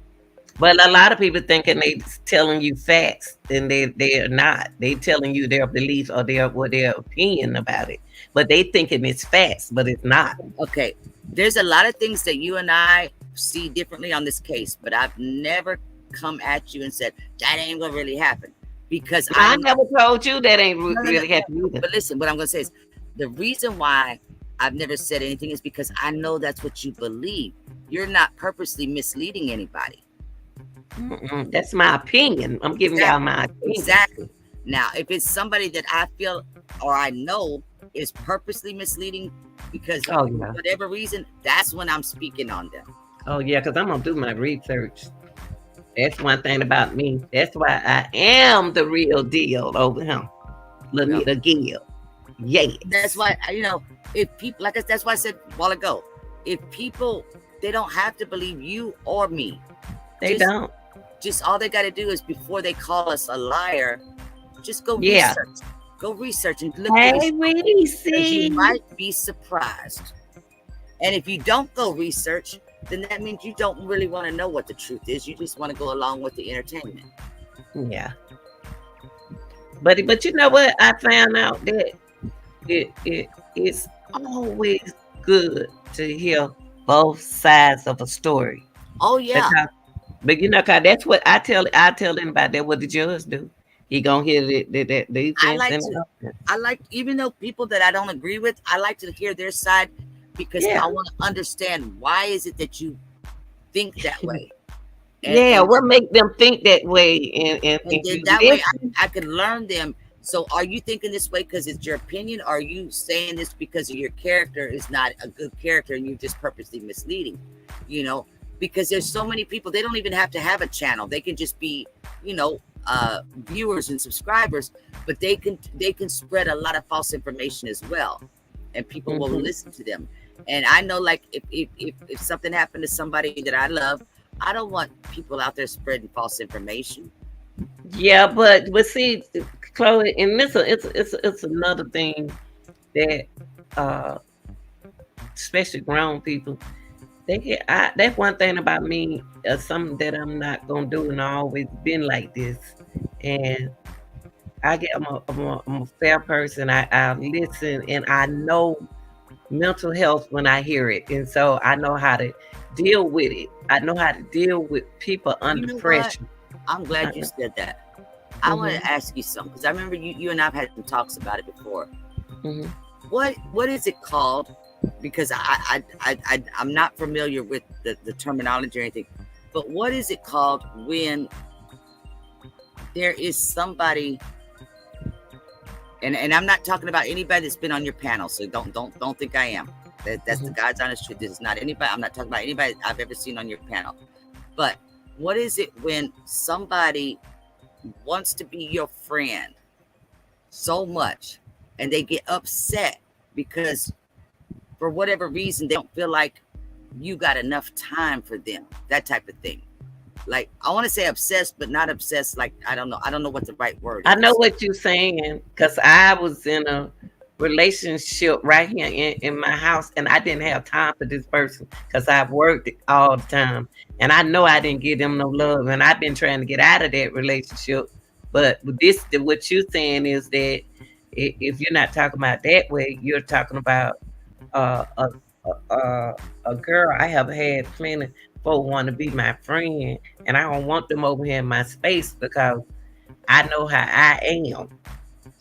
But a lot of people thinking they telling you facts, and they are not. They telling you their belief or their opinion about it. But they thinking it's facts, but it's not.
Okay, there's a lot of things that you and I see differently on this case, but I've never come at you and said that ain't gonna really happen, because
I
I
never told you that ain't
no, no,
really
no.
happening either.
But listen, what I'm gonna say is the reason why I've never said anything is because I know that's what you believe. You're not purposely misleading anybody.
Mm-mm, that's my opinion. I'm giving y'all my opinion.
Exactly. Now, if it's somebody that I feel or I know is purposely misleading because
Oh
of
yeah.
whatever reason, that's when I'm speaking on them.
Oh yeah, because I'm gonna do my research. That's one thing about me. That's why I am the real deal over him.
No.
Lanita Gill. Yes.
That's why, if people, that's why I said a while ago, if people, they don't have to believe you or me.
They don't.
Just all they got to do is, before they call us a liar, just go
Yeah.
research. Go research and look
Hey,
at it.
we
Because
see.
you might be surprised. And if you don't go research, then that means you don't really want to know what the truth is. You just want to go along with the entertainment.
Yeah. But you know what? I found out that it's always good to hear both sides of a story.
Oh yeah.
But you know, cause that's what I tell anybody that what the judge do. He gonna hear the defense
I like, even though people that I don't agree with, I like to hear their side, because
Yeah.
I want to understand why is it that you think that way.
And what make them think that way? And
then that way I can learn them. So are you thinking this way because it's your opinion? Or are you saying this because of your character is not a good character and you're just purposely misleading? Because there's so many people, they don't even have to have a channel. They can just be, viewers and subscribers, but they can spread a lot of false information as well. And people will listen to them. And I know, like, if something happened to somebody that I love, I don't want people out there spreading false information.
Yeah, but see, Chloe, and this it's another thing that uh, especially grown people, they get. That's one thing about me. Something that I'm not gonna do, and I always been like this. And I get. I'm a fair person. I listen, and I know mental health when I hear it, and so I know how to deal with it. I know how to deal with people
You
under
know what?
pressure.
I'm glad you
Uh,
said that. I want
mhm,
to ask you something because I remember you and I've had some talks about it before.
mhm.
What is it called? Because I'm not familiar with the terminology or anything, but what is it called when there is somebody, and I'm not talking about anybody that's been on your panel, so don't think I am. That's the
Mhm.
God's honest truth. This is not anybody. I'm not talking about anybody I've ever seen on your panel. But what is it when somebody wants to be your friend so much and they get upset because for whatever reason they don't feel like you got enough time for them, that type of thing. Like I want to say obsessed, but not obsessed. Like I don't know what the right word
I know
is.
what you're saying because I was in a relationship right here in my house, and I didn't have time for this person because I've worked all the time, and I know I didn't give them no love, and I've been trying to get out of that relationship. But with what you're saying is that if you're not talking about that way, you're talking about uh, a, a girl. I have had plenty folk want to be my friend, and I don't want them over here in my space because I know how I am.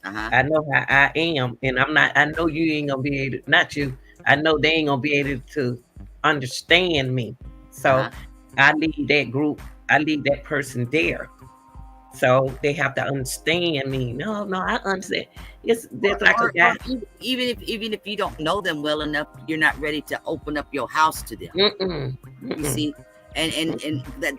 Uh-huh.
I know how I am, and I'm not. I know you ain't gonna be able. Not you. I know they ain't gonna be able to understand me. So
Uh-huh.
I leave that group. I leave that person there. So they have to understand me. No, no, I understand. It's there's like a
Or
guy.
even if you don't know them well enough, you're not ready to open up your house to them.
Mm-mm,
You
mm-mm,
see, and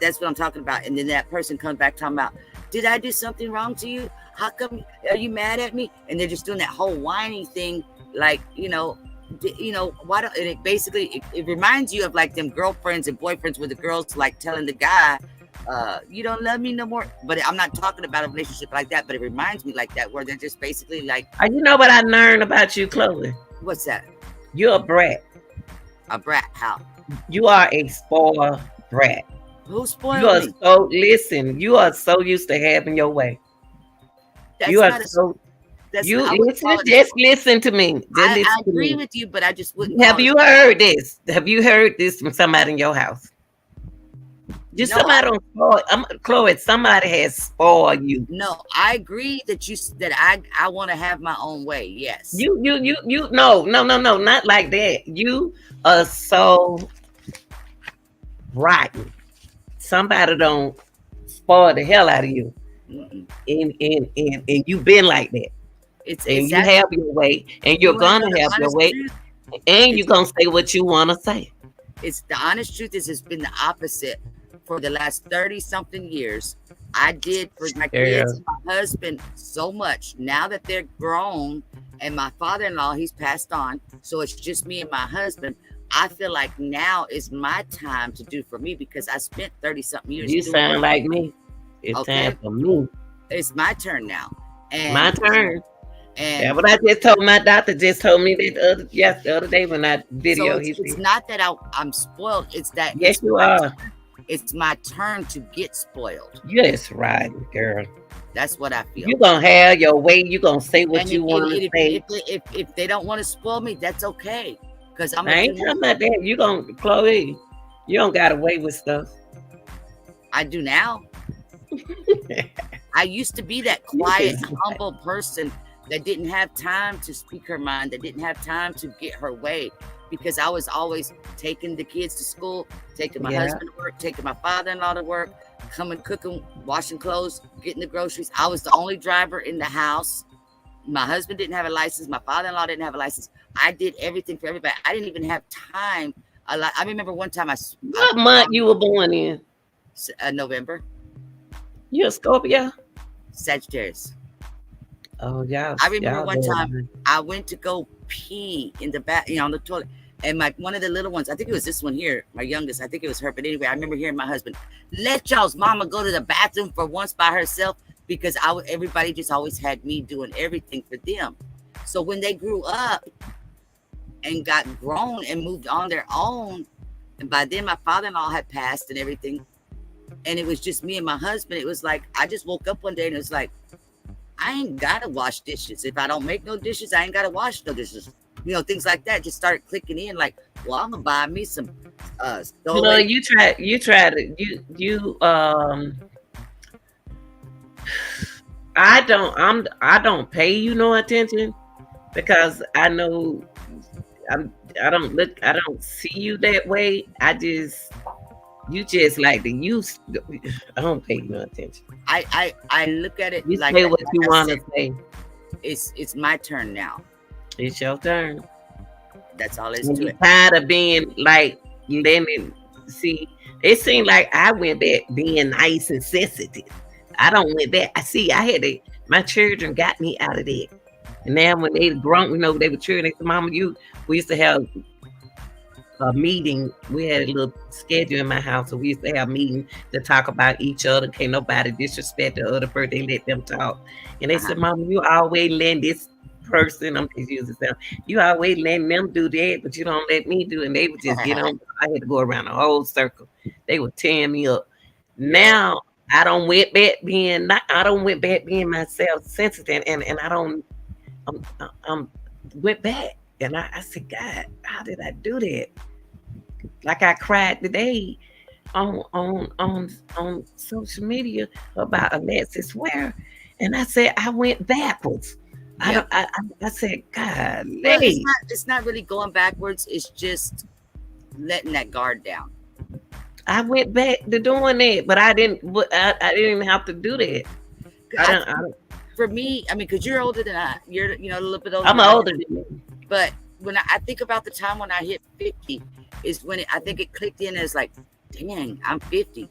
that's what I'm talking about. And then that person comes back talking about, did I do something wrong to you? How come are you mad at me? And they're just doing that whole whining thing, like why don't? And it basically it reminds you of like them girlfriends and boyfriends with the girls like telling the guy, you don't love me no more. But I'm not talking about a relationship like that. But it reminds me like that where they're just basically like,
You know what I learned about you, Chloe?
what's that?
You're a brat.
A brat? How?
You are a spoiled brat.
Who
You
spoiled
are
me?
so listen. You are so used to having your way. You
That's
are
not a.
so
That's
you
I wouldn't
listen.
call it a.
Just listen to me. Just
I
listen to
agree
me.
with you, but I just wouldn't
Have
call it.
you heard this? Have you heard this from somebody in your house? Just
No, I
somebody on spoil. Chloe. Somebody has spoiled you.
no, I agree that I want to have my own way. Yes.
You. No, no, no, no. Not like that. You are so rotten. Somebody don't spoil the hell out of you,
Mm-mm.
and you've been like that,
It's
and you
actually.
have your way, and
You
you're
want to
gonna
know the
have your
honest
way,
truth?
and you're
It's
gonna say what you want to say.
it's the honest truth is it's been the opposite for the last 30 something years. I did for my kids
Girl,
and my husband so much. Now that they're grown and my father-in-law, he's passed on, so it's just me and my husband. I feel like now is my time to do for me because I spent 30 something years
you
doing
sound
it.
like me. It's
Okay.
time for me.
It's my turn now.
My
And
turn. That's
and
what I just told my doctor. Just told me that the other day when I
so
video. He
it's
said,
not that I'm spoiled, it's that
"Yes, you are.
it's my turn to get spoiled.
Yes, right, girl.
That's what I feel.
You gonna have your way. You gonna say what
And
you want to say.
if they don't want to spoil me, that's okay. Because I'm
I
gonna
ain't
do
talking
me.
about that. You gonna Chloe. You don't got away with stuff.
I do now. I used to be that
You
quiet,
just
humble person that didn't have time to speak her mind, that didn't have time to get her way because I was always taking the kids to school, taking my
yeah.
husband to work, taking my father-in-law to work, coming, cooking, washing clothes, getting the groceries. I was the only driver in the house. My husband didn't have a license. My father-in-law didn't have a license. I did everything for everybody. I didn't even have time. I remember one time
What month you were born in?
November,
You a Scorpio?
Sagittarius.
Oh, y'all,
I remember
y'all
one time
there.
I went to go pee in the bath, on the toilet. And one of the little ones, I think it was this one here, my youngest, I think it was her. But anyway, I remember hearing my husband, let y'all's mama go to the bathroom for once by herself because everybody just always had me doing everything for them. So when they grew up, and got grown and moved on their own. And by then my father-in-law had passed and everything. And it was just me and my husband. It was like I just woke up one day and it was like, I ain't gotta wash dishes. If I don't make no dishes, I ain't gotta wash no dishes. Things like that just started clicking in. Like, well, I'm gonna buy me some
No,
stove.
you try to you I don't pay you no attention because I know I'm I don't see you that way. You just like the use. I don't pay you no attention.
I look at it
You
like
say what you
I
want
said,
to say.
it's my turn now.
It's your turn.
That's all is
And
to
you
it.
tired of being like letting see. It seemed like I went back being nice and sensitive. I don't went back. I see. I had to. My children got me out of there. And now when they grown, they were children. They said, "Mama, you." We used to have a meeting. We had a little schedule in my house, so we used to have a meeting to talk about each other. Can't nobody disrespect the other person. They let them talk. And they
Uh-huh.
said, "Mama, you always letting this person." I'm just using sound. You always letting them do that, but you don't let me do. And they would just get on. I had to go around the whole circle. They would tear me up.
Yeah.
Now I don't went back being not. I don't went back being myself sensitive, and I don't. I'm went back. And I said, God, how did I do that? Like I cried today on social media about Alexis Ware, and I said I went backwards. I
Yeah.
don't. I said, God,
Well, it's not really going backwards. It's just letting that guard down.
I went back to doing that, but I didn't. But I didn't have to do that. I
I
don't.
For me, I mean, because you're older than I, you're a little bit older
I'm
than I
older
am.
than you.
But when I think about the time when I hit 50, is when I think it clicked in as like, dang, I'm 50.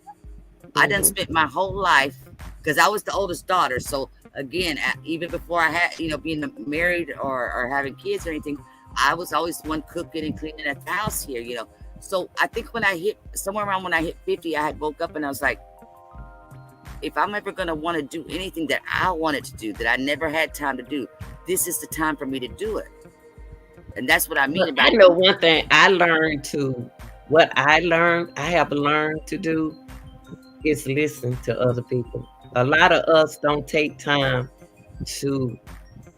I done
Mm-hmm.
spent my whole life because I was the oldest daughter. So again, even before I had, being married or having kids or anything, I was always the one cooking and cleaning at the house here. So I think when I hit somewhere around when I hit 50, I had woke up and I was like, if I'm ever going to want to do anything that I wanted to do that I never had time to do, this is the time for me to do it. And that's what I mean
But I
about
know one thing. What I have learned to do is listen to other people. A lot of us don't take time to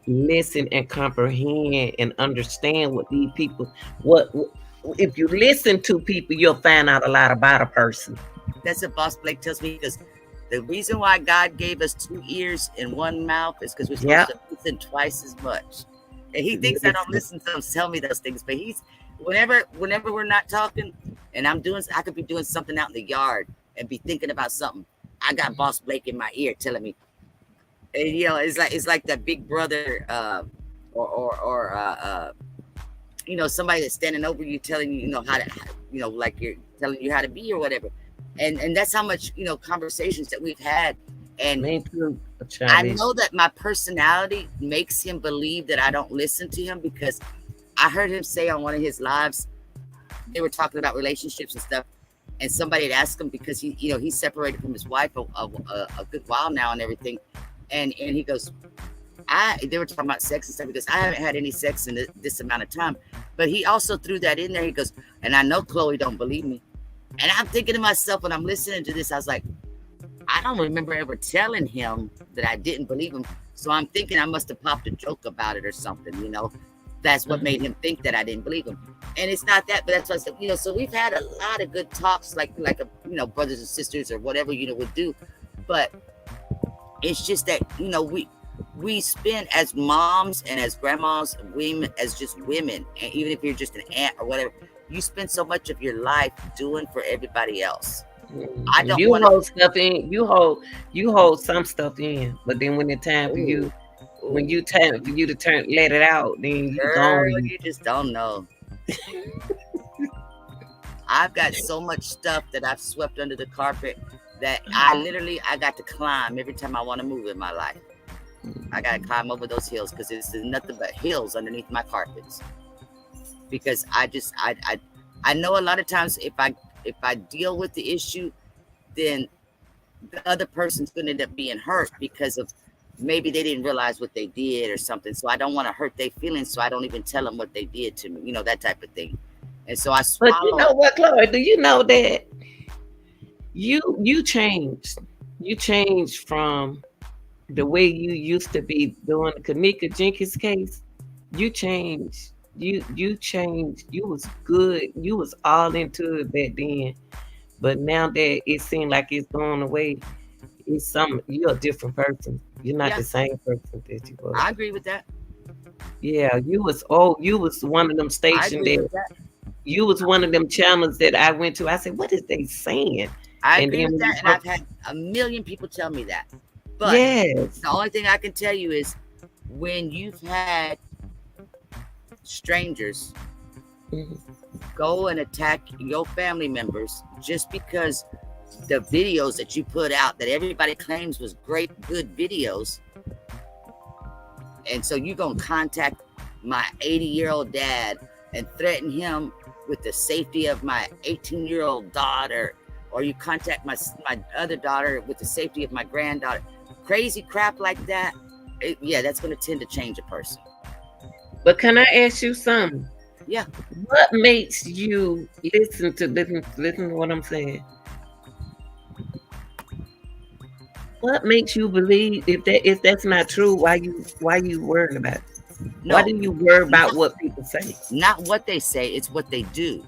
listen and comprehend and understand what these people what if you listen to people, you'll find out a lot about a person.
that's what Boss Blake tells me because the reason why God gave us 2 ears and 1 mouth is because we're supposed
Yeah.
to listen twice as much. And he thinks I don't
Listen.
listen to him tell me those things, but he's whenever we're not talking and I could be doing something out in the yard and be thinking about something. I got Boss Blake in my ear telling me, and it's like that big brother, or somebody that's standing over you telling you, how to, like you're telling you how to be or whatever. And that's how much, conversations that we've had. And
Me too,
I
childish.
know that my personality makes him believe that I don't listen to him because I heard him say on one of his lives, they were talking about relationships and stuff. And somebody had asked him because he's separated from his wife a good while now and everything. And he goes, they were talking about sex and stuff because I haven't had any sex in this amount of time. But he also threw that in there. He goes, and I know Chloe don't believe me. And I'm thinking to myself when I'm listening to this, I was like, I don't remember ever telling him that I didn't believe him. So I'm thinking I must have popped a joke about it or something. That's what made him think that I didn't believe him. And it's not that, but that's what I said, so we've had a lot of good talks, like brothers and sisters or whatever, would do. But it's just that, we spend as moms and as grandmas, women, as just women, and even if you're just an aunt or whatever, you spend so much of your life doing for everybody else. I don't
You
want to.
hold stuff in. You hold some stuff in, but then when it's time for you, when you time for you to let it out, then you
Girl,
gone.
you just don't know. I've got so much stuff that I've swept under the carpet that I got to climb every time I want to move in my life. I got to climb over those hills because there's nothing but hills underneath my carpets. Because I know a lot of times if I deal with the issue, then the other person's going to end up being hurt because of maybe they didn't realize what they did or something. So I don't want to hurt their feelings. So I don't even tell them what they did to me, that type of thing. And so I
But you
swallow
know
it.
what, Chloe? Do you know that you changed? You changed from the way you used to be doing the Kenneka Jenkins case. You changed. You changed. You was good. You was all into it back then. But now that it seems like it's going away, you're a different person. You're not
Yeah,
the same person that you were.
I agree with that.
Yeah, you was one of them
I
stations
agree
that
with that.
you was one of them channels that I went to. I said, what is they saying?
I
And
agree
then
with
when you
that. And
broke,
I've had a million people tell me that. But
yes.
the only thing I can tell you is when you've had strangers
Mhm.
go and attack your family members just because the videos that you put out that everybody claims was great, good videos. And so you're going to contact my 80-year-old dad and threaten him with the safety of my 18-year-old daughter, or you contact my other daughter with the safety of my granddaughter. Crazy crap like that. Yeah, that's going to tend to change a person.
But can I ask you something?
Yeah.
What makes you listen to what I'm saying? What makes you believe if that's not true? Why you worried about it? Why
No,
do you worry
not,
about what people say?
not what they say, it's what they do.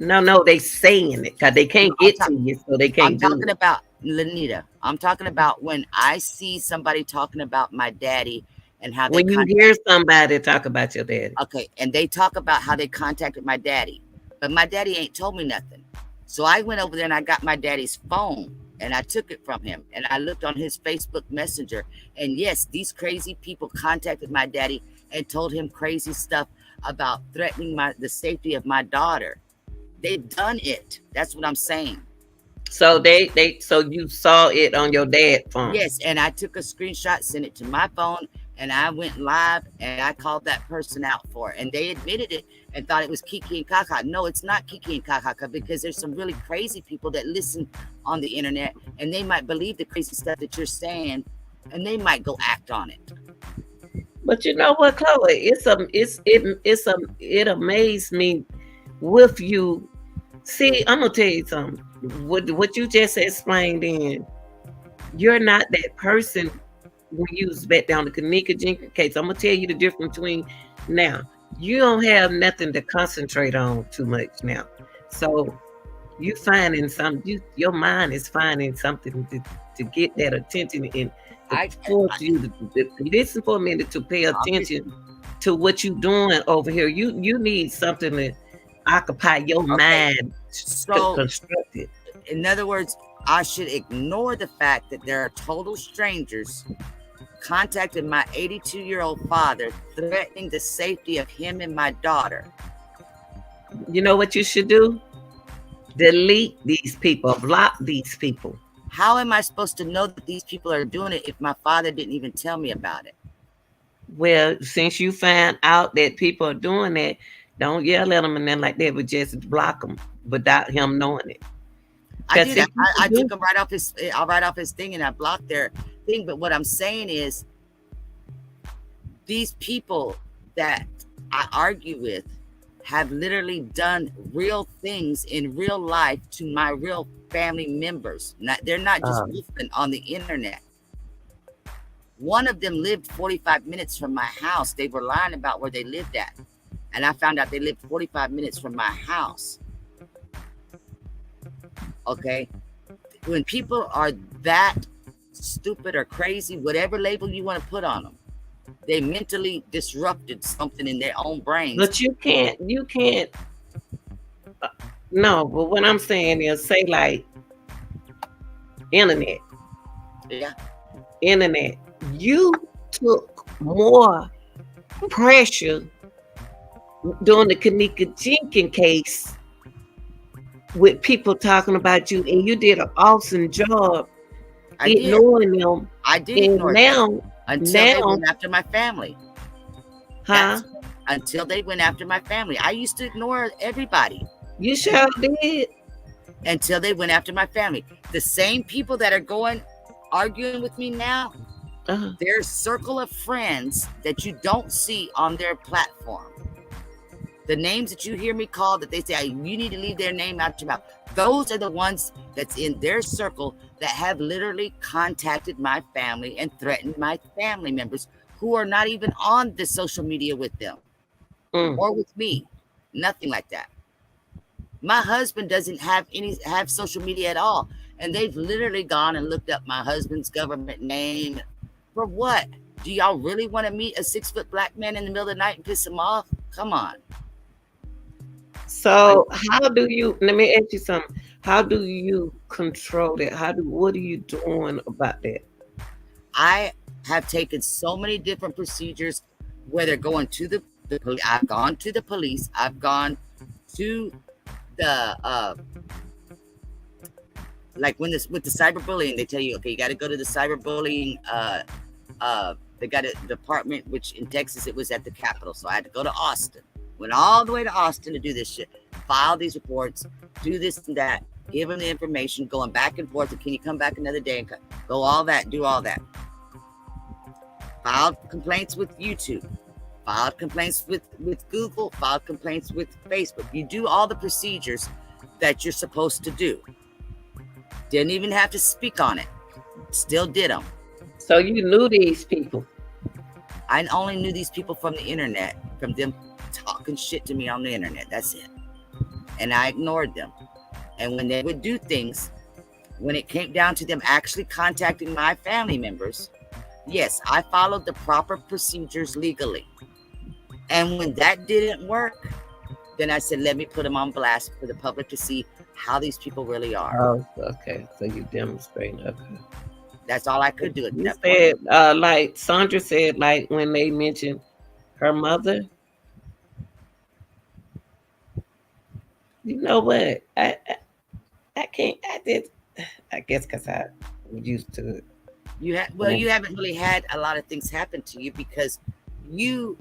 No, they saying it because they
No,
can't get to you, so they
I'm
can't do
talking
it.
about Lanita. I'm talking about when I see somebody talking about my daddy and how they
When you
contact.
hear somebody talk about your daddy,
Okay, and they talk about how they contacted my daddy, but my daddy ain't told me nothing. So I went over there and I got my daddy's phone and I took it from him and I looked on his Facebook Messenger. And yes, these crazy people contacted my daddy and told him crazy stuff about threatening the safety of my daughter. They've done it. That's what I'm saying.
so so you saw it on your dad's phone.
Yes, and I took a screenshot, sent it to my phone, and I went live and I called that person out for it. And they admitted it and thought it was Kiki and Kaka. No, it's not Kiki and Kaka because there's some really crazy people that listen on the internet and they might believe the crazy stuff that you're saying and they might go act on it.
But you know what, Chloe? It amazed me with you. See, I'm gonna tell you something. What you just explained in, you're not that person when you was back down the Kenneka Jenkins case. I'm gonna tell you the difference between now. You don't have nothing to concentrate on too much now. So you finding some your mind is finding something to get that attention and to
I,
force
I
you to listen for a minute to pay
I'm just,
attention to what you doing over here. You need something to occupy your
okay.
mind,
So,
constructed.
in other words, I should ignore the fact that there are total strangers contacted my 82-year-old father, threatening the safety of him and my daughter.
You know what you should do? Delete these people, block these people.
How am I supposed to know that these people are doing it if my father didn't even tell me about it?
Well, since you found out that people are doing that, don't yell at them and then like that, but just block them without him knowing it.
I
Because
did.
see, people
I took
do.
him right off his. I'll write off his thing and I blocked their thing. But what I'm saying is, these people that I argue with have literally done real things in real life to my real family members. They're not just woofing on the internet. One of them lived 45 minutes from my house. They were lying about where they lived at. And I found out they lived 45 minutes from my house. Okay? When people are that stupid or crazy, whatever label you want to put on them, they mentally disrupted something in their own brains.
But you can't. No, but what I'm saying is, say like internet,
Yeah.
internet. You took more pressure during the Kenneka Jenkins case with people talking about you, and you did an awesome job ignoring them.
I did
And
ignore them until they went after my family.
Huh?
Until they went after my family. I used to ignore everybody.
You sure did.
Until they went after my family. The same people that are arguing with me now Their circle of friends that you don't see on their platform. The names that you hear me call that they say you need to leave their name out your mouth. Those are the ones that's in their circle that have literally contacted my family and threatened my family members who are not even on the social media with them or with me. Nothing like that. My husband doesn't have social media at all. And they've literally gone and looked up my husband's government name. For what? Do y'all really want to meet a 6-foot black man in the middle of the night and piss him off? Come on.
So how do you, let me ask you something. How do you control it? What are you doing about that?
I have taken so many different procedures, whether going to the police. I've gone to the police. I've gone to the, like with the cyberbullying, they tell you, okay, you got to go to the cyberbullying, they got a department, which in Texas, it was at the Capitol. So I had to go to Austin. Went all the way to Austin to do this shit, file these reports, do this and that, give them the information, going back and forth. And can you come back another day and go all that, do all that? Filed complaints with YouTube, filed complaints with Google, filed complaints with Facebook. You do all the procedures that you're supposed to do. Didn't even have to speak on it. Still did them.
So you knew these people?
I only knew these people from the internet, from them talking shit to me on the internet. That's it. And I ignored them. And when they would do things, when it came down to them actually contacting my family members, yes, I followed the proper procedures legally. And when that didn't work, then I said, let me put them on blast for the public to see how these people really are.
Oh, okay. So you demonstrating. Okay.
That's all I could do at that
point. Like Sandra said, like when they mentioned her mother, you know what? I can't. I guess because I'm used to it.
You haven't really had a lot of things happen to you because you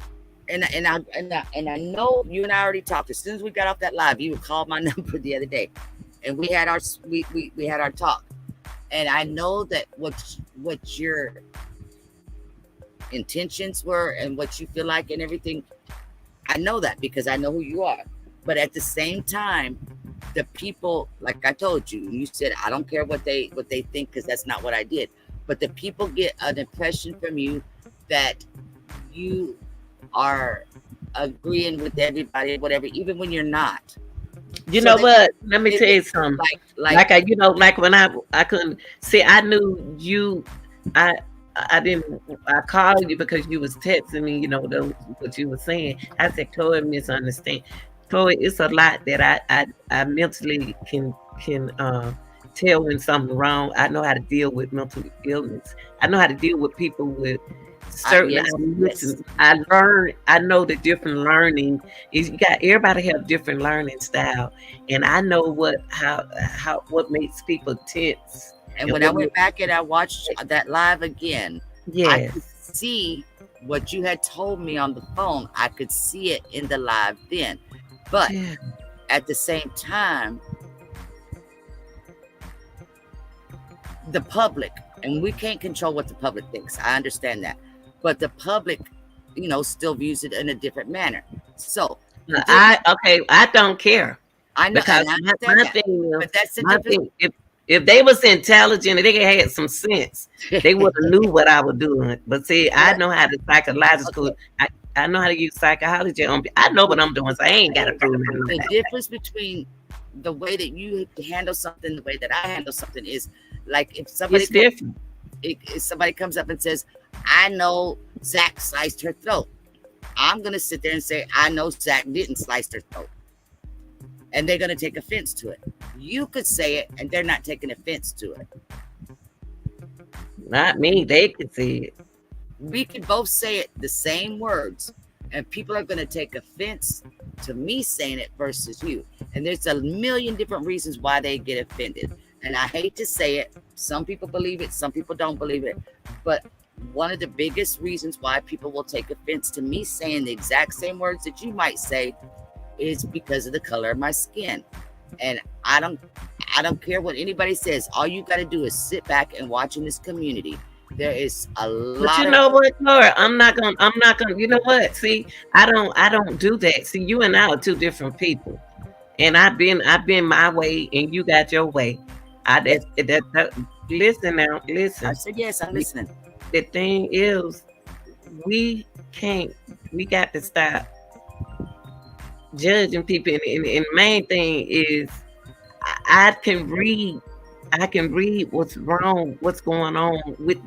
and I know you and I already talked. As soon as we got off that live, you called my number the other day, and we had our talk. And I know that what your intentions were and what you feel like and everything. I know that because I know who you are. But at the same time, the people, like I told you, you said, I don't care what they think because that's not what I did. But the people get an impression from you that you are agreeing with everybody, whatever, even when you're not.
You know what? Let me tell you something. Like I, like when I couldn't see, I knew you. I called you because you was texting me. You know what you were saying. I said, Chloe, misunderstand. Chloe, it's a lot that I mentally can tell when something's wrong. I know how to deal with mental illness. I know how to deal with people with certain I know the different learning is. You got everybody have different learning style, and I know what makes people tense.
And when I went back and I watched that live again, I could see what you had told me on the phone. I could see it in the live then, but at the same time, the public, and we can't control what the public thinks. I understand that. But the public, still views it in a different manner. So
I don't care.
I know.
Because my thing is,
but that's the difference.
If they was intelligent, if they had some sense, they would have knew what I was doing. But see, I know how to psychological. I know how to use psychology. I know what I'm doing, so I ain't got to prove it.
The difference between the way that you handle something, the way that I handle something is like if somebody if somebody comes up and says, I know Zach sliced her throat, I'm going to sit there and say, I know Zach didn't slice her throat. And they're going to take offense to it. You could say it and they're not taking offense to it.
Not me. They could see it.
We could both say it the same words and people are going to take offense to me saying it versus you. And there's a million different reasons why they get offended. And I hate to say it. Some people believe it. Some people don't believe it. But one of the biggest reasons why people will take offense to me saying the exact same words that you might say is because of the color of my skin. And I don't care what anybody says. All you got to do is sit back and watch in this community There is a
But you
lot of
know what, Laura? I'm not gonna. You know what? See, I don't do that. See, you and I are two different people, and I've been my way, and you got your way. I
yes.
that listen now,
I
listen.
said yes, I'm listening.
The thing is, we can't. We got to stop judging people, and the main thing is I can read. I can read what's wrong, what's going on with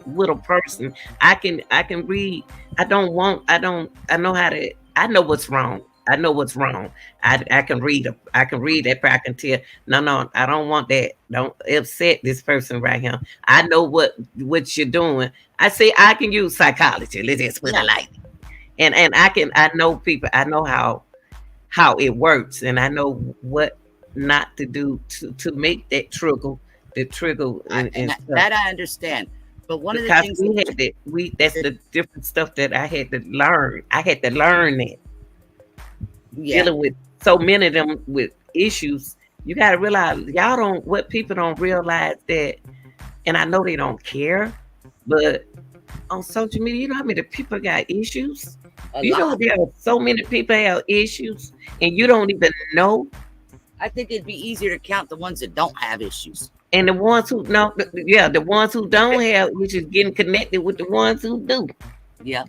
with a person. I can read. I don't want. I don't. I know how to. I know what's wrong. I know what's wrong. I can read. I can read that. But I can tell. No, no. I don't want that. Don't upset this person right here. I know what you're doing. I say I can use psychology. Let's just put
Yeah,
it like. And I can. I know people. I know how it works, and I know what not to do to make that trigger, the trigger and stuff.
that I understand. But one of the
Because
things
we had that we that's
that
the different stuff that I had to learn. I had to learn that
yeah,
dealing with so many of them with issues. You got to realize y'all don't. What people don't realize that, and I know they don't care, but on social media, you know how many people got issues.
a
You know
lot.
there are so many people have issues, and you don't even know.
I think it'd be easier to count the ones that don't have issues.
And the ones who know, yeah, the ones who don't have, which is getting connected with the ones who do.
Yeah.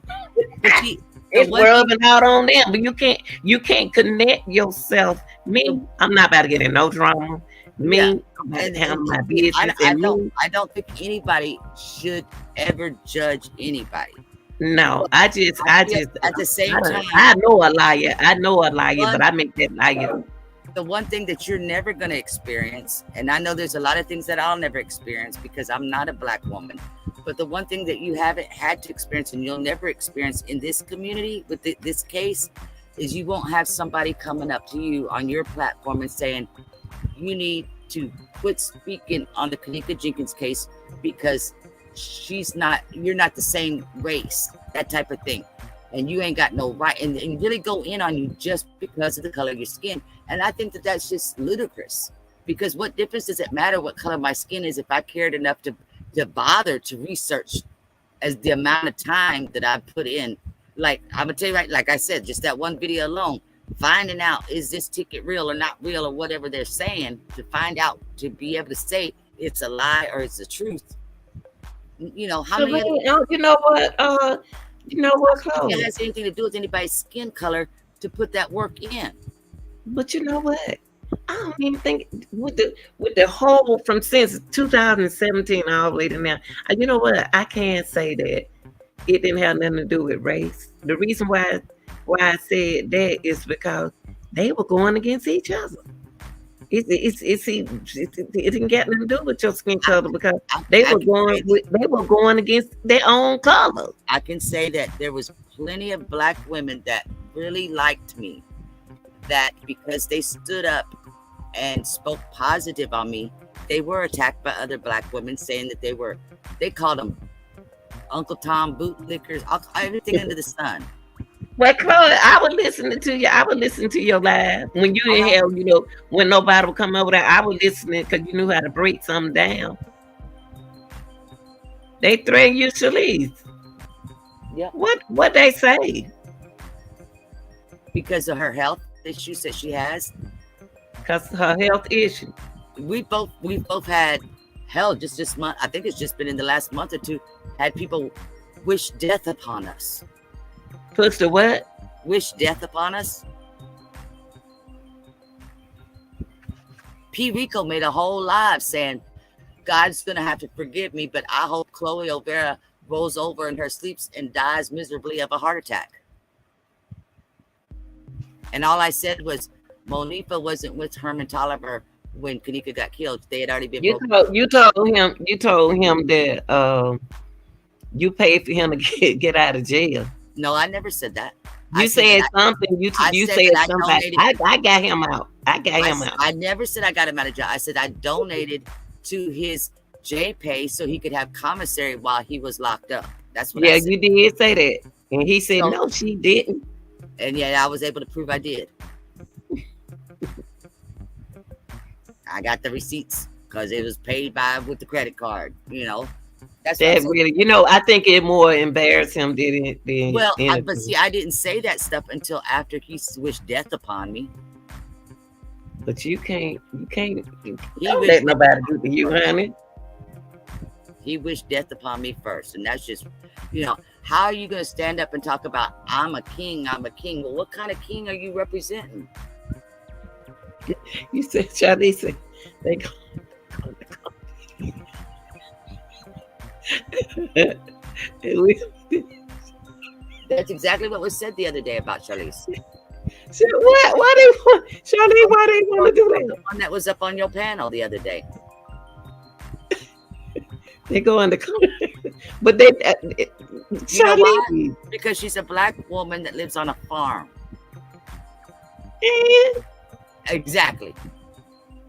But see, the
It's
one thing
rubbing out on them, but you can't connect yourself.
the,
Me, I'm not about to get in no drama.
yeah.
Me, I'm about to handle
And
my
see,
business. And me,
I don't think anybody should ever judge anybody.
no,
But
I
feel
just,
at the same time,
I know a liar. I know a liar,
one
but I make that liar.
the one thing that you're never going to experience, and I know there's a lot of things that I'll never experience because I'm not a black woman, but the one thing that you haven't had to experience and you'll never experience in this community with this case is you won't have somebody coming up to you on your platform and saying you need to quit speaking on the Kenneka Jenkins case because you're not the same race, that type of thing, and you ain't got no right, and really go in on you just because of the color of your skin. And I think that that's just ludicrous, because what difference does it matter what color my skin is if I cared enough to bother to research as the amount of time that I put in? Like, I'm gonna tell you, right, like I said, just that one video alone, finding out is this ticket real or not real or whatever they're saying, to find out, to be able to say it's a lie or it's the truth. You know how
So,
many other
you know what? You know what,
it
Chloe?
has anything to do with anybody's skin color to put that work in?
But you know what? I don't even think with the whole from since 2017 all the way to now. You know what? I can't say that it didn't have nothing to do with race. The reason why I said that is because they were going against each other. It didn't get nothing to do with your skin color because
I can say
they were going against their own color.
I can say that there was plenty of black women that really liked me, that because they stood up and spoke positive on me, they were attacked by other black women saying that they called them Uncle Tom bootlickers, everything under the sun.
Well, Chloe, I was listening to you. I was listening to your live when you didn't
Uh-huh.
have, when nobody would come over there. I was listening because you knew how to break something down. They threatened you to leave.
Yep.
What they say?
Because of her health issues that she has.
Because her health issue.
We both had, hell, just this month, I think it's just been in the last month or two, had people wish death upon us.
Push the what?
Wish death upon us. P. Rico made a whole live saying, God's going to have to forgive me, but I hope Chloe O'Vera rolls over in her sleeps and dies miserably of a heart attack. And all I said was, Monifa wasn't with Herman Tolliver when Kenneka got killed. They had already been broken.
You told him that you paid for him to get out of jail.
No, I never said that.
You said something. You said something. I got him out. I got him out.
I never said I got him out of jail. I said I donated to his J pay so he could have commissary while he was locked up. That's what I said.
You did say that. And he said, no, she didn't.
And yeah, I was able to prove I did. I got the receipts because it was paid by with the credit card, That's what I'm
That
saying.
really, I think it more embarrassed him than
Well, but
anything.
see, I didn't say that stuff until after he wished death upon me.
But you
He
don't let
wished death
nobody
upon
do to
me
you,
first.
honey.
He wished death upon me first, and that's just, how are you going to stand up and talk about I'm a king, I'm a king? Well, what kind of king are you representing?
You said, Charlize, they go, we-
That's exactly what was said the other day about Charlize.
what? Why they want, Charlie? Why they want to do
The
that?
one that was up on your panel the other day.
They go in the corner, but they,
You know why?
Charlie,
Because she's a black woman that lives on a farm.
and
Exactly.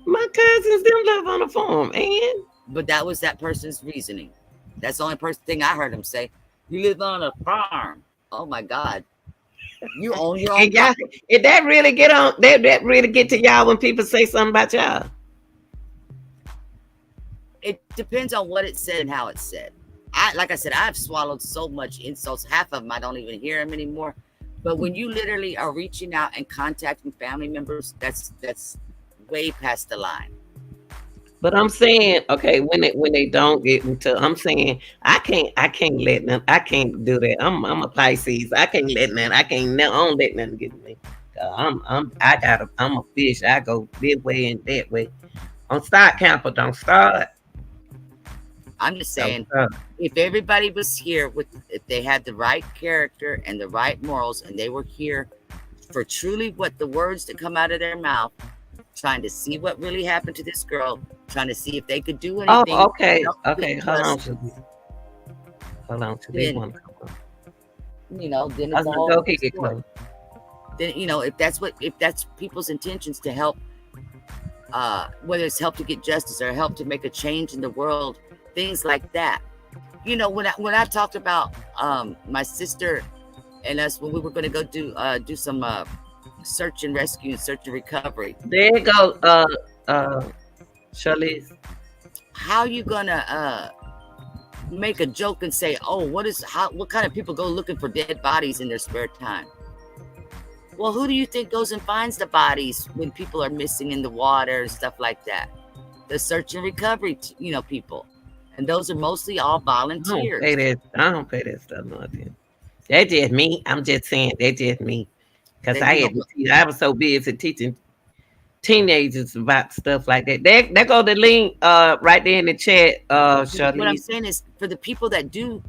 my cousins them live on a farm, and
But that was that person's reasoning. That's the only thing I heard him say. You live on a farm. Oh my God. You own your own
and y'all,
property.
did that really get on? That really get to y'all when people say something about y'all?
It depends on what it said and how it's said. Like I said, I've swallowed so much insults. Half of them I don't even hear them anymore. But when you literally are reaching out and contacting family members, that's way past the line.
But I'm saying, okay, when they don't get into, I'm saying I can't let none, I can't do that. I'm a Pisces. I can't let none, I don't let nothing get to me. I'm a fish. I go this way and that way. Don't start, camper. Don't start.
I'm just
Don't
saying,
start.
if everybody was here if they had the right character and the right morals, and they were here for truly what the words that come out of their mouth, trying to see what really happened to this girl, trying to see if they could do
Oh,
anything to
okay,
help
okay.
with
Hold on,
justice,
hold on. They
then
want to come on.
then
I
it's
was
a
like,
whole
go
other
ahead,
story.
Chloe.
Then if that's people's intentions to help, whether it's help to get justice or help to make a change in the world, things like that. When I talked about my sister and us when we were going to go do some search and rescue and search and recovery.
There you go, Charlize.
How you gonna make a joke and say, "Oh, what kind of people go looking for dead bodies in their spare time?" Well, who do you think goes and finds the bodies when people are missing in the water and stuff like that? The search and recovery, people, and those are mostly all
I don't pay
volunteers.
that. I don't pay that stuff nothing. That's just me. I'm just saying that's just me. Cause
Then
I had to teach. I was so busy teaching teenagers about stuff like that. There go the link right there in the chat,
what I'm
Charlize.
saying is for the people that do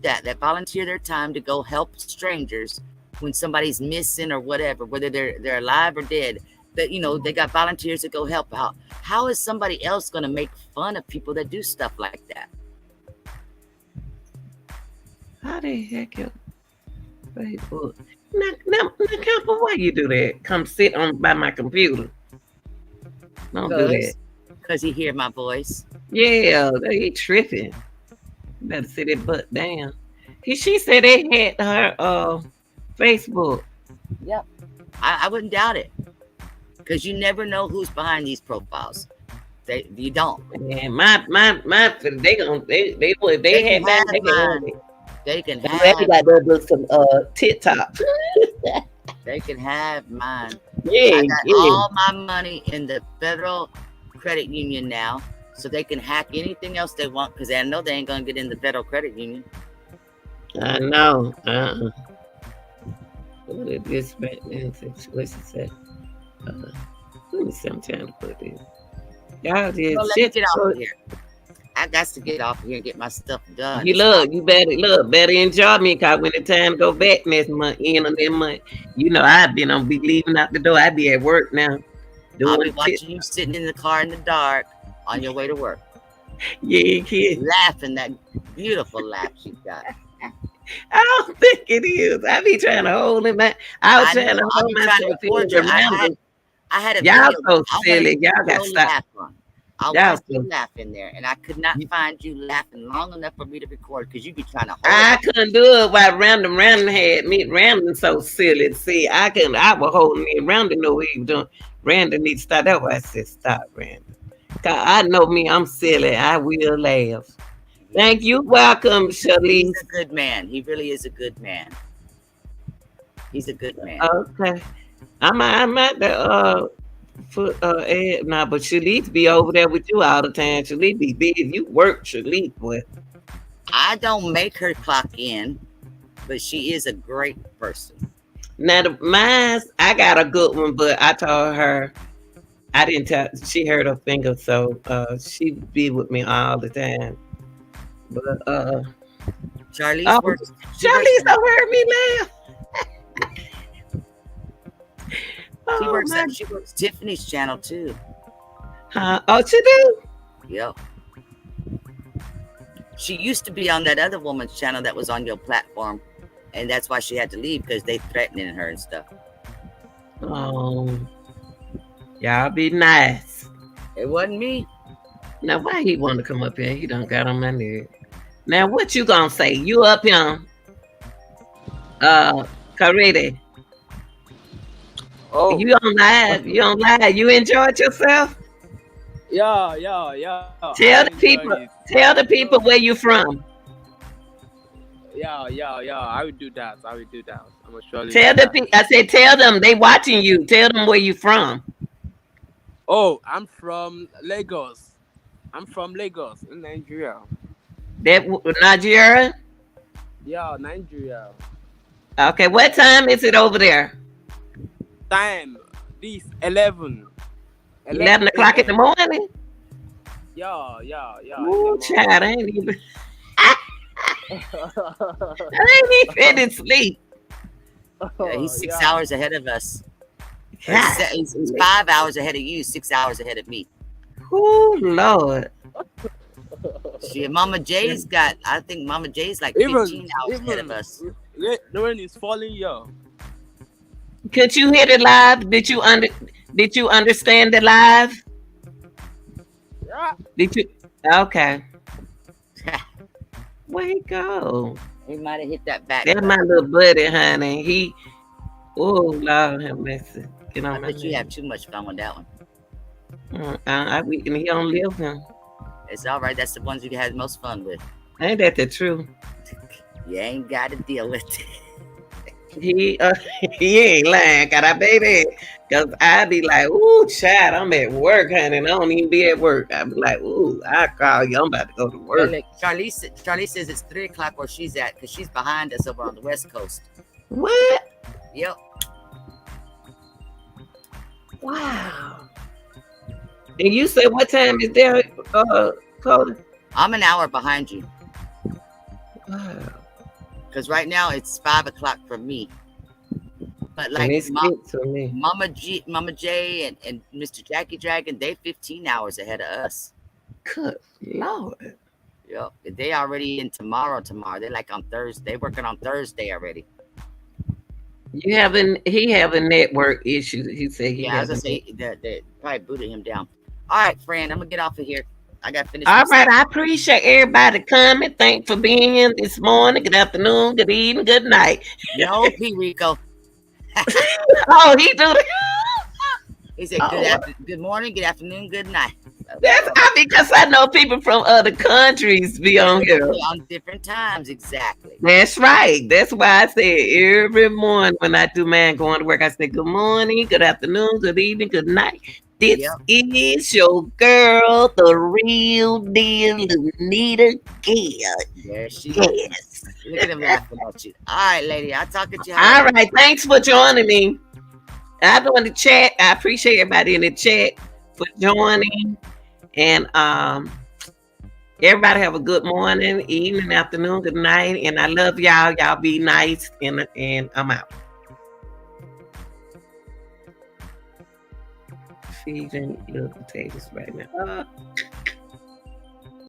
that volunteer their time to go help strangers when somebody's missing or whatever, whether they're alive or dead, that they got volunteers that go help out. How is somebody else going to make fun of people that do stuff like that?
How the heck you Facebook? Now, Camper, why you do that? Come sit on by my computer. Don't do that.
Because he hear my voice.
Yeah, they tripping. Better sit that butt down. She said they had her Facebook.
Yep. I wouldn't doubt it, because you never know who's behind these profiles. You don't.
And my they gonna they if they
can
had that
have
they can have
mine.
it.
They can
They got
have
to do some TikTok.
they can have mine.
Yeah,
I got
yeah.
all my money in the federal credit union now, so they can hack anything else they want, because I know they ain't gonna get in the federal credit union.
I know. What is this what's it say? Let me see. I'm trying to put this. Y'all
So
just
let me
shit.
get off of here. I got to get off of here and get my stuff done.
You better enjoy me, cause when the time go back next month, end of that month, I've been on be leaving out the door. I be at work now.
I'll be watching you sitting in the car in the dark on your way to work.
Yeah, kid.
Laughing that beautiful laugh you got.
I don't think it is. I be trying to hold it back. I was trying to
I'll
hold
be trying to
myself in
record you.
remember.
I had a
Y'all
video.
so
I
silly. Y'all got
your
to stop.
laugh on. I
Y'all
want you
so
to laugh in there, and I could not find you laughing long enough for me to record, because you be trying to hold
I
it.
couldn't do it while Random had me. Random so silly. See, I was holding me. Random know what he was doing. Random need to stop. That's why I said stop, Random. Cause I know me, I'm silly. I will laugh. Thank you. Welcome,
He's
Shalice.
a good man. He really is a good man. He's a good man.
Okay. I'm at the for Ed now, but Shalice be over there with you all the time. Shalice be busy. You work, Shalice, boy.
I don't make her clock in, but she is a great person.
Now the mine, I got a good one, but I told her I didn't tell. She hurt her finger, so she be with me all the time. But
Charlize
oh,
works. She works.
Charlize don't heard me laugh.
She
Oh
works.
my,
She works Tiffany's channel too.
huh? Oh, she do.
Yep. She used to be on that other woman's channel that was on your platform, and that's why she had to leave because they threatening her and stuff.
Oh, y'all be nice.
It wasn't me.
Now, why he want to come up here? He done got on my nerve. Now, what you gonna say? You up here, Karede?
Oh,
You on live? You on live? You enjoyed yourself?
yeah.
Tell
I
the
enjoyed
people.
it.
Tell the people where you from.
Yeah. I will do that. I will do that. I will surely
Tell
do
the
that.
people. I said, tell them they watching you. Tell them where you from.
Oh, I'm from Lagos. I'm from Lagos in Nigeria.
That Nigeria.
Yeah, Nigeria.
Okay, what time is it over there?
Time this 11.
11 o'clock in the
a.m.
morning.
Yeah. In the
Ooh,
morning.
child, I ain't even finished sleep.
Yeah, he's six
Yeah.
hours ahead of us.
God.
He's 5 hours ahead of you. 6 hours ahead of me.
Oh Lord.
She, Mama J's got. I think Mama J's like
Even
15 hours ahead of us.
the rain is falling here.
Could you hear the live? Did you understand the live?
Yeah.
Did you okay. Where he go?
He might have hit that back
That's my
button.
little buddy, honey. He oh Lord have mercy. Get
I
on my
bet you
nerves.
have too much fun with that one.
He don't live him.
It's all right. That's the ones you had the most fun with.
Ain't that the truth?
You ain't got to deal with it.
He he ain't lying, got I baby. Cause I be like, ooh, child, I'm at work, honey, and I don't even be at work. I be like, ooh, I call you, I'm about to go to
Well,
work.
look, Charlie says it's 3 o'clock where she's at because she's behind us over on the West Coast.
What?
Yep.
Wow. And you said what time is there, Cody?
I'm an hour behind you
Wow.
because right now it's 5 o'clock for me. But
And
like
it's six for me.
Mama J, and Mr. Jackie Dragon, they 15 hours ahead of us.
Good Lord.
Yep. They already in tomorrow. They're like on Thursday. They're working on Thursday already.
He having network issues. He said he
Yeah, I was
has.
gonna say that they probably booted him down. All right, friend, I'm gonna get off of here. I got to finish.
All
This
right, I appreciate everybody coming. Thanks for being here this morning. Good afternoon, good evening, good night.
No, P. Rico.
Oh, he do that.
He said good morning, good afternoon, good night.
That's because I know people from other countries be on here.
On different times, exactly.
That's right. That's why I say every morning when I do mine going to work, I say good morning, good afternoon, good evening, good night. This is your girl, the real deal, Lunita Gill.
There she
Yes.
is. Look at him laughing at you. All right, lady. I'll talk at you.
All right. Thanks for joining me. I go in the chat. I appreciate everybody in the chat for joining. And everybody have a good morning, evening, afternoon, good night. And I love y'all. Y'all be nice. And I'm out. Feeding little potatoes right now.